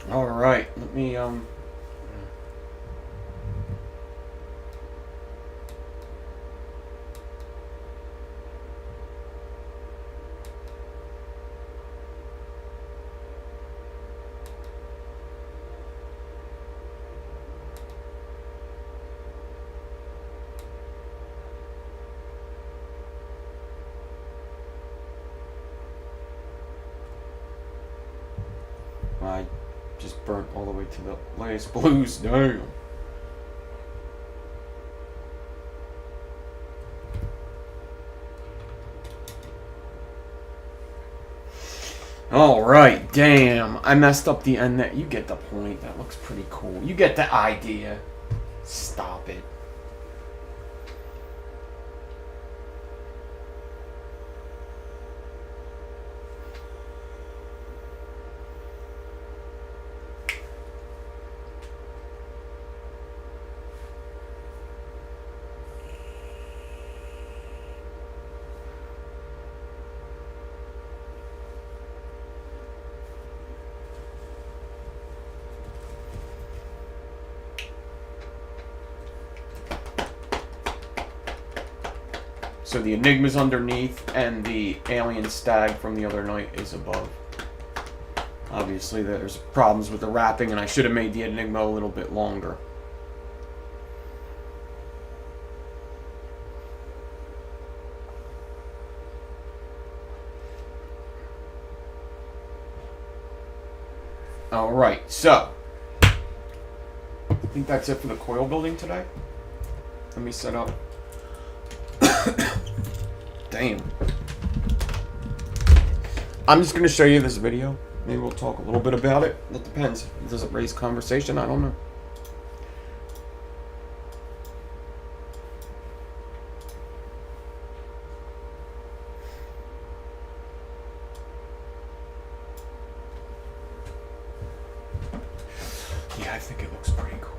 All right, let me I just burnt all the way to the last blues. Damn. All right, damn. I messed up the end there. You get the point. That looks pretty cool. You get the idea. Stop it. So the enigma's underneath, and the alien stag from the other night is above. Obviously, there's problems with the wrapping, and I should have made the enigma a little bit longer. Alright, so I think that's it for the coil building today. Let me set up Damn. I'm just going to show you this video. Maybe we'll talk a little bit about it. It depends. Does it raise conversation? I don't know. Yeah, I think it looks pretty cool.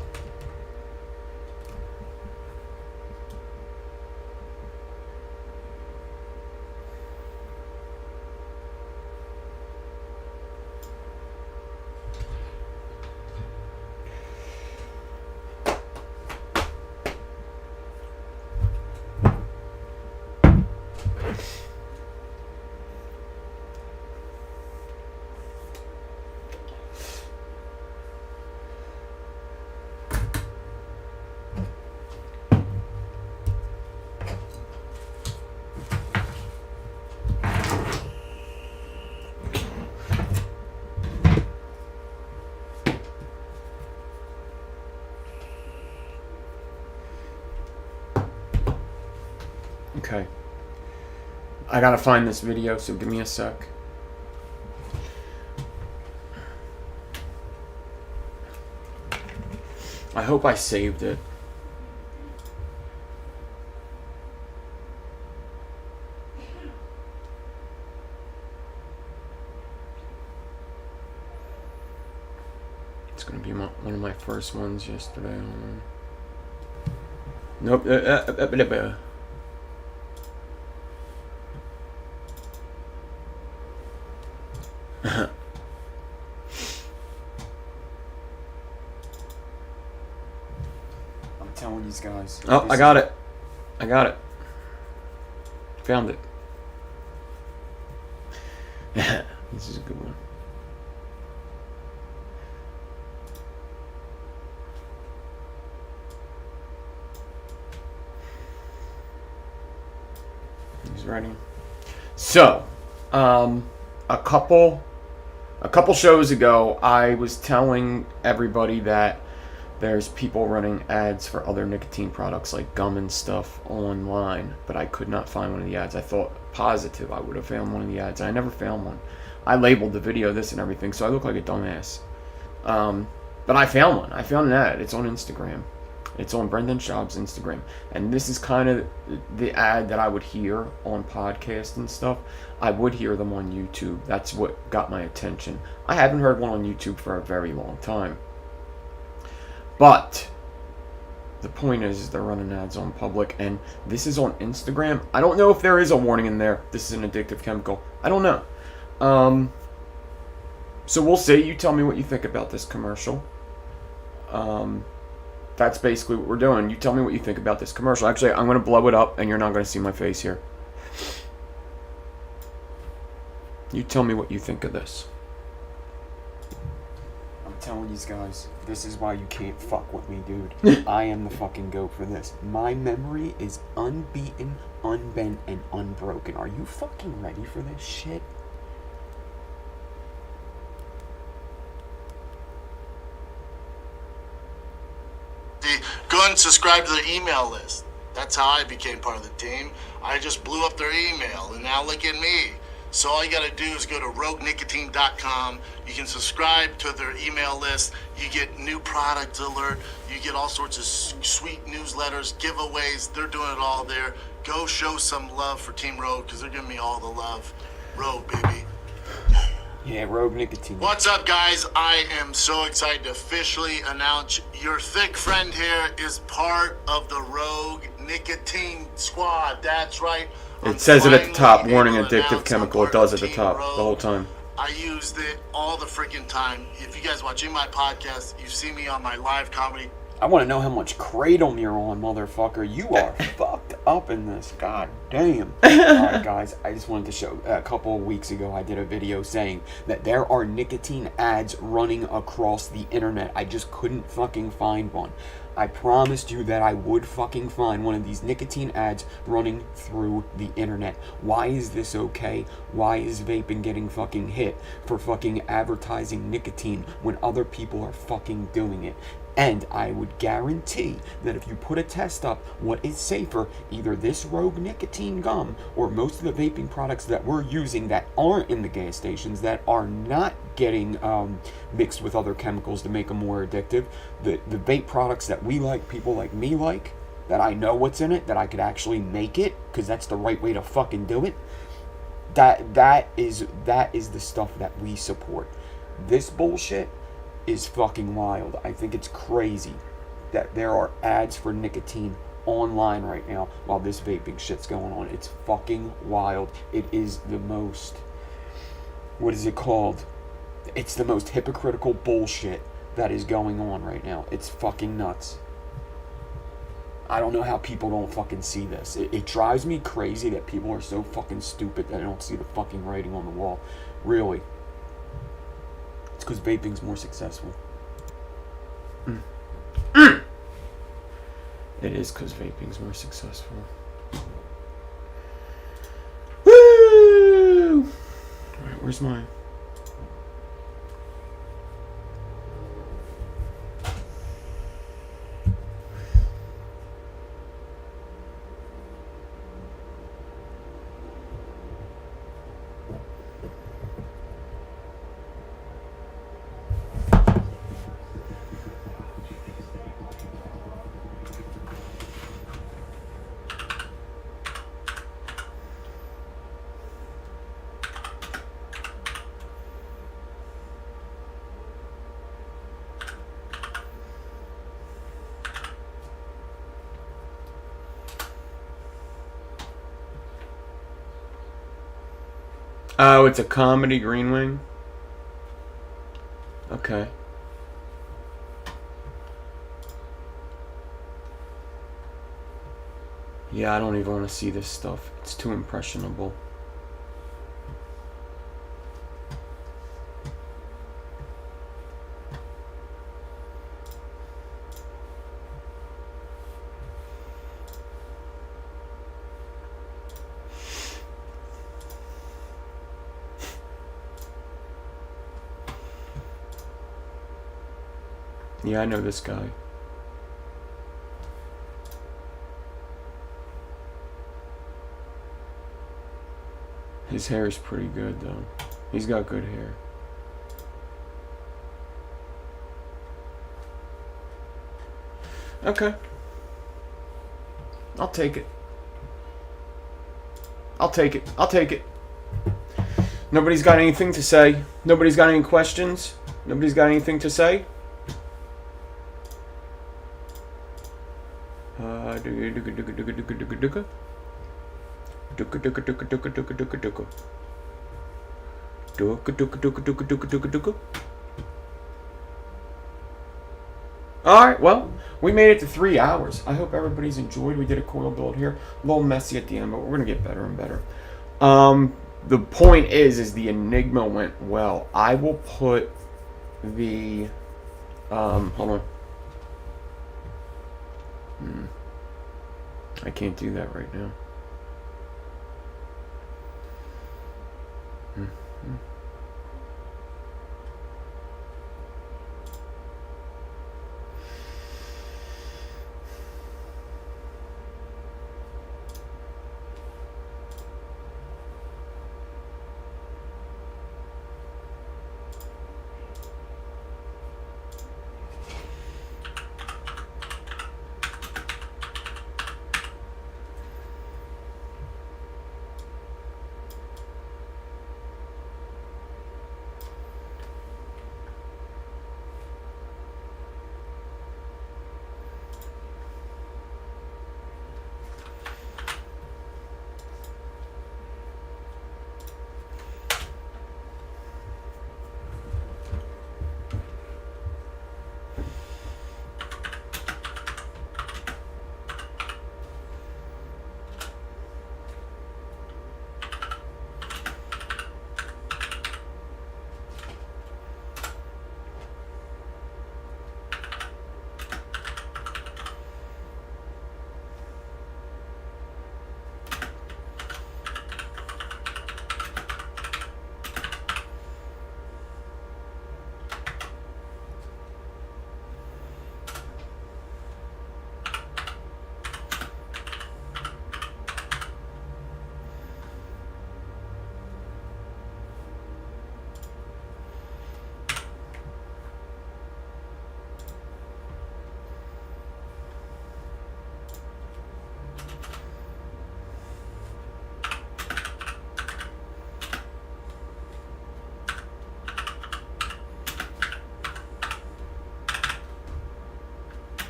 Okay. I gotta find this video, so give me a sec. I hope I saved it. It's gonna be one of my first ones yesterday. Nope. I'm telling these guys. Oh, I got it. I got it. Found it. This is a good one. He's ready. So, a couple shows ago, I was telling everybody that there's people running ads for other nicotine products like gum and stuff online, but I could not find one of the ads. I thought positive I would have found one of the ads. I never found one. I labeled the video this and everything, so I look like a dumbass. But I found one. I found an ad. It's on Instagram. It's on Brendan Schaub's Instagram. And this is kind of the ad that I would hear on podcasts and stuff. I would hear them on YouTube. That's what got my attention. I haven't heard one on YouTube for a very long time. But the point is they're running ads on public, and this is on Instagram. I don't know if there is a warning in there. This is an addictive chemical. I don't know. So we'll see. You tell me what you think about this commercial. That's basically what we're doing. You tell me what you think about this commercial. Actually, I'm going to blow it up, and you're not going to see my face here. You tell me what you think of this. I'm telling these guys, this is why you can't fuck with me, dude. I am the fucking goat for this. My memory is unbeaten, unbent, and unbroken. Are you fucking ready for this shit? Go and subscribe to their email list. That's how I became part of the team. I just blew up their email, and now look at me. So all you gotta do is go to roguenicotine.com. You can subscribe to their email list. You get new product alert. You get all sorts of sweet newsletters, giveaways. They're doing it all there. Go show some love for Team Rogue, because they're giving me all the love. Rogue, baby. Yeah, Rogue Nicotine. What's up, guys? I am so excited to officially announce your thick friend here is part of the Rogue Nicotine Squad. That's right. It says it at the top, warning addictive chemical. It does at the top the whole time. I used it all the freaking time. If you guys watching my podcast, you see me on my live comedy. I want to know how much kratom you're on, motherfucker. You are fucked up in this. God damn. Alright, guys, I just wanted to show. A couple of weeks ago, I did a video saying that there are nicotine ads running across the internet. I just couldn't fucking find one. I promised you that I would fucking find one of these nicotine ads running through the internet. Why is this okay? Why is vaping getting fucking hit for fucking advertising nicotine when other people are fucking doing it? And I would guarantee that if you put a test up, what is safer, either this Rogue nicotine gum or most of the vaping products that we're using that aren't in the gas stations, that are not getting mixed with other chemicals to make them more addictive, the vape products that we like, people like me like, that I know what's in it, that I could actually make it, because that's the right way to fucking do it, that is the stuff that we support. This bullshit is fucking wild. I think it's crazy that there are ads for nicotine online right now while this vaping shit's going on. It's fucking wild. It is the most, what is it called? It's the most hypocritical bullshit that is going on right now. It's fucking nuts. I don't know how people don't fucking see this. It drives me crazy that people are so fucking stupid that they don't see the fucking writing on the wall. Really. It's because vaping's more successful. It is because vaping's more successful. Woo! Alright, where's mine? Oh, it's a comedy Green Wing? Okay. Yeah, I don't even want to see this stuff. It's too impressionable. Yeah, I know this guy. His hair is pretty good, though. He's got good hair. Okay. I'll take it. I'll take it. I'll take it. Nobody's got anything to say? Nobody's got any questions? Nobody's got anything to say? Alright, well, we made it to 3 hours. I hope everybody's enjoyed. We did a coil build here. A little messy at the end, but we're going to get better and better. The point is the Enigma went well. I will put the... hold on. I can't do that right now.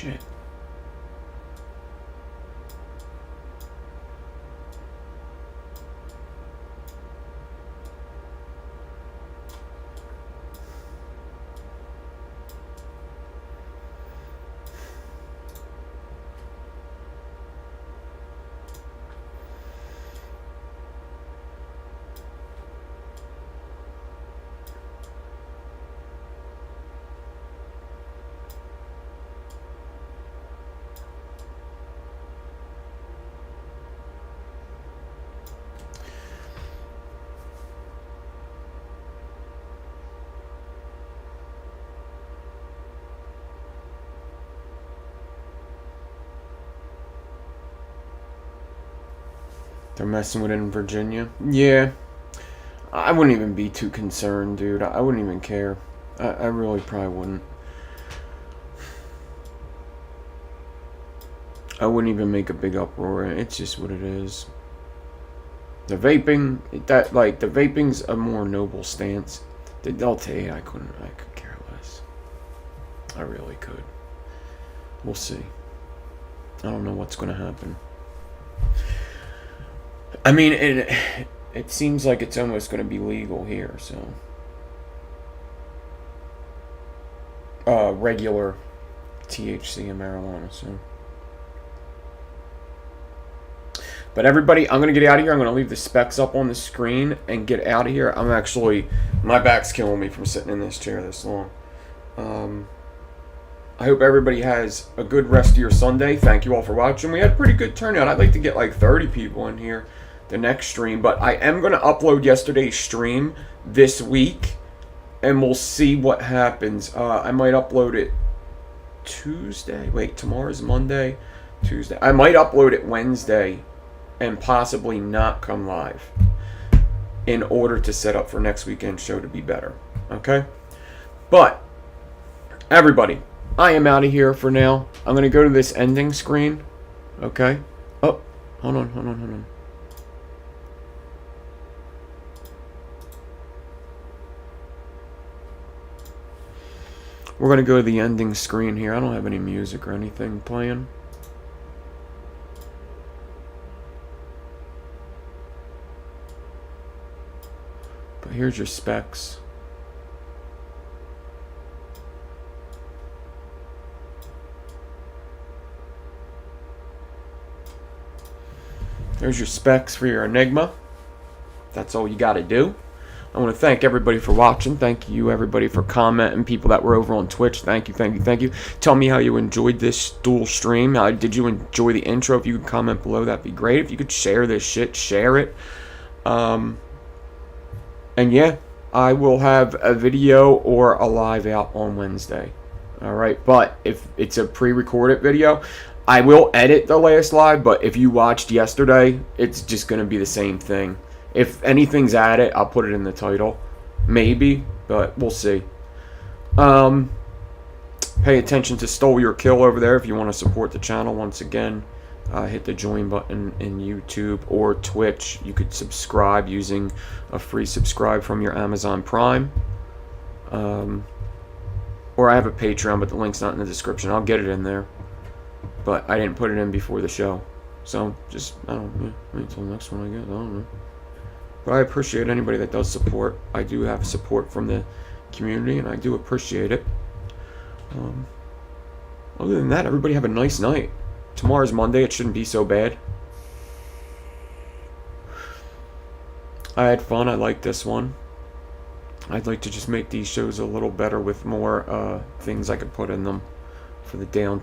shit. They're messing with it in Virginia. Yeah. I wouldn't even be too concerned, dude. I wouldn't even care. I really probably wouldn't. I wouldn't even make a big uproar. It's just what it is. The vaping, the vaping's a more noble stance. I'll tell you, I could care less. I really could. We'll see. I don't know what's going to happen. I mean, it seems like it's almost going to be legal here, so. Regular THC and marijuana, so. But everybody, I'm going to get out of here. I'm going to leave the specs up on the screen and get out of here. My back's killing me from sitting in this chair this long. I hope everybody has a good rest of your Sunday. Thank you all for watching. We had a pretty good turnout. I'd like to get like 30 people in here the next stream. But I am going to upload yesterday's stream this week. And we'll see what happens. I might upload it Tuesday. Wait, tomorrow's Monday. Tuesday. I might upload it Wednesday. And possibly not come live in order to set up for next weekend's show to be better. Okay? But, everybody, I am out of here for now. I'm going to go to this ending screen. Okay? Oh, hold on. We're going to go to the ending screen here. I don't have any music or anything playing. But here's your specs. There's your specs for your Enigma. That's all you got to do. I want to thank everybody for watching. Thank you, everybody, for commenting. People that were over on Twitch, thank you. Tell me how you enjoyed this dual stream. How did you enjoy the intro? If you could comment below, that'd be great. If you could share this shit, share it. And yeah, I will have a video or a live out on Wednesday. Alright, but if it's a pre-recorded video, I will edit the last live, but if you watched yesterday, it's just going to be the same thing. If anything's added, I'll put it in the title. Maybe, but we'll see. Pay attention to Stole Your Kill over there if you want to support the channel. Once again, hit the join button in YouTube or Twitch. You could subscribe using a free subscribe from your Amazon Prime. Or I have a Patreon, but the link's not in the description. I'll get it in there. But I didn't put it in before the show. So, just, I don't know. Until the next one, I guess. I don't know. But I appreciate anybody that does support. I do have support from the community, and I do appreciate it. Other than that, everybody have a nice night. Tomorrow's Monday. It shouldn't be so bad. I had fun. I like this one. I'd like to just make these shows a little better with more things I could put in them for the downtime.